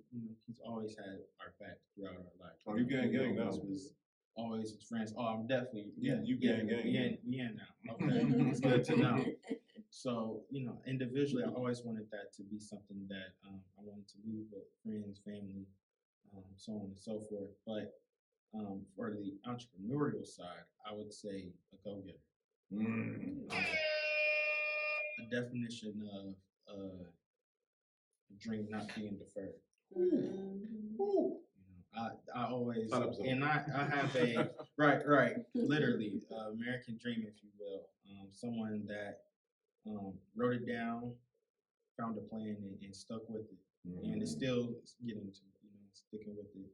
he's always had our back throughout our life. Oh, you gang now. Was always his friends. Oh, I'm definitely you gang. We in now. Okay, it's good to know. So individually, I always wanted that to be something that I wanted to leave with friends, family, so on and so forth. But for the entrepreneurial side, I would say a go-getter. A definition of a dream not being deferred. I always, and I have a right, literally American dream, if you will. Someone that wrote it down, found a plan, and stuck with it, and is still getting to sticking with it.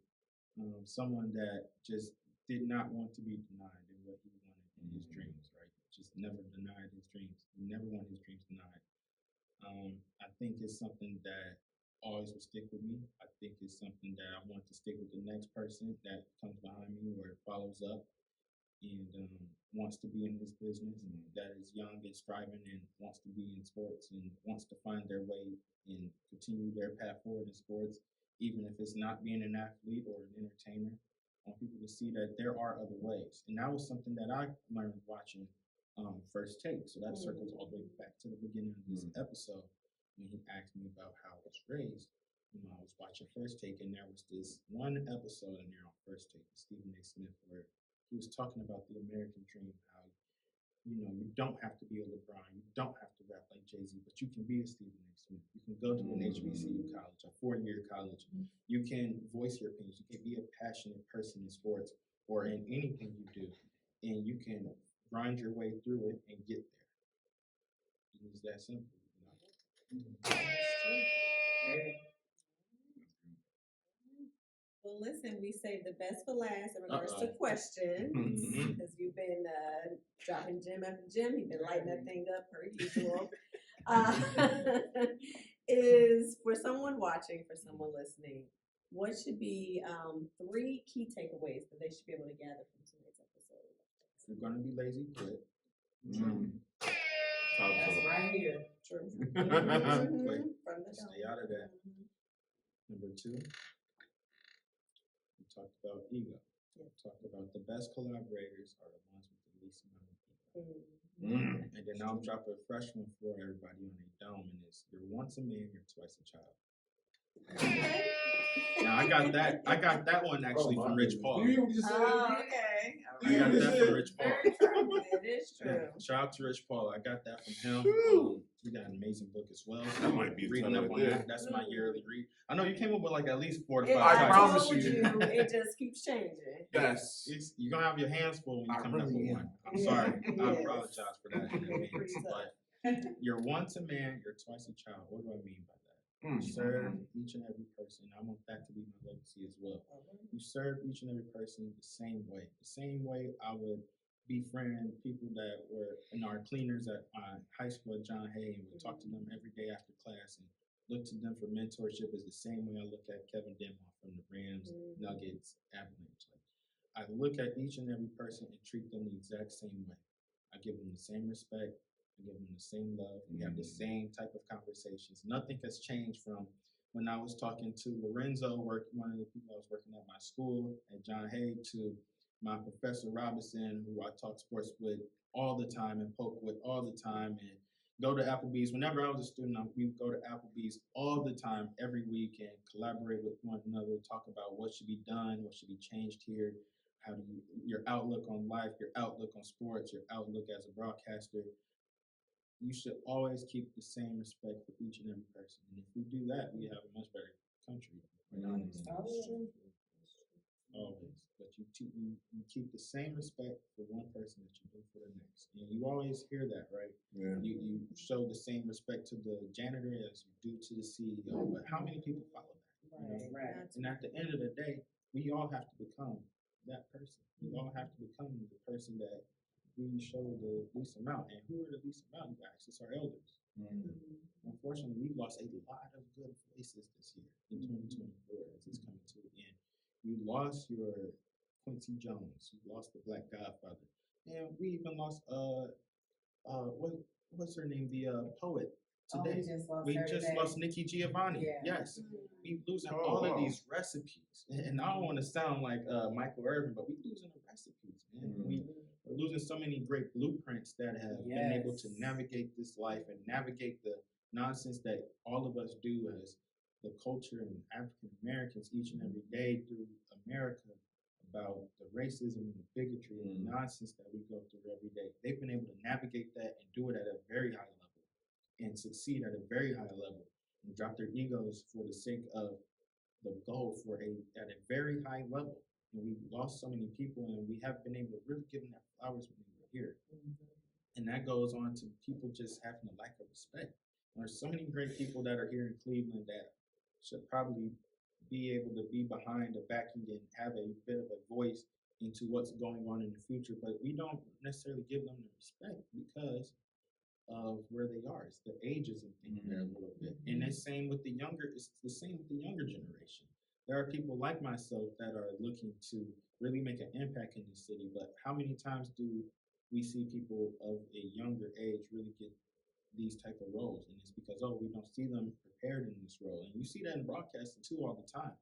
Someone that just did not want to be denied in what he wanted in his dreams, right? Just never denied his dreams. He never wanted his dreams denied. I think it's something that always will stick with me. I think it's something that I want to stick with the next person that comes behind me or follows up and wants to be in this business, that is young and striving and wants to be in sports and wants to find their way and continue their path forward in sports, even if it's not being an athlete or an entertainer. I want people to see that there are other ways. And that was something that I learned watching First Take. So that circles all the way back to the beginning of this episode when he asked me about how I was raised. I was watching First Take, and there was this one episode in there on First Take with Stephen A. Smith where he was talking about the American dream, how you don't have to be a LeBron, you don't have to rap like Jay-Z, but you can be a Stephen A. Smith. You can go to an HBCU college, a 4-year college. You can voice your opinions. You can be a passionate person in sports or in anything you do, and you can grind your way through it and get there. It's that simple. Well, listen, we saved the best for last in regards to questions, because you've been dropping gem after gem. You've been lighting that thing up per usual. Is for someone watching, for someone listening, what should be 3 key takeaways that they should be able to gather from today's episode? If you're going to be lazy, quit. That's right here. True. Stay out of that. Number 2, we talked about ego. We talked about the best collaborators are the ones with the least amount of ego. And then now I'm dropping a fresh one for everybody on their dome, and it's you're once a man, you're twice a child. Now I got that one actually from Rich Paul. Okay. I got that from Rich Paul. Very true. It is true. Shout out to Rich Paul. I got that from him. He got an amazing book as well. So That might be reading up on that. That's my yearly read. I know you came up with like at least 4 to 5 I titles. promise told you. it just keeps changing. Yes. You're gonna have your hands full when you I come up really with am. one. I'm sorry. I apologize for that in advance. But you're once a man, you're twice a child. What do I mean by that? You serve each and every person. I want that to be my legacy as well. You serve each and every person the same way. The same way I would befriend people that were in our cleaners at high school at John Hay and would talk to them every day after class and look to them for mentorship is the same way I look at Kevin Denhoff from the Rams, Nuggets, Avalanche. I look at each and every person and treat them the exact same way. I give them the same respect. I give them the same love. We have the same type of conversations. Nothing has changed from when I was talking to Lorenzo, one of the people I was working at my school at John Hay, to my Professor Robinson, who I talk sports with all the time and poke with all the time, and go to Applebee's. Whenever I was a student, we would go to Applebee's all the time, every week, and collaborate with one another, talk about what should be done, what should be changed here, how do you, your outlook on life, your outlook on sports, your outlook as a broadcaster. You should always keep the same respect for each and every person. And if we do that, we have a much better country, quite honest. Always. But you keep the same respect for one person that you do for the next. And you always hear that, right? Yeah. You show the same respect to the janitor as you do to the CEO. But how many people follow that? Right. And at the end of the day, we all have to become that person. We all have to become the person that we show the least amount. And who are the least amount, guys? It's our elders. Unfortunately, we've lost a lot of good voices this year in 2024 as it's coming to an end. You lost your Quincy Jones. You lost the Black Godfather. And we even lost what's her name? The poet today. We just lost Nikki Giovanni. Yeah. Yes. We losing all of these recipes. And I don't want to sound like Michael Irvin, but we losing the recipes, man. We're losing so many great blueprints that have been able to navigate this life and navigate the nonsense that all of us do as the culture and African Americans each and every day through America about the racism and the bigotry and the nonsense that we go through every day. They've been able to navigate that and do it at a very high level and succeed at a very high level and drop their egos for the sake of the goal at a very high level. And we've lost so many people and we haven't been able to really give them that flowers when they were here. And that goes on to people just having a lack of respect. There's so many great people that are here in Cleveland that should probably be able to be behind the backing and have a bit of a voice into what's going on in the future, but we don't necessarily give them the respect because of where they are. It's the ageism thing there a little bit. And it's the same with the younger generation. There are people like myself that are looking to really make an impact in the city, but how many times do we see people of a younger age really get these type of roles? And it's because, we don't see them prepared in this role. And you see that in broadcasting too all the time,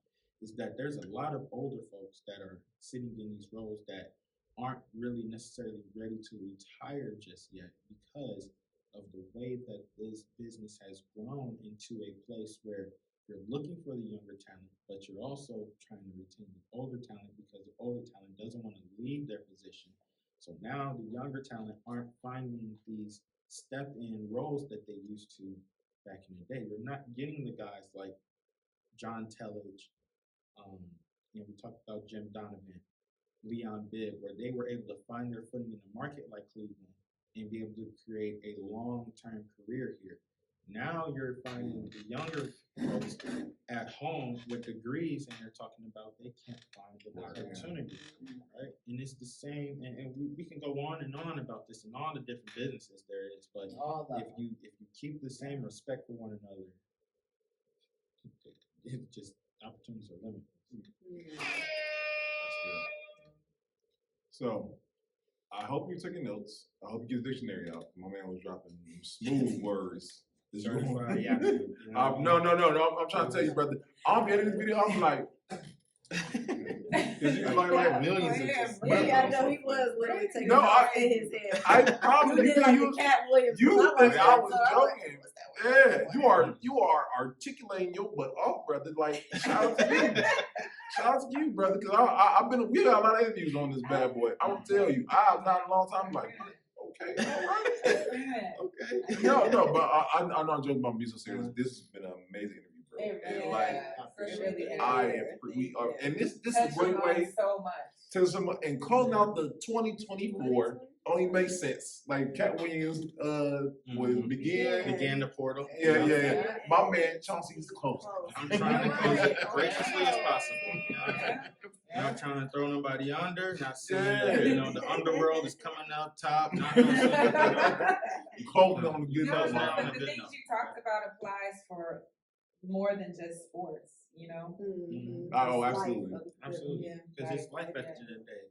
is that there's a lot of older folks that are sitting in these roles that aren't really necessarily ready to retire just yet because of the way that this business has grown into a place where you're looking for the younger talent, but you're also trying to retain the older talent because the older talent doesn't want to leave their position. So now the younger talent aren't finding these step-in roles that they used to back in the day. You're not getting the guys like John Tellage, we talked about Jim Donovan, Leon Bibb, where they were able to find their footing in a market like Cleveland and be able to create a long-term career here. Now you're finding the younger folks at home with degrees and they're talking about they can't find the opportunity, right? And it's the same, and we can go on and on about this and all the different businesses there is, but if you keep the same respect for one another, it just opportunities are limited. So, I hope you're taking notes. I hope you get the dictionary out. My man was dropping smooth words. Certified, yeah. No. I'm trying to tell you, brother. I'm editing this video. I'm like, like millions of just. Yeah, I know he was literally taking No, off in his head. I probably You did like the Cat Williams. you I think watched I that, was so I'm like, joking. what's that word? Yeah, you are articulating your butt off, brother. Like, shout out to you. Shout out to you, brother, because we got a lot of interviews on this bad boy. I will tell you, I have not in a long time. I'm like, okay, all right. Okay. No, but I'm not joking about music series. This has been an amazing interview, bro. It And we are, and this is a great way so much. to someone and closing out the 2024 only makes sense. Like Cat Williams began the portal. Yeah. My man Chauncey's close. I'm trying to close it graciously as possible. Not trying to throw nobody under, not saying that, the underworld is coming out top, not closing on the good No, note. but the things you talked about applies for more than just sports, Oh, absolutely. Absolutely. Because it's life at the end of the day.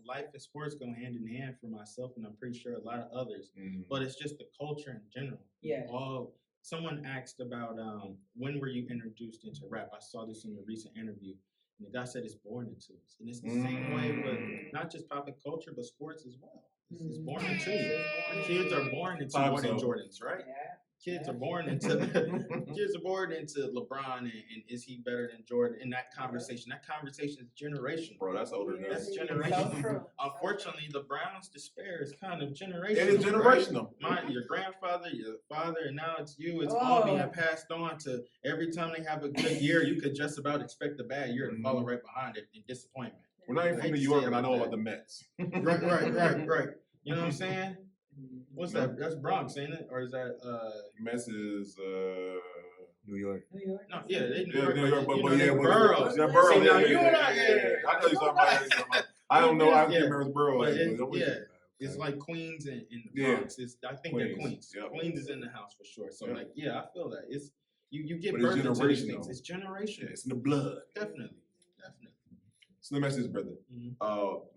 Life and sports go hand in hand for myself, and I'm pretty sure a lot of others. But it's just the culture in general. Yeah. Someone asked about when were you introduced into rap? I saw this in a recent interview. And the guy said it's born into us. And it's the same way with not just pop culture, but sports as well. It's born into you. Kids are born into Jordan Jordans, right? Yeah. Kids are born into LeBron and is he better than Jordan? In that conversation is generational. Bro, that's older than That's us. generational. Unfortunately, the Browns' despair is kind of generational. It is generational. Right? Your grandfather, your father, and now it's you. It's all being passed on to every time they have a good year, you could just about expect a bad year to follow right behind it in disappointment. We're not even from New York, and I know about the Mets. Right. You know what I'm saying? What's that? That's Bronx, ain't it? Or is that Mets is New York. No, yeah, they New York, but boroughs. Yeah, boroughs. See, now Yeah, you and I, I know you're talking about. I don't know. I can't remember the borough. It's like Queens and the Bronx. I think they're Queens. Yep. Queens is in the house for sure. So I feel that it's you get but birth it's into these generational. things. It's generational. Yeah, it's in the blood. Definitely. So let me ask this, brother.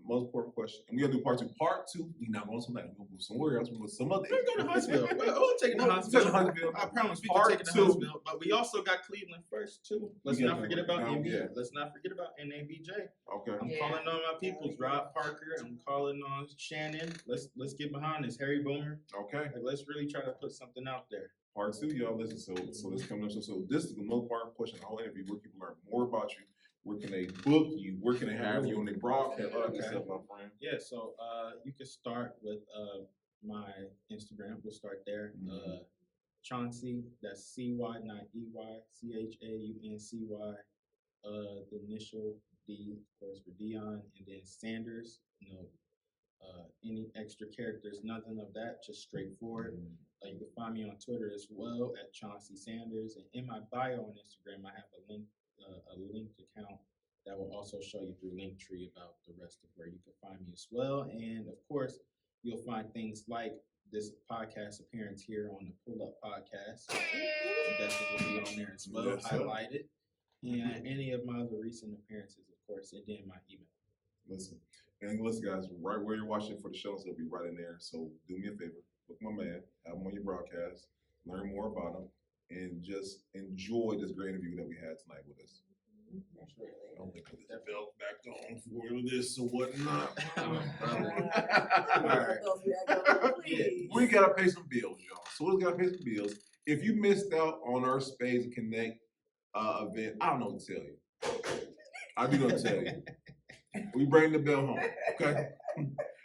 Most important question. And we're gonna do part 2. Part 2, we not going somewhere. We're gonna go somewhere else. We're going to some other. We're going to Huntsville. We'll take it to Huntsville. I promise we can take it to Huntsville. But we also got Cleveland first too. Let's not forget about NBA. Let's not forget about NABJ. Okay. I'm calling on my peoples, Rob Parker. I'm calling on Shannon. Let's get behind this, Harry Boomer. Okay. Like, let's really try to put something out there. Part 2, y'all listen. So this coming up. So this is the most important question of the whole interview. Where people learn more about you. Where can they book you? Where can they have you on their broadcast? Yourself, my friend. Yeah, so you can start with my Instagram. We'll start there. Chauncey, that's CY, not EY, CHAUNCY. The initial D, of course, for Deion, and then Sanders. Any extra characters, nothing of that, just straightforward. You can find me on Twitter as well at Chauncy Sanders, and in my bio on Instagram, I have a linked account that will also show you through Linktree about the rest of where you can find me as well. And of course, you'll find things like this podcast appearance here on the Pull Up Podcast. Definitely will be on there as well, highlighted. And any of my other recent appearances, of course, and then my email. Listen, guys, right where you're watching for the shows, they'll be right in there. So do me a favor, book my man, have him on your broadcast, learn more about him, and just enjoy this great interview that we had tonight with us. Don't put this belt back on for this or whatnot. All right. We gotta pay some bills, y'all. So we gotta pay some bills. If you missed out on our Spades and Connect event, I don't know what to tell you. I do know what to tell you. We bring the bill home, okay?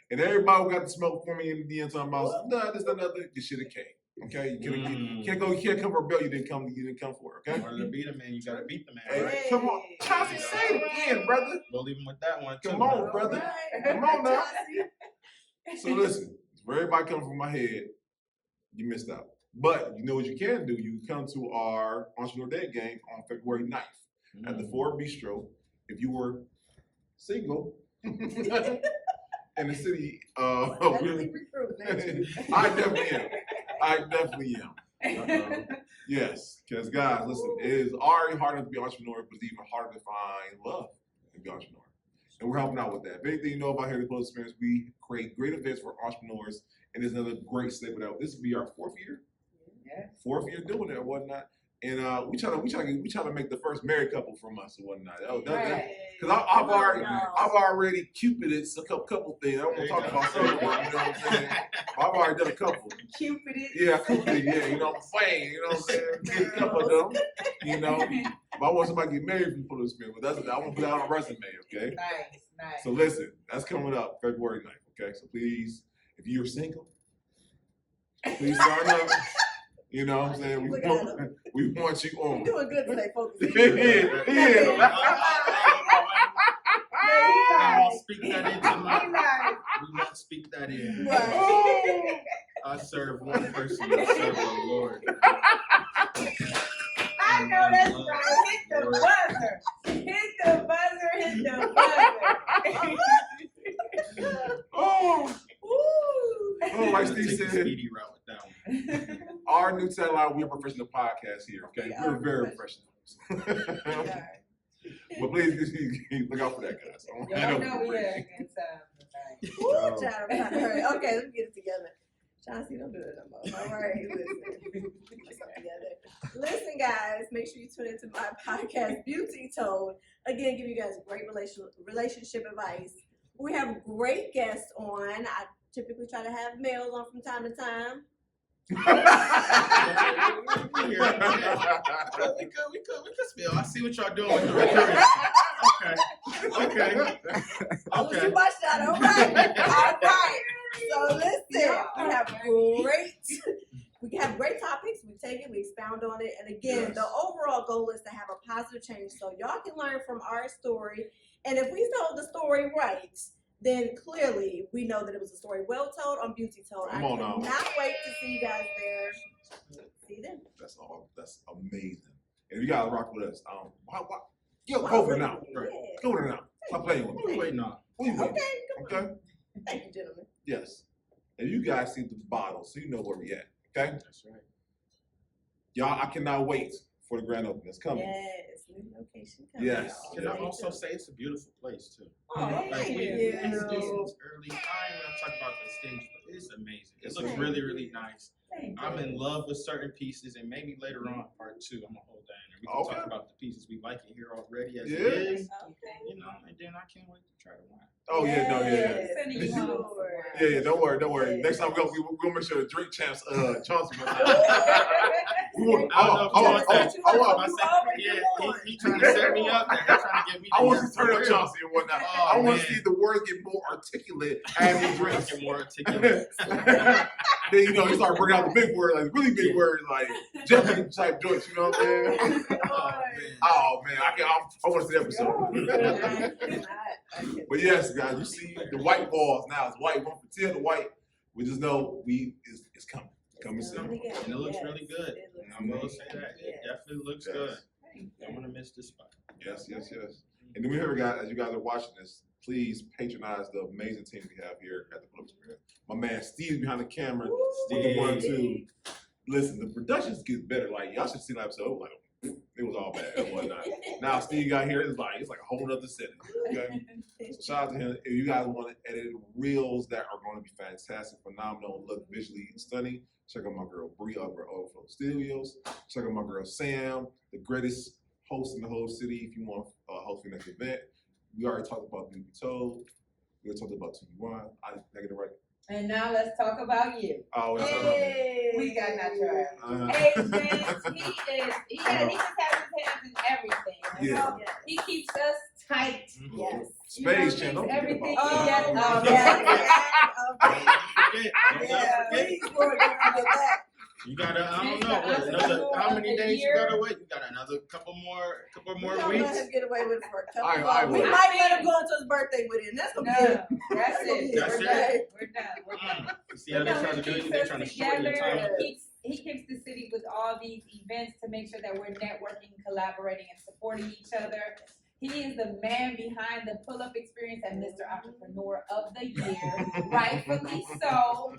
And everybody who got the smoke for me in the DM talking about, nah, this another, you should have came. Okay, you can't come for a bill you didn't come for, okay? In order to beat a man, you gotta beat the man. Hey, Right? come on, Chauncey, say it again, brother. We'll leave him with that one too. Come on, brother. Come on now. So listen, for everybody coming from my head, you missed out. But you know what you can do? You come to our Entrepreneur Day game on February 9th at the Ford Bistro. If you were single in the city, I definitely am. Yes, because guys, listen, it is already harder to be an entrepreneur, but it's even harder to find love to be an entrepreneur. And we're helping out with that. If anything you know about Harry Close Experience, we create great events for entrepreneurs, and there's another great statement out. This will be our 4th year. Yeah. 4th year doing it or whatnot. And we try to make the first married couple from us or whatnot. Right. Because I've already cupided a couple things. I don't want to talk about some of them, you know what I'm saying? I've already done a couple. Cupided. Yeah, Cupid, yeah, you know what I'm saying? You know what I'm saying? Did a couple of them, you know. If I want somebody to get married from full experience, but I want to put that on a resume, okay? Nice. So listen, that's coming up February 9th, okay? So please, if you're single, please sign up. You know what I'm saying? We want you on. You're doing good today, folks. I won't speak that into my. We won't speak that in. Right. I serve one person. I serve the Lord. I know that's right. Hit the buzzer. Hit the buzzer. Oh, like Steve Take the said, speedy route with that one. our new tagline, we're a professional podcast here, okay? We're very professional. But please look out for that, guys. Y'all know we had a good time. Ooh, child, I'm trying to hurry. Okay, let's get it together. Chauncey, don't do it no more. All right, listen, guys, make sure you tune into my podcast, Beauty Told. Again, give you guys great relationship advice. We have great guests on. I typically try to have males on from time to time. We could spill. I see what y'all doing with the recruiting. Okay. I'll shoot my shot. All right. So listen, we have great topics. We take it, we expound on it, and again, the overall goal is to have a positive change, so y'all can learn from our story. And if we told the story right, then clearly we know that it was a story well told on Beauty Told. I cannot wait to see you guys there. See you then. That's amazing. And you guys rock with us. Go over it now. Right. Go over it now. Stop playing with me. Wait, no. Okay. Thank you, gentlemen. Yes. And you guys see the bottle, so you know where we at. Okay. That's right. Y'all, I cannot wait for the grand opening. It's coming. Yes, new location coming. Yes. Can I also say it's a beautiful place too? Oh, Like thank we you. introduced this early. I ain't gonna talk about the stage, but it's amazing. It looks really, really nice. I'm in love with certain pieces, and maybe later on, part 2, I'm gonna hold that in. We can talk about the pieces we like it here already as it is. You know, and then I can't wait to try the wine. Oh yeah, no, yeah. Sending you home. Yeah, don't worry. Next time we're gonna make sure the drink champs, Chauncey. He trying to set me up. He's trying to get me. I want to turn up Chauncey and whatnot. I want to see the words get more articulate as he drinks. Get more articulate. Then you start bringing out the big word, like really big words, like Jeopardy type joints. You know what I'm saying? Oh man, I want to see the episode. But yes, guys, you see the white balls now. It's white. 1 for 10 the white. We just know it's coming. Coming soon. And it looks really good. I'm gonna say that. It definitely looks good. Don't want to miss this spot. Yes. And then we hear, guys, as you guys are watching this, please patronize the amazing team we have here at the Flip Experience. My man Steve behind the camera with the 1, 2. Listen, the productions get better. Like y'all should see the episode. Like it was all bad and whatnot. Now Steve got here. It's like a whole other setting. Okay. So shout out to him. If you guys want to edit reels that are going to be fantastic, phenomenal, look visually stunning, check out my girl Bree over at Overflow Studios. Check out my girl Sam, the greatest host in the whole city. If you want to host your next event, we already talked about Beauty Told. We already talked about TU1. I get it right. And now let's talk about you. Oh, we got not tried. Hey, James, he just has his hands in everything. Yeah. He keeps us tight. Yes. Space channel. Everything. You gotta, I don't know, how many days you gotta wait? You got another couple more weeks? Let him get away with it for a couple more. We might let him go into his birthday with it. And that's gonna be it. That's it. We're done. See how they're trying to do it? They're trying to shorten the time. He keeps the city with all these events to make sure that we're networking, collaborating, and supporting each other. He is the man behind the pull-up experience and Mr. Entrepreneur of the Year. Rightfully so.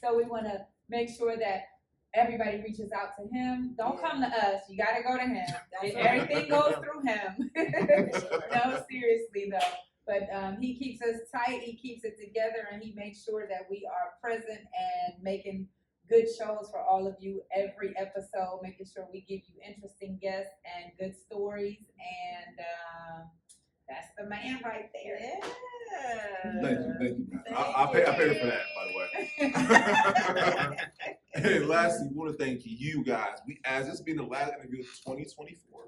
So we want to make sure that everybody reaches out to him. Don't come to us. You got to go to him. Everything goes through him. No, seriously though. But he keeps us tight. He keeps it together, and he makes sure that we are present and making good shows for all of you every episode, making sure we give you interesting guests and good stories. And that's the man right there. Yeah. Thank you, man. I paid her for that, by the way. And lastly, we want to thank you guys. As this being the last interview of 2024,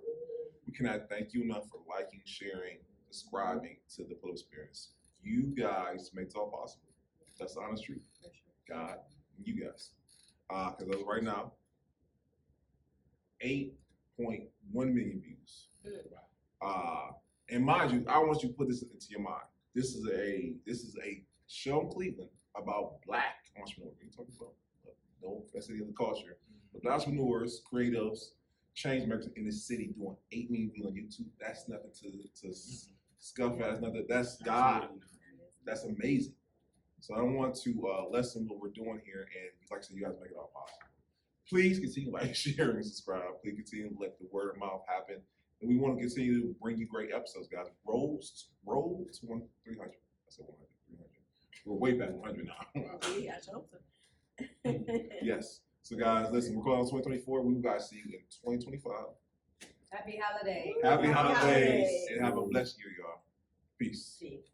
we cannot thank you enough for liking, sharing, subscribing to the Full Experience. You guys make it all possible. That's the honest truth. God, and you guys. Because as of right now, 8.1 million views. And mind you, I want you to put this into your mind. This is a show in Cleveland about Black entrepreneurs. We're talking about no facility of the culture, but Black entrepreneurs, creatives, change makers in the city doing 8 million views on YouTube. That's nothing to scuff at. That's nothing. That's God. That's amazing. So I don't want to lessen what we're doing here, and like I said, you guys make it all possible. Please continue to like, share, and subscribe. Please continue to let the word of mouth happen. And we want to continue to bring you great episodes, guys. Roll to 300. I said 100, 300. We're way past 100 now. Yeah, I hope so. Yes. So, guys, listen, we're going on 2024. We will guys see you in 2025. Happy holidays. Happy holidays. And have a blessed year, y'all. Peace. Peace.